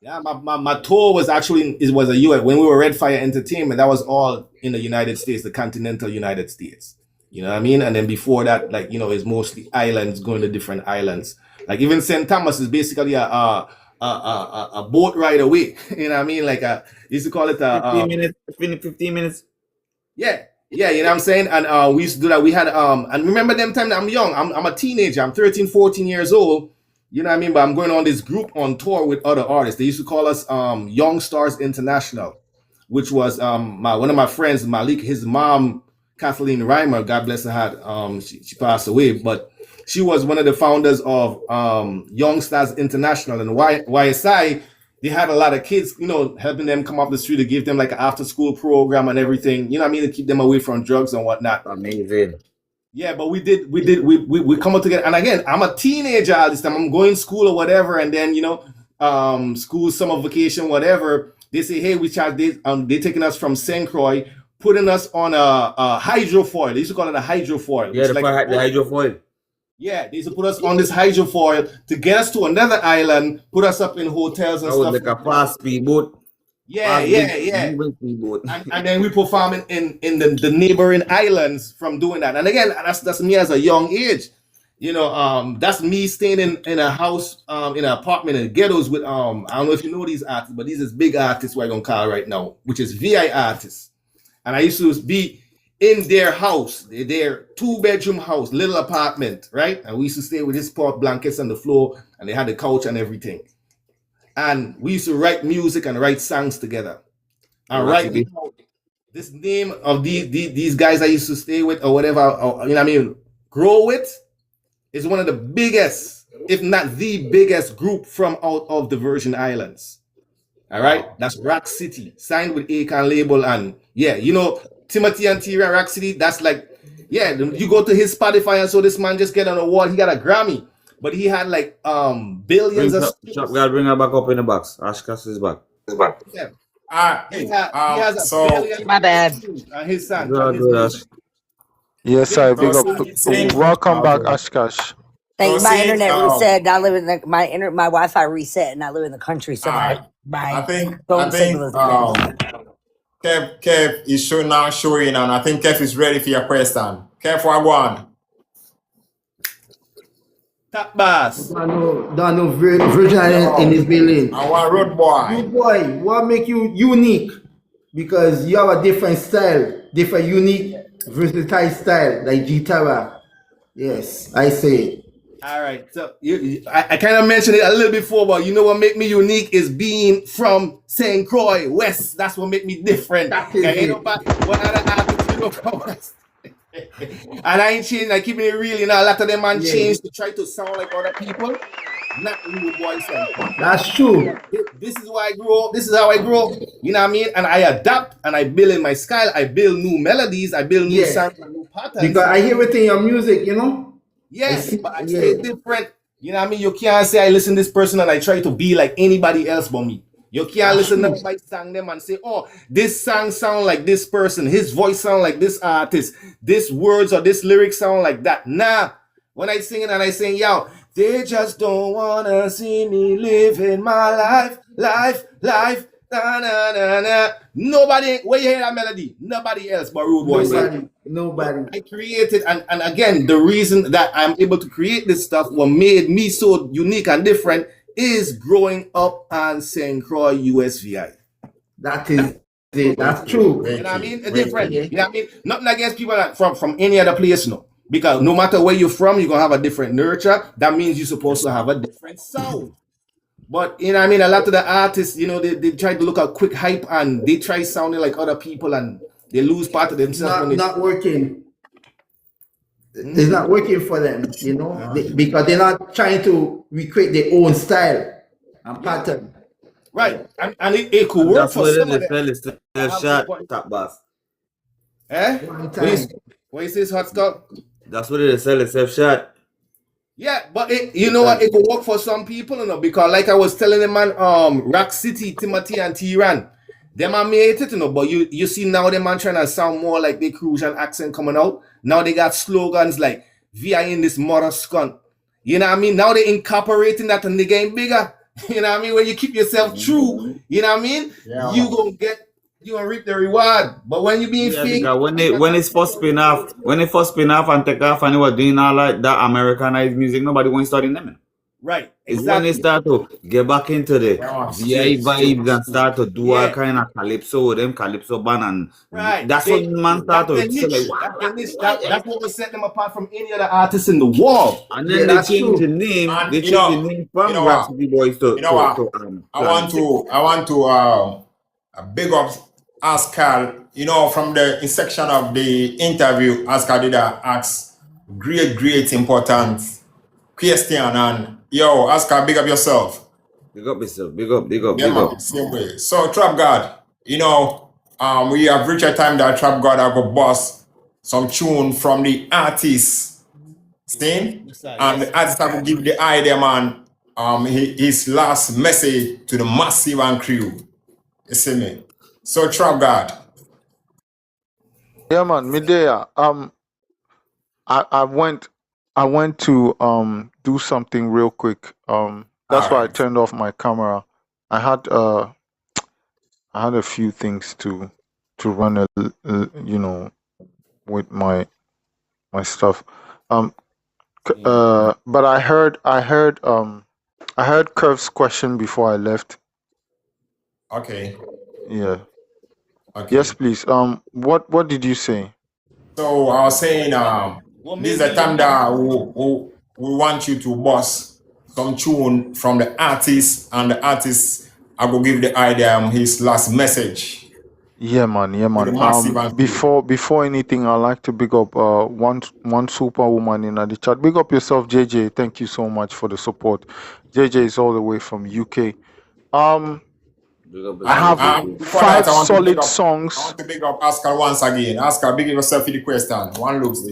Yeah, my tour was actually was a US when we were Red Fire Entertainment. That was all in the United States, the continental United States. You know what I mean? And then before that, like, you know, it's mostly islands, going to different islands. Like even St. Thomas is basically a boat ride away. You know what I mean? Like used to call it 15 minutes. Yeah, you know what I'm saying? And we used to do that. We had and remember them time that I'm young. I'm a teenager. I'm 13, 14 years old. You know what I mean? But I'm going on this group on tour with other artists. They used to call us Young Stars International, which was one of my friends, Malik, his mom, Kathleen Reimer, God bless her heart. She passed away, but she was one of the founders of Young Stars International. And YSI, they had a lot of kids, you know, helping them come off the street to give them like an after school program and everything, you know what I mean, to keep them away from drugs and whatnot. Amazing. Yeah, but we come up together. And again, I'm a teenager at this time. I'm going to school or whatever. And then, you know, school, summer vacation, whatever. They say, hey, we charge this. They're taking us from St. Croix, putting us on a hydrofoil. They used to call it a hydrofoil. Yeah, the hydrofoil. Yeah, they used to put us on this hydrofoil to get us to another island, put us up in hotels and stuff. Like a fast speedboat. Yeah. And then we perform in the neighboring islands from doing that. And again, that's me as a young age. You know, that's me staying in a house, in an apartment in the ghettos with I don't know if you know these artists, but these is big artists we're gonna call right now, which is VI artists. And I used to be in their house, their 2-bedroom house, little apartment, right? And we used to stay with these pop blankets on the floor, and they had the couch and everything. And we used to write music and write songs together. And right now, this name of these guys I used to stay with or whatever, or, you know what I mean, grow with, is one of the biggest, if not the biggest group from out of the Virgin Islands. All right? That's Rock City, signed with Akon label. And yeah, you know, Timothy and Tyrion, Rock City, that's like, yeah, you go to his Spotify and so this man just get on the wall, he got a Grammy. But he had like billions of. We gotta bring her back up in the box. Ashkas is back. Yeah. He has a billion. My bad. His son. Yes, sir. Big up. Welcome back, Ashkash. Thank you. My internet reset. I live in my Wi-Fi reset, and I live in the country, so my phone signal is Kev is showing, and I think Kev is ready for your question. Kev, what one? Top bass. Dano Virgin Island in this building. I want Rewdbwoi. Rewdbwoi, what make you unique? Because you have a different style, different unique, versatile style, like G-Tara. Yes, I say. All right. So I kind of mentioned it a little before, but you know what make me unique is being from St. Croix, West. That's what make me different. Ain't nobody, what other artist you know from West? And I ain't changing, I keeping it real, you know. A lot of them man change to try to sound like other people. Not Rewdbwoi Psyché. That's true. This is why I grew up. This is how I grew up. You know what I mean? And I adapt and I build in my style. I build new melodies. I build new sounds and new patterns. Because I hear it in your music, you know. Yes, but I say different. You know what I mean? You can't say I listen to this person and I try to be like anybody else but me. You can't listen to my song them and say, oh, this song sound like this person, his voice sound like this artist, this words or this lyric sound like that. Nah. When I sing it and I sing, yo, they just don't wanna see me living my life, na na na na. Nobody, where you hear that melody? Nobody else but Rewdbwoi Psyché. Nobody. I created, and again, the reason that I'm able to create this stuff, what made me so unique and different, is growing up on St. Croix USVI. That is it. That's true. You know what I mean? It's different. You know what I mean? Nothing against people that from any other place, no. Because no matter where you're from, you're gonna have a different nurture. That means you're supposed to have a different sound. But you know what I mean? A lot of the artists, you know, they try to look at quick hype and they try sounding like other people and they lose part of themselves. It's not working. It's not working for them, you know, because they're not trying to recreate their own style and pattern. Right, and it could work for some of them. Shot, top boss. Eh? What you say, Hot Scott? That's what it is, sell itself shot. Yeah, but you know what? It could work for some people, you know, because like I was telling them, man, Rock City, Timothy and T-Ran, them are made it, you know, but you see now them man trying to sound more like the Crucian accent coming out. Now they got slogans like VI in this mother scunt. You know what I mean? Now they incorporating that and they getting bigger. You know what I mean? When you keep yourself true, you know what I mean? Yeah, you gonna reap the reward. But when you being fake, when it's first spin off, and take off and they were doing all like that Americanized music, nobody wants to start in them. Right. It's when they start to get back into the VI vibes and start to do all kind of calypso, them calypso band, and that's what man start to say like, wow, that's what will set them apart from any other artists in the world. And then they change the name. They change the name from Rhapsody Boys to I want to big up Oscar. You know, from the section of the interview, Oscar did ask great important question, and yo, Oscar, big up yourself. Big up yourself. Big up. Same way. So, Trap God, you know, we have reached a time that Trap God have got boss some tune from the artist, and the artist have to give the idea, man, his last message to the massive and crew. You see me? So, Trap God. Yeah, man, Medea. I went to do something real quick. That's why I turned off my camera. I had a few things to run you know, with my stuff. But I heard Curve's question before I left. Okay. Yeah. Okay. Yes, please. What did you say? So I was saying, this is the time that we want you to boss some tune from the artist, and the artist I will give the idea his last message. Yeah, man. Before anything, I'd like to big up one superwoman in the chat. Big up yourself, JJ. Thank you so much for the support. JJ is all the way from UK. I have 5 solid songs. I want to big up Oscar once again. Oscar, big yourself for the question. One looks.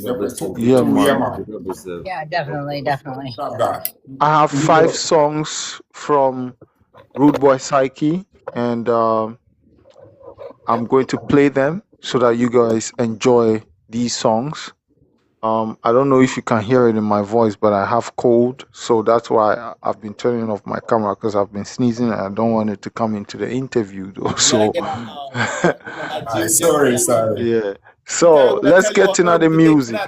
Yeah, man. Yeah, definitely. I have 5 songs from Rewdbwoi Psyché, and I'm going to play them so that you guys enjoy these songs. I don't know if you can hear it in my voice, but I have cold, so that's why I've been turning off my camera, because I've been sneezing and I don't want it to come into the interview though. So sorry. Yeah. So let's get into the music.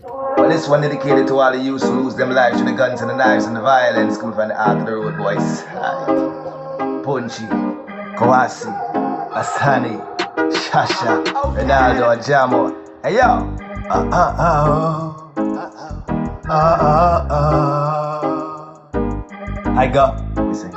Well, this one dedicated to all the youths who lose them lives to the guns and the knives and the violence coming from the heart of the road boys. Punchy, Kawasi, Asani, Shasha, Ronaldo, Jamo. Hey yo! I got. Listen.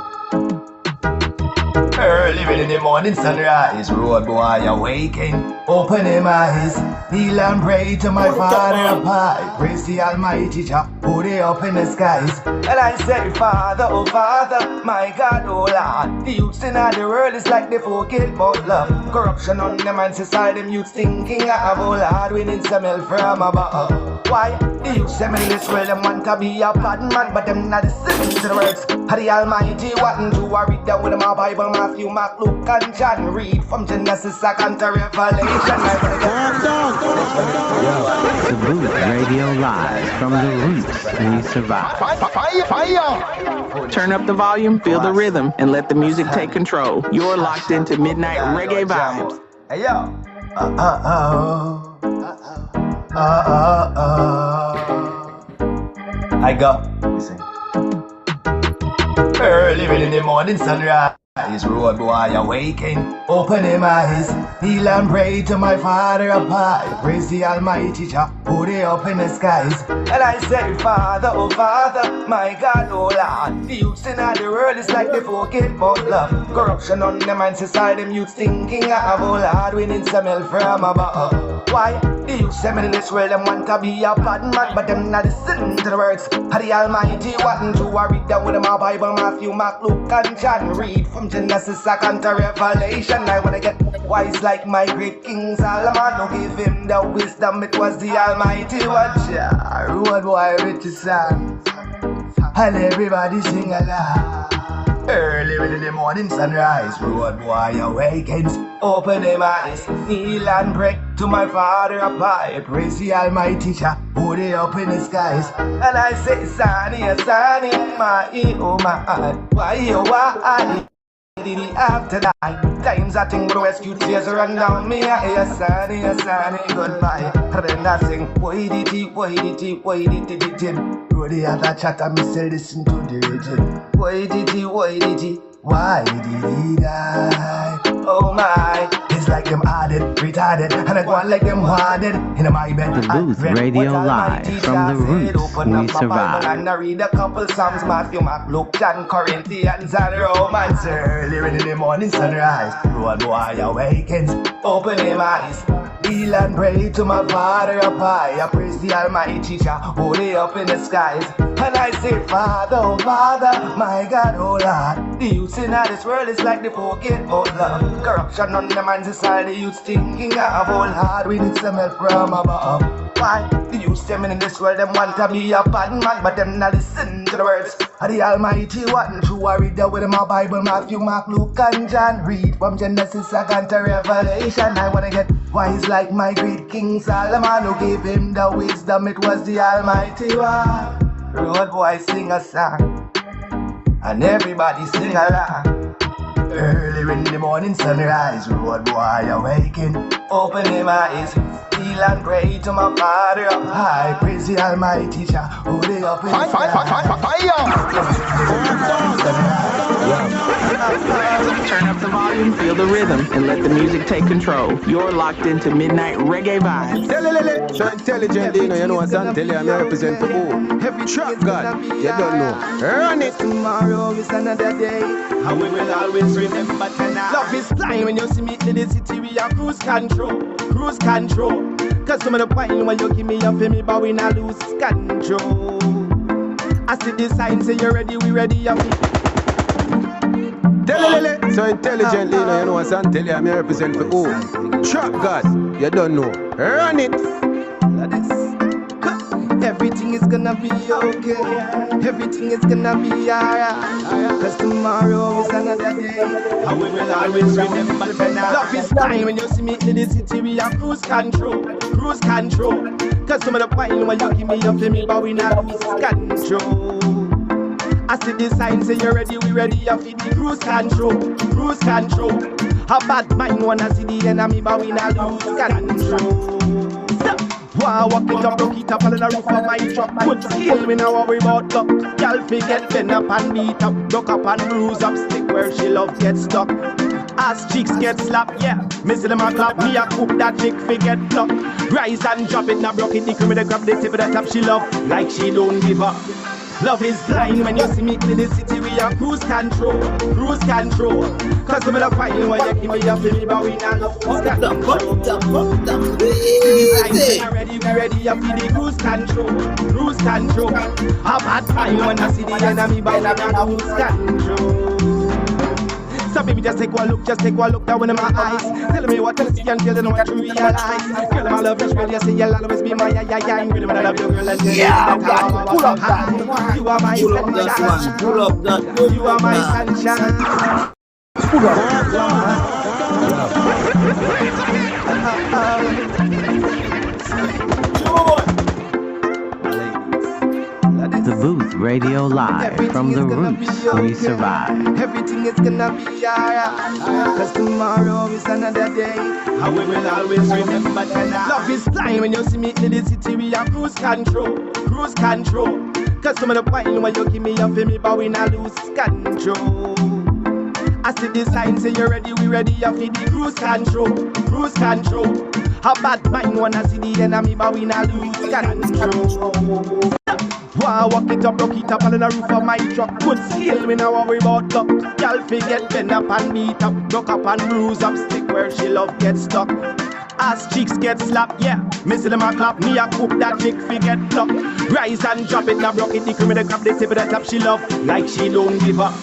Early in the morning sunrise, road boy awaken, open him eyes, kneel and pray to my Father up high. Praise the Almighty Jah, put it up in the skies. And I say, Father, oh Father, my God, oh Lord, the youths in all the world is like they forget about love. Corruption on them and society, them youths thinking of, oh Lord, we need some help from above. Why? The youths them in this world, them want to be a bad man, but them not listening to the words of the Almighty. Wanting to read down with my Bible, Matthew, Mark, Luke, and John. Read from Genesis, second to Revelation. The Booth Radio Live from the Roots We Survive. Turn up the volume, feel the rhythm, and let the music take control. You're locked into Midnight Reggae Vibes. Hey yo. I go. Listen. Early in the morning sunrise, road boy awaken, open him eyes, kneel and pray to my Father up high. Praise the Almighty Jah, put it up in the skies. And I say, Father, oh Father, my God, oh Lord, the youths in all the world is like they forget about love. Corruption on them and society, them youths thinking of, oh Lord, we need some help from above. Why? The youths them in this world, them want to be a bad man, but them not listening to the words of the Almighty. Wanting to read down with my Bible, Matthew, Mark, Luke, and John. Read from Genesis, second to Revelation. I wanna get wise like my great King Solomon. Don't give him the wisdom, it was the Almighty. Watch ya, road boy with the songs, and everybody sing along. Early in the morning sunrise, road boy awakens, open him eyes, kneel and pray to my Father up high. Praise the Almighty Jah, put it up in the skies. And I say, Sonny, Sonny, my oh my, why oh why? Did he have to die? Times I think the rescue tears run down me. Yes, Sonny, goodbye. And then I sing, why did he? Through the other chat, I miss listen to the region. Why did he? Why did he die? Oh my, it's like them added, retarded, and I go on like them wanted. In my bed, The Booth Radio Live from the Roots We Survive. And I read a couple songs, Matthew, Mark, Luke, John, Corinthians, and Romans. Early in the morning sunrise, road boy awakens, open him eyes, kneel and pray to my Father up high. I praise the Almighty Jah, hold it up in the skies. And I say, Father, oh Father, my God, oh Lord, the youths in all this world is like they forget about love. Corruption on them and society, youths thinking of, oh Lord, we need some help from above. Why? The youths them in this world, them want to be a bad man, but them not listen to the words of the Almighty. Wanting to read there with my Bible, Matthew, Mark, Luke, and John. Read from Genesis, second to Revelation. I wanna get wise like my great King Solomon, who gave him the wisdom, it was the Almighty one. Road boy sing a song, and everybody sing along. Early in the morning sunrise, road boy awaken, open him eyes, kneel and pray to my Father up high. Praise the Almighty Jah, hold it up in the sky. Turn up the volume, feel the rhythm, and let the music take control. You're locked into Midnight Reggae Vibes. So intelligent, you know what I'm telling you, I represent for who? Every trap God, you don't know. Run it. Tomorrow is another day, and we will always remember tonight. Love is flying when you see me in the city, we are cruise control. Cause some of the point when you give me up for me, but we not lose control. I see the signs say you're ready, we ready, I'm So intelligent, you know what I'm telling you, I represent for who? Trap God, you don't know. Run it. Everything is gonna be okay. Everything is gonna be alright. Cause tomorrow is another day, and we will always remember tonight. Love is fine when you see me in the city, we are cruise control. Cause some of the point when you give me up to me, but we not lose control. I see the signs say you're ready, we ready, I feel the cruise control. A bad mind wanna see the enemy, but we not lose control. Wow, walk it up, broke it up, on the roof of my truck. Good skill, we now worry about luck. Y'all forget bend up and beat up, duck up and bruise up, stick where she love get stuck. As chicks get slapped, yeah. Me see them a clap, me a cook that chick forget pluck. Rise and drop it, now broke it, the cream with the grab the tip of the top she love, like she don't give up. Love is blind when you see me in the city. We are cruise control, cruise control. Cause I'm gonna find you when you give me your baby, but we not lose control. We're ready, we the cruise control, cruise control. Have bad time when I see the enemy, but we not lose control. So baby, just take one look down in my eyes. Tell me what you see and tell them what you realize. Girl, my love is real, you say you'll always be my yeah. Girl, I love you, girl, and pull up that. You are my sunshine. Pull up that. You are my sunshine. Pull up The Booth Radio Live from the roots we survive. Everything is gonna be alright. Cause tomorrow is another day. How we will always remember tonight. Love is blind when you see me in the city. We are cruise control, cruise control. Cause some of the point when you give me your feel me, but we not lose control. I see the sign say you're ready, we ready. I feel the cruise control, cruise control. A bad mind wanna see the enemy, but we not lose control. Wow, walk it up, rock it up on the roof of my truck. Good skill, we now worry about luck. Y'all forget bend up and beat up, rock up and bruise up, stick where she love get stuck. As cheeks get slapped, yeah. Missing them a clap, me a cook that chick forget pluck. Rise and drop it, now rock it, the cream in the grab the tip of the top. She love like she don't give up.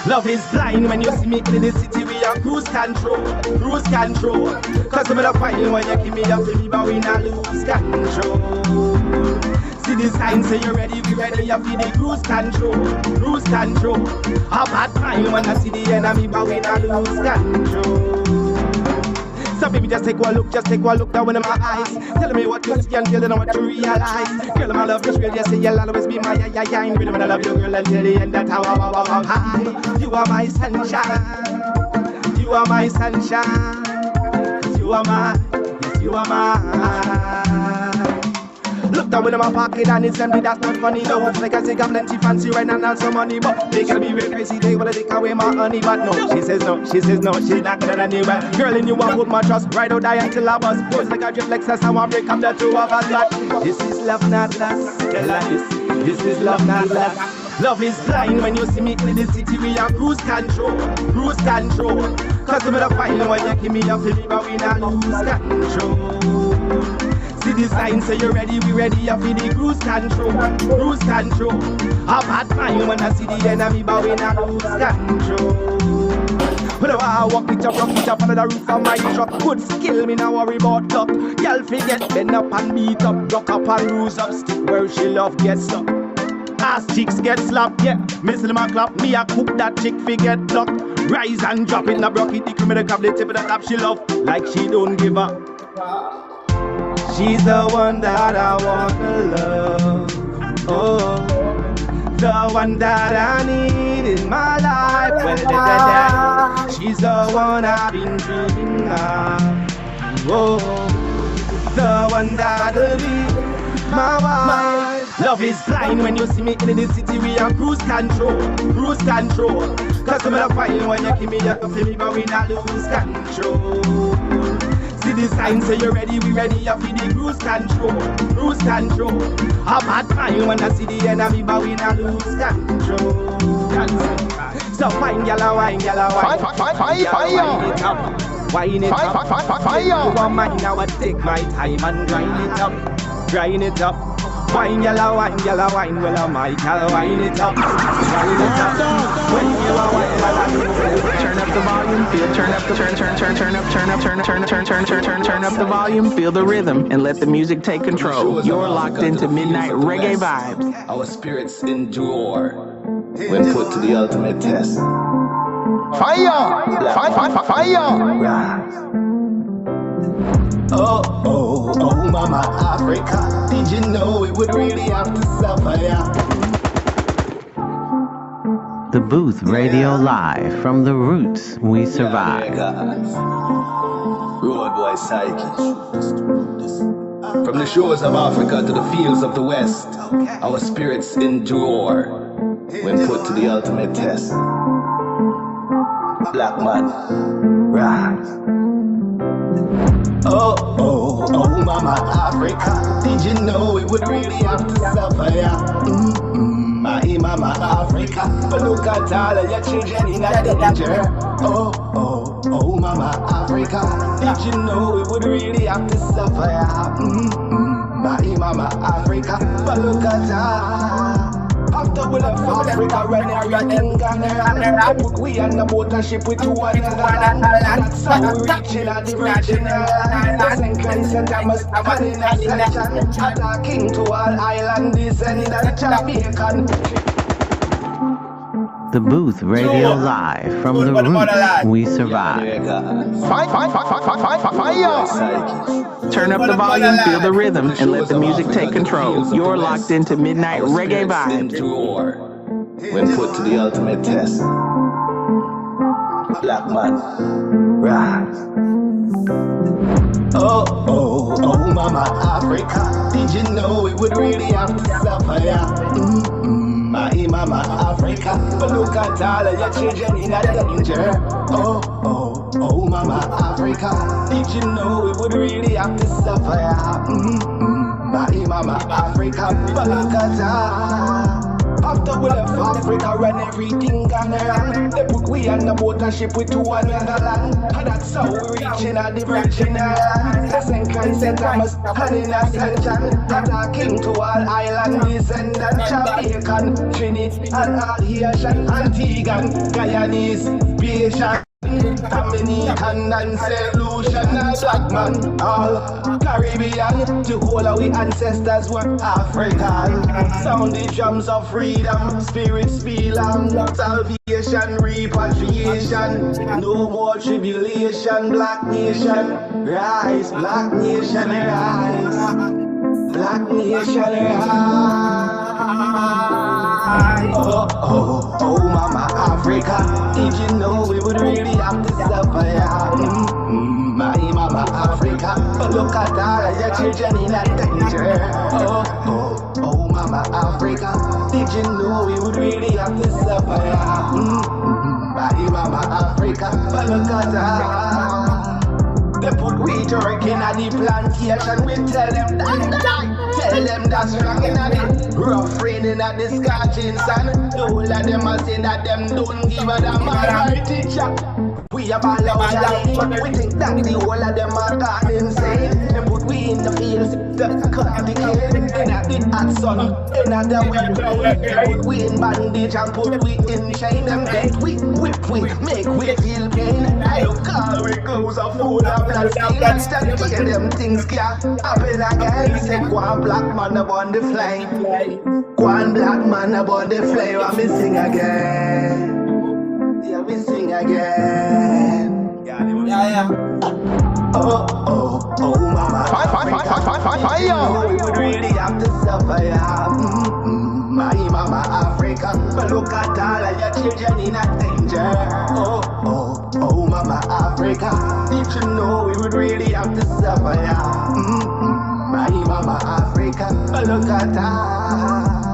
Love is blind when you see me in the city. We are cruise control, cruise control. Cause I'm gonna find you when you give me your baby, but we not lose control. See the sign say you're ready, we ready. You feel the cruise control, cruise control. A bad time when I see the enemy, but we not lose control. So baby, just take one look down in my eyes. Tell me what you see and tell them what you realize. Girl, my love is real, you say you'll always be my yeah. Really, when I love you, girl, until the end, that's how high. You are my sunshine. You are my sunshine. You are my, yes, you are my. Look down in my pocket and it's empty, that's not funny. No, it's like I say, got plenty fancy right now and some money. But they can be real crazy, they wanna take away my honey. But no, she says no, she's not gonna anywhere. Girl, in you, I put my trust right or die until I bust. Pose like a drip like sass, how I break up the two of us. But this is love, not lust. This is love, not lust. Love is blind when you see me in the city. We are cruise control, cruise control. Cause I'm gonna find when you give me your baby, but we not lose control. See the sign say you're ready, we ready. You feel the cruise control, cruise control. A bad time when I see the enemy, but we not lose control. Whenever I walk it up under the roof of my truck. Good skill, me now worry about luck. Y'all forget bend up and beat up, rock up and bruise up, stick where she love gets stuck. Ass cheeks get slapped, yeah. Miss my clap, me a cook that chick forget pluck. Rise and drop it, now broke it, the criminal cap, the tip of the top. She love like she don't give up. She's the one that I wanna love. Oh, the one that I need in my life. Well, she's the one I've been dreaming of. Oh, the one that'll be my wife. Love is blind when you see me in the city. We are cruise control, cruise control. Cause I'm gonna find when you give me your baby, but we not lose control. See the sign say you're ready, we ready. You feel the cruise control, cruise control. A bad time when I see the enemy, but we not lose control. So fine, yalla wine, wine it up. Fire. You want mine now, I take my time and grind it up. Wine, yalla wine, well I'm my gal, wine it up. When you are wine, Turn up the volume, turn up the volume, feel the rhythm, and let the music take control. You're locked into Midnight Reggae Vibes. Our spirits endure when put to the ultimate test. Fire! Oh, Mama Africa, did you know it would really have to suffer, yeah? The Booth Radio Live from the roots we survive. Rewdbwoi Psyché. From the shores of Africa to the fields of the West, our spirits endure when put to the ultimate test. Black man, rise. Oh, Mama Africa, did you know it would really have to suffer, yeah? Mama Africa. But look at all of your children in a danger. Oh, oh, oh, Mama Africa. Did you know we would really have to suffer? My Mama Africa. But look at all. After we left Africa, run everything gone. Put we on the boat and ship with to another land. That's how we reaching at the virgin islands. St. Croix, St. Thomas, and in Ascension. Attacking to all island descendants, Jamaican. The Booth Radio Live from the Roots We Survive. Turn up the volume, feel the rhythm, and let the music take control. You're locked into Midnight Reggae Vibes. When put to the ultimate test. Black man, rise. Oh, oh, oh, Mama Africa. Did you know we would really have to suffer? My Mama Africa. But look at all of your children in a danger. Oh, oh, oh, Mama Africa. Did you know we would really have to suffer? My Mama Africa. But look at all. After we left Africa, run everything gone wrong. They put we on the boat and ship we to another land. And that's how we reaching at the virgin islands. St. Croix, St. Thomas, and in Ascension. Attacking to all island descendants. Jamaican, Trinidad, and all Haitian, Antiguan, Guyanese, Haitian, Dominican and St. Lucian and Black man, all Caribbean. To all our ancestors were African. Sound the drums of freedom, spirits belong. Salvation, repatriation, no more tribulation. Black nation, rise. Black nation, rise. Black nation, rise. Oh, oh, oh, Mama Africa. Did you know we would really have to suffer? My Mama Africa. But look at all of your children in a danger. Oh, oh, oh, Mama Africa. Did you know we would really have to suffer? My Mama Africa. But look at all. They put we to work in a the plantation. We tell them that. Tell them that's wrong in a the rough rain in a the scorching sun. The whole of them a say that them don't give a damn. Alright, teacher. We have a loud line. We think that the whole of them are gone insane. They put we in the fields, the cut the cane. In a the hot sun, in a the wet ground. They put we in bandage and put we in chain. Them dead we, whip we, make we feel pain. I don't call we goes a fool of blood stain. Instead hear them things can't happen again. Say go on black man upon the flame. Go on black man upon the flame. And me sing again. Yeah, we sing again. Yeah. Oh, oh, oh, Mama. Fire. We would really have to suffer, yeah. My Mama Africa. But look at all of your children in a danger. Oh, oh, oh, Mama Africa. Did you know we would really have to suffer, yeah. My Mama Africa. But look at all.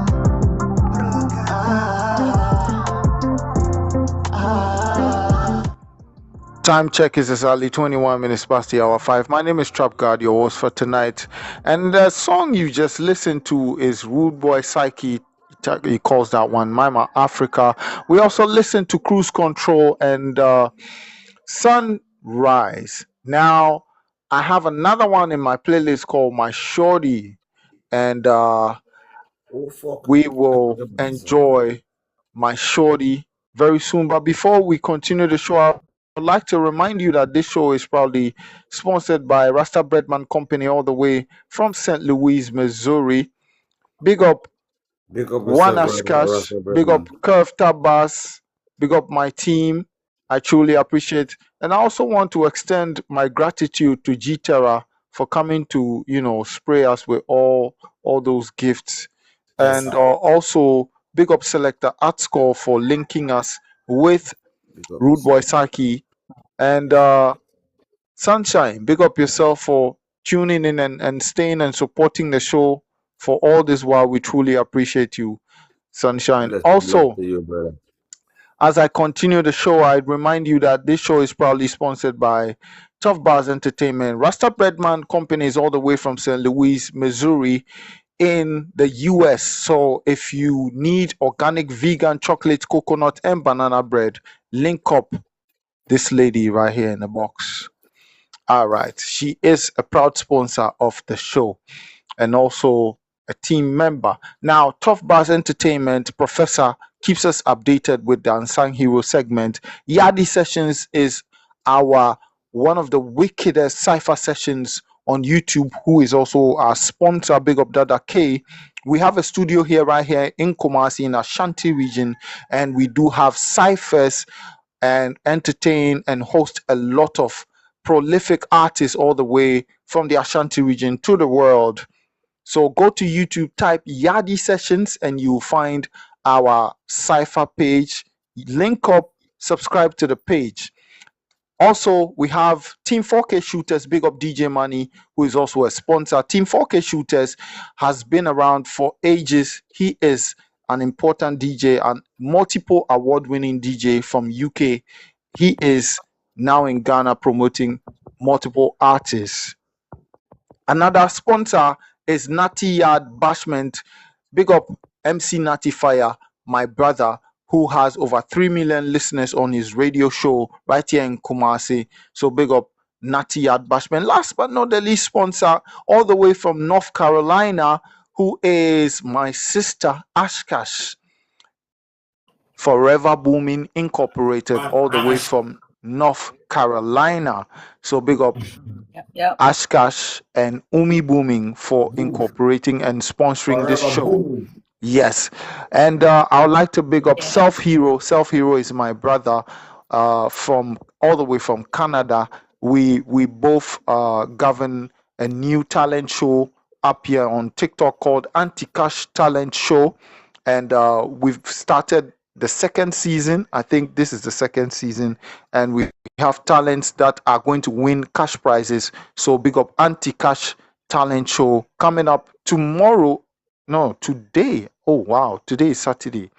Time check is exactly 21 minutes past the hour 5. My name is Trap God, your host for tonight. And the song you just listened to is Rewdbwoi Psyché. He calls that one Mama Africa. We also listened to Cruise Control and Sunrise. Now, I have another one in my playlist called My Shorty. And we will enjoy My Shorty very soon. But before we continue the show, I'd like to remind you that this show is proudly sponsored by Rasta Breadman Company all the way from St. Louis, Missouri. Big up Wanashkash, big up Curve Tabas, big up my team. I truly appreciate. And I also want to extend my gratitude to G-Terra for coming to, spray us with all those gifts. Yes, And also big up Selector Artscore for linking us with Rewdbwoi Psyché. And Sunshine, big up yourself for tuning in and staying and supporting the show for all this while. We truly appreciate you, Sunshine. Also, as I continue the show, I'd remind you that this show is proudly sponsored by Tough Bars Entertainment. Rasta Breadman Company is all the way from St. Louis, Missouri. in the US. So if you need organic vegan chocolate, coconut, and banana bread, link up this lady right here in the box. All right. She is a proud sponsor of the show and also a team member. Now, Tough Bars Entertainment Professor keeps us updated with the Unsung Hero segment. Yadi Sessions is our one of the wickedest cypher sessions on YouTube, who is also our sponsor. Big up Dada K. We have a studio here, right here in Kumasi, in Ashanti region, and we do have ciphers and entertain and host a lot of prolific artists all the way from the Ashanti region to the world. So go to YouTube, type Yadi Sessions, and you'll find our cypher page. Link up, subscribe to the page. Also, we have Team 4K Shooters, big up DJ Money, who is also a sponsor. Team 4K Shooters has been around for ages. He is an important DJ and multiple award-winning DJ from UK. He is now in Ghana promoting multiple artists. Another sponsor is Natty Yard Bashment. Big up MC Natty Fire, my brother, who has over 3 million listeners on his radio show right here in Kumasi. So big up Natty Yard Bashment. Last but not the least sponsor, all the way from North Carolina, who is my sister Ashkash. Forever Booming Incorporated, all the way from North Carolina. So big up Ashkash and Umi Booming for incorporating and sponsoring this show. Yes. And I would like to big up Self Hero. Self Hero is my brother from all the way from Canada. We both govern a new talent show up here on TikTok called Anti-Cash Talent Show. And we've started the second season. I think this is the second season, and we have talents that are going to win cash prizes. So big up Anti-Cash Talent Show coming up tomorrow. No, today. Oh wow, today is Saturday.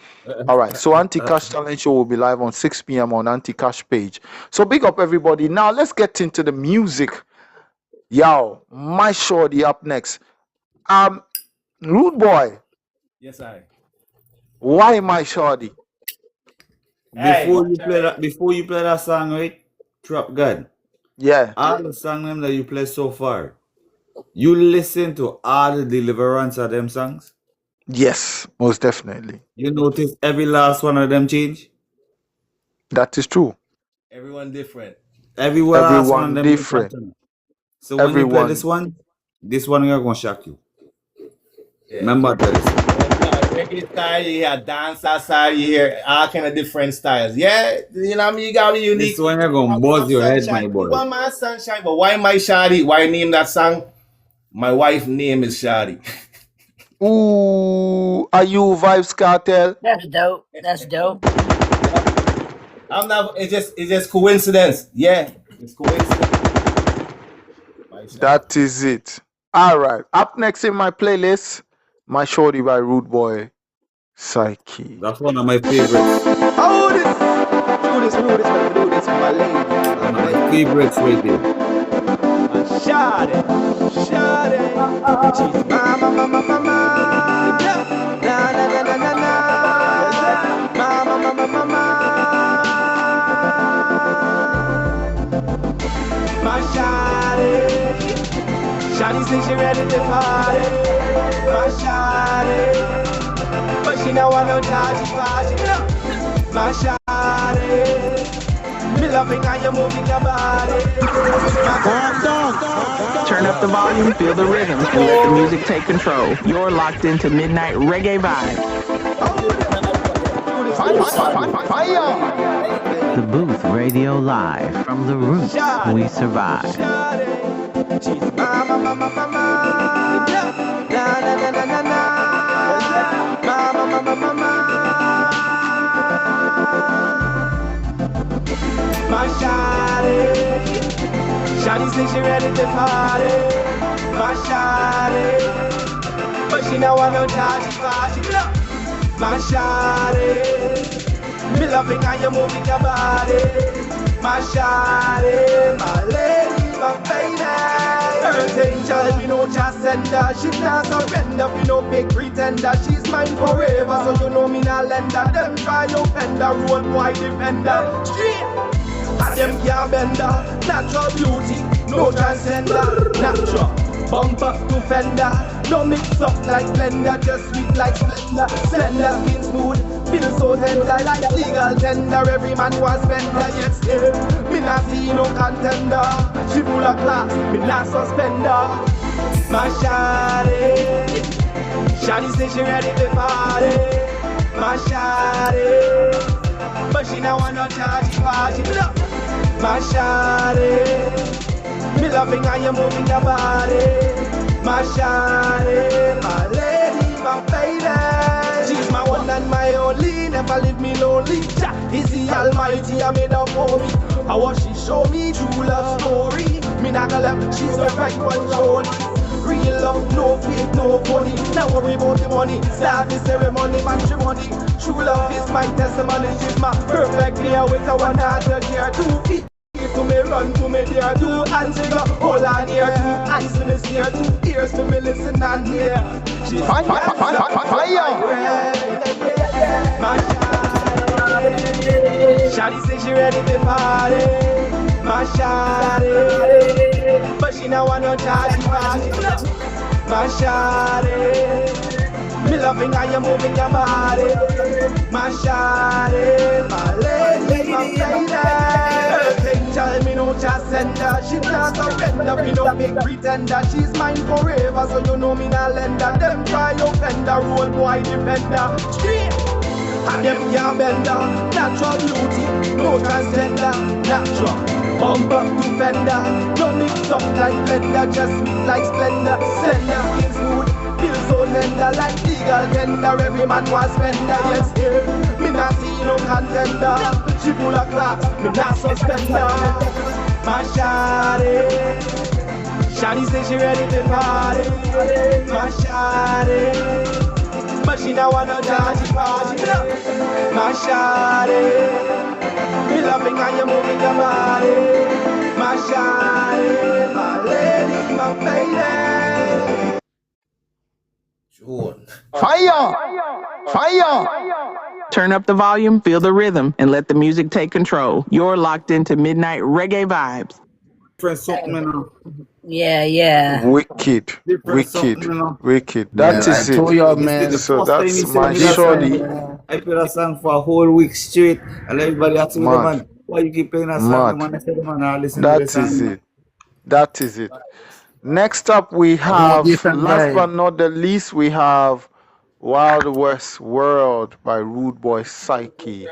All right, so Anti-Cash Talent Show will be live on 6 p.m. on Anti-Cash page. So big up everybody. Now let's get into the music. Yo, my shorty up next. Rewdbwoi. Yes, I. Why my shorty? Before you play that song, right? Trap God. Yeah. All the songs them that you play so far, you listen to all the deliverance of them songs? Yes, most definitely. You notice every last one of them change? That is true. Everyone different. Last one of them different. So when you play this one is gonna shock you. Yeah. Remember that. Reggae style, you hear dancehall style, you hear all kind of different styles. Yeah, you know what I mean? You gotta be unique. This one you're gonna buzz your head, my boy. You want my sunshine, but why my Shadi? Why name that song? My wife's name is Shadi. Ooh, are you Vibes Cartel? That's dope. That's dope. I'm not. It's just coincidence. Yeah, it's coincidence. That is it. All right. Up next in my playlist, My Shorty by Rewdbwoi Psyché. That's one of my favorites. Oh, do this, my lady. One of my favorites right there. Shawty. She's mama. My shawty. Shawty says she ready to party. My shawty. But she don't want no touch, she my shawty. Me loving how you moving your body. Turn up the volume, feel the rhythms, and let the music take control. You're locked into Midnight Reggae Vibe. The Booth Radio Live from the Roots We Survive. My shawty, shawty says she ready to party. My shawty, but she don't want no touch, she my shawty, me loving how you moving your body. My shawty, my lady, my baby. Earth angel, we no just sender. She not surrender, we no big pretender. She's mine forever, so you know me not lender. Them try offender, road boy defender. Straight, and them can't bender. Natural beauty, no transgender. Natural, bumper to fender. No mix up like blender, just sweet like splendor. Slender, skin smooth, feel so tender. Like legal tender, every man was spender. Yet still, me not see no contender. She full of class, me not suspender. My shawty, shawty say she ready to party. My shawty, but she not want no charge party. My shawty, me loving how you moving your body. My shawty, my lady, my baby. She's my one and my only, never leave me lonely. Jah is the Almighty, I made her for me. How was she show me true love story? Me not gonna let she's the right one, real love, no fake, no funny. Now worry about the money, start the ceremony, matrimony. True love is my testimony. She's my perfect clear with a 100 year 2 feet. To me run to me there, 2 hands to go, hold on here, 2 eyes to me steer, 2 ears to me listen and hear. She's fire. My shawty say she ready to party. My shawty, but she not want no charge party. My shawty, me loving how you moving your body. My shawty, my lady, my baby. Angel, me no just sender. She not surrender, me no big pretender. She's mine forever, so you know me not lender. Them try offender, road boy defender. Straight, and them can't bender. Natural beauty, no transgender. Natural, bumper to fender. No mix up like blender, just sweet like splendor. Slender, skin smooth, feel so tender. Like legal tender, every man was spender. Yes, here, me not see no contender. She full of class, me not suspender. My shawty, shawty say she ready to party. My shawty, but she not want no dance party. My shawty, me loving how you moving your body. My shawty, my lady, my baby. Sure. Fire! Fire! Turn up the volume, feel the rhythm, and let the music take control. You're locked into Midnight Reggae Vibes. Different something, you know. Yeah. Wicked. That is I told it. y'all, man. So that's my shorty. I play that song for a whole week straight, and everybody asked me, man, why you keep playing that song? Man, I said, man, I listen to the song. That is it. Next up, we have, last but not the least, we have Wild West World by Rewdbwoi Psyché.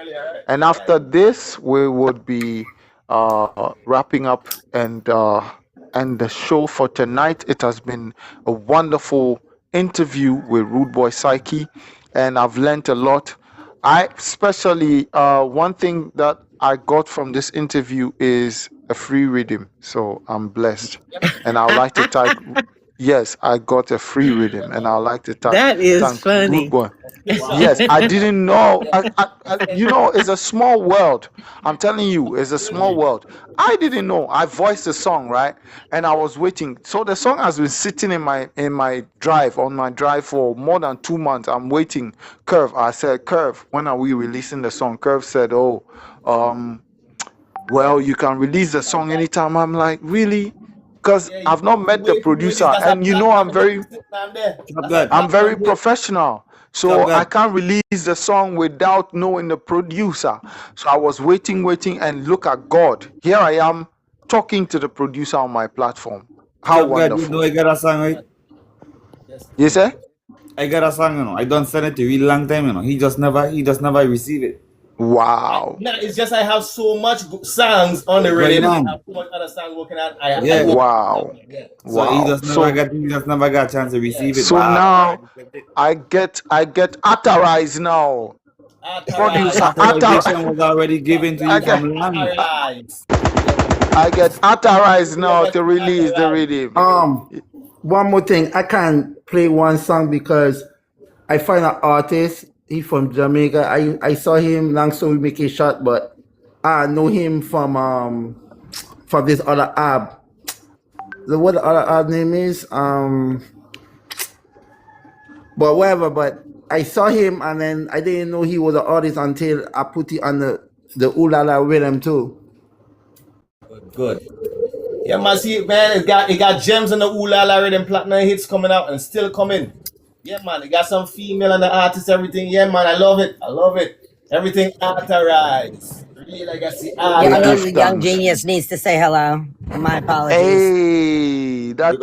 And after this, we would be wrapping up and the show for tonight. It has been a wonderful interview with Rewdbwoi Psyché, and I've learned a lot. I especially, one thing that I got from this interview is a free rhythm, so I'm blessed. And I'd like to type, yes, I got a free rhythm, and I'd like to type. That is funny. Rewdbwoi. Yes, I didn't know. You know, it's a small world. I'm telling you, it's a small world. I didn't know. I voiced the song, right? And I was waiting. So the song has been sitting on my drive for more than 2 months. I'm waiting. Curve. I said, Curve, when are we releasing the song? Curve said, well, you can release the song anytime. I'm like, really? Because I've not met the producer, and you know I'm very professional. So I can't release the song without knowing the producer. So I was waiting, and look at God. Here I am talking to the producer on my platform. How wonderful. You know I got a song, right? You say? I got a song, you know. I don't send it to you a long time, you know. He just never receive it. Wow. No, it's just I have so much songs on the radio. I have so much other songs working on. Wow. So he just never got a chance to receive it. So now I get authorized now. Producer authorization was already given to you from land. I get authorized now to release the rhythm. One more thing, I can't play one song because I find an artist. He from Jamaica. I saw him long so we make a shot, but I know him from this other app. what our name is. But whatever. But I saw him, and then I didn't know he was an artist until I put it on the Ooh La La rhythm too. Good. Yeah, man, see, man, it got gems in the Ooh La La rhythm, platinum hits coming out and still coming. Yeah, man, it got some female and the artist, everything. Yeah, man, I love it. Everything authorized. Real legacy Young Genius needs to say hello. My apologies. Hey, that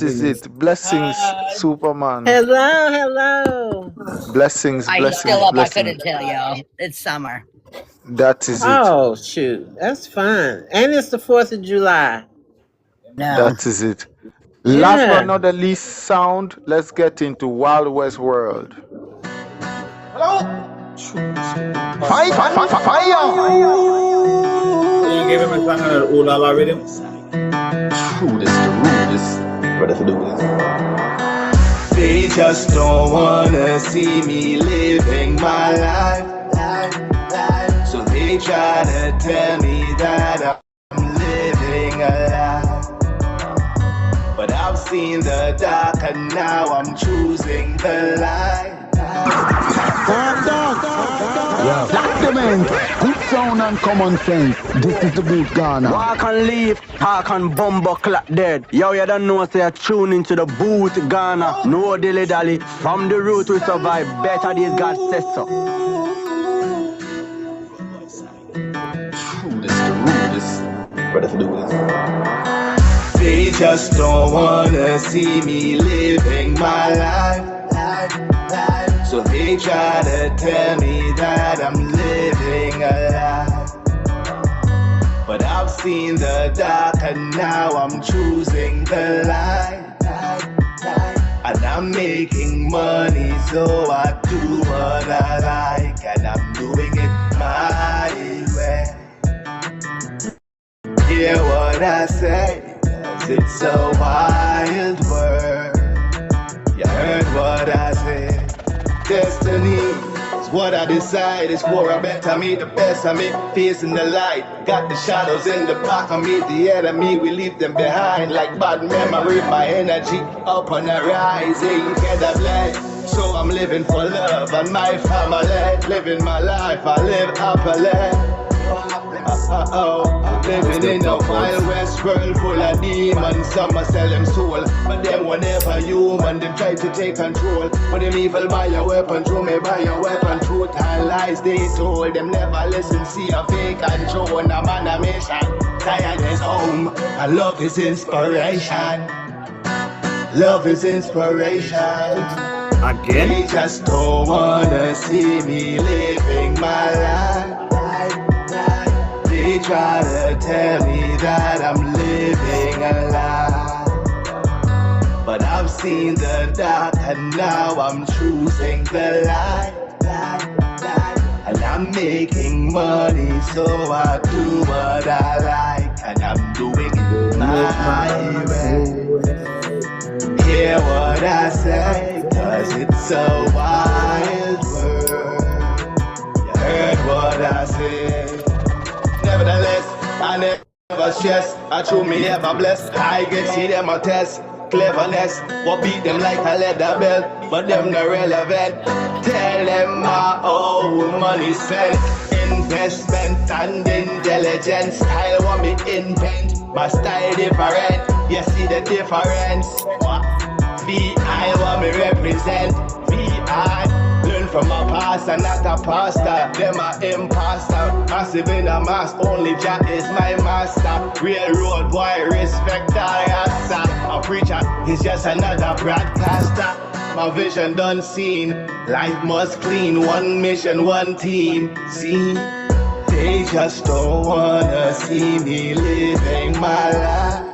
is it. Blessings, Superman. Hello. He's Blessings. still up. I couldn't tell y'all. It's summer. That is it. Oh, shoot. That's fun. And it's the 4th of July. No. That is it. Last but not the least sound, let's get into Wild West World. Hello. Fire! You gave him a song on the Ooh La La rhythm? Rudest. Brother for doing this. They just don't wanna see me living my life. So they try to tell me that I'm living a lie. But I've seen the dark and now I'm choosing the light. Document, good sound and common sense. This is the boot Ghana. Walk and leave, talk and bumbo clap dead. Yo, you don't know, say I tune into the boot Ghana. No dilly dally, from the root we survive. Better days God says so. Rudest. Brother for doing this. They just don't wanna see me living my life. So they try to tell me that I'm living a lie. But I've seen the dark and now I'm choosing the light. And I'm making money, so I do what I like. And I'm doing it my way. Hear what I say, 'cause it's a wild world. You heard what I said. Destiny is what I decide. It's war, I better meet the best of me. Facing the light, got the shadows in the back of me. The enemy, we leave them behind. Like bad memory, my energy up on the rise. Hey, you get a blend. So I'm living for love and my family. Living my life, I live happily. Living in a wild west world full of demons. Some are sell them soul, but them were never human. Them try to take control, but them evil buy a weapon. Through me buy a weapon. Truth and lies they told. Them never listen, see a fake control. And I'm on a mission, tired is home. And love is inspiration. Love is inspiration. Again? They just don't wanna see me living my life. They try to tell me that I'm living a lie. But I've seen the dark and now I'm choosing the light. And I'm making money, so I do what I like. And I'm doing it my way. Hear what I say, 'cause it's a wild world. You heard what I said. Nevertheless, I never stress. I true me ever blessed. I get see them a test. Cleverness, what beat them like a leather belt, but them not relevant. Tell them my own money spent. Investment and intelligence. Style want me invent. My style different. You see the difference. What? VI want me represent. VI. Learn from my past and not a pastor. Them a imposter. Massive in a mass, only Jah is my master. Railroad boy, respect I answer. A preacher is just another broadcaster. My vision done seen. Life must clean. One mission, one team. See, they just don't wanna see me living my life.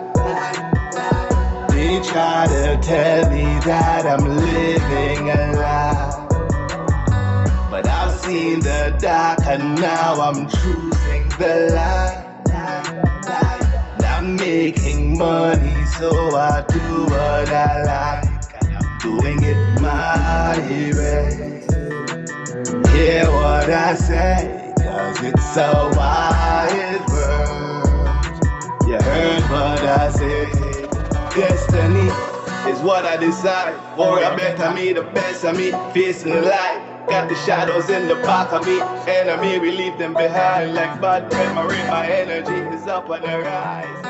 They try to tell me that I'm living a lie. But I've seen the dark and now I'm choosing the light. And I'm making money, so I do what I like. And I'm doing it my way. Hear what I say, 'cause it's a wild world. You heard what I said. destiny is what I decide. Or I better me, the best of me, facing the light. Got the shadows in the back of me, enemy, we leave them behind like bad memory. My energy is up on the rise.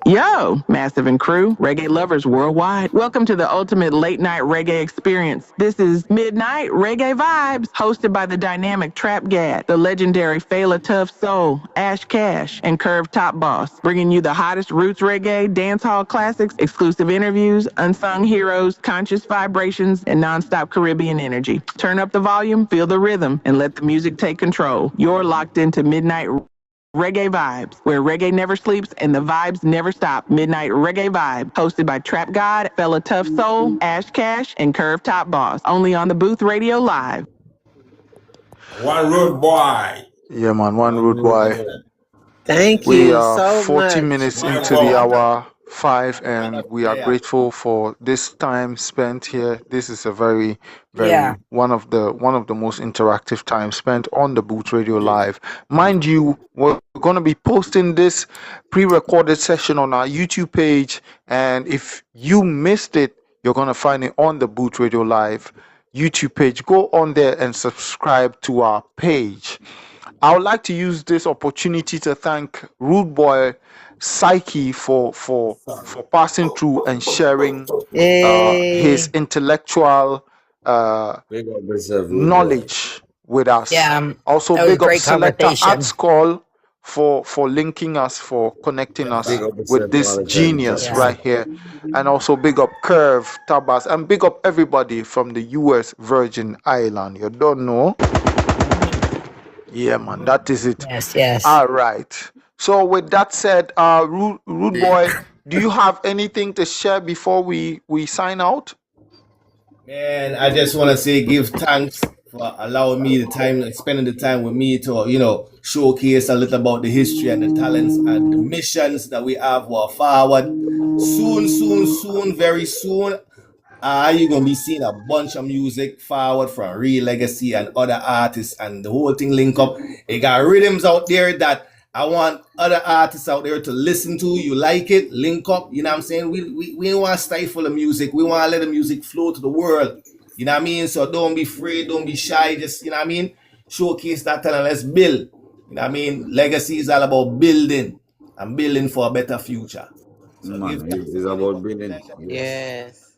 Yo, Massive and crew, reggae lovers worldwide. Welcome to the ultimate late night reggae experience. This is Midnight Reggae Vibes, hosted by the dynamic Trap Gad, the legendary Fela Tough Soul, Ash Cash, and Curve Top Boss, bringing you the hottest roots reggae, dancehall classics, exclusive interviews, unsung heroes, conscious vibrations, and nonstop Caribbean energy. Turn up the volume, feel the rhythm, and let the music take control. You're locked into Midnight Reggae Vibes, where reggae never sleeps and the vibes never stop. Midnight Reggae Vibe, hosted by Trap God, Fela Tough Soul, Ash Cash, and Curve Top Boss. Only on the Booth Radio Live. One Rude Boy. Yeah, man, one Rewdbwoi. Thank We you are so 40 much. minutes My into the God. hour 5, and we are grateful for this time spent here. This is a very, Yeah. one of the most interactive times spent on the Boot Radio Live. Mind you, we're going to be posting this pre-recorded session on our YouTube page, and if you missed it, you're going to find it on the Boot Radio Live YouTube page. Go on there and subscribe to our page. I would like to use this opportunity to thank Rewdbwoi Psyché for passing through and sharing his intellectual Big up yourself, Rewdbwoi. knowledge with us. Yeah. Also, that was a big up great Selector conversation. Atskol for linking us, for connecting us Big up with yourself this all the time. genius Yeah. right here. And also big up Curve, Tabas, and big up everybody from the US Virgin Island. You don't know? Yeah, man, that is it. Yes. All right. So with that said, Rewdbwoi, do you have anything to share before we sign out? Man, I just want to say give thanks for allowing me the time, spending the time with me to, showcase a little about the history and the talents and the missions that we have forward. Soon, very soon, you're going to be seeing a bunch of music forward from Real Legacy and other artists, and the whole thing link up. It got rhythms out there that I want other artists out there to listen to. You like it, link up. You know what I'm saying? We don't want to stifle the music. We want to let the music flow to the world. You know what I mean? So don't be afraid, don't be shy. Just, you know what I mean? Showcase that talent. Let's build. You know what I mean? Legacy is all about building and building for a better future. So Man, it's about building. Yes.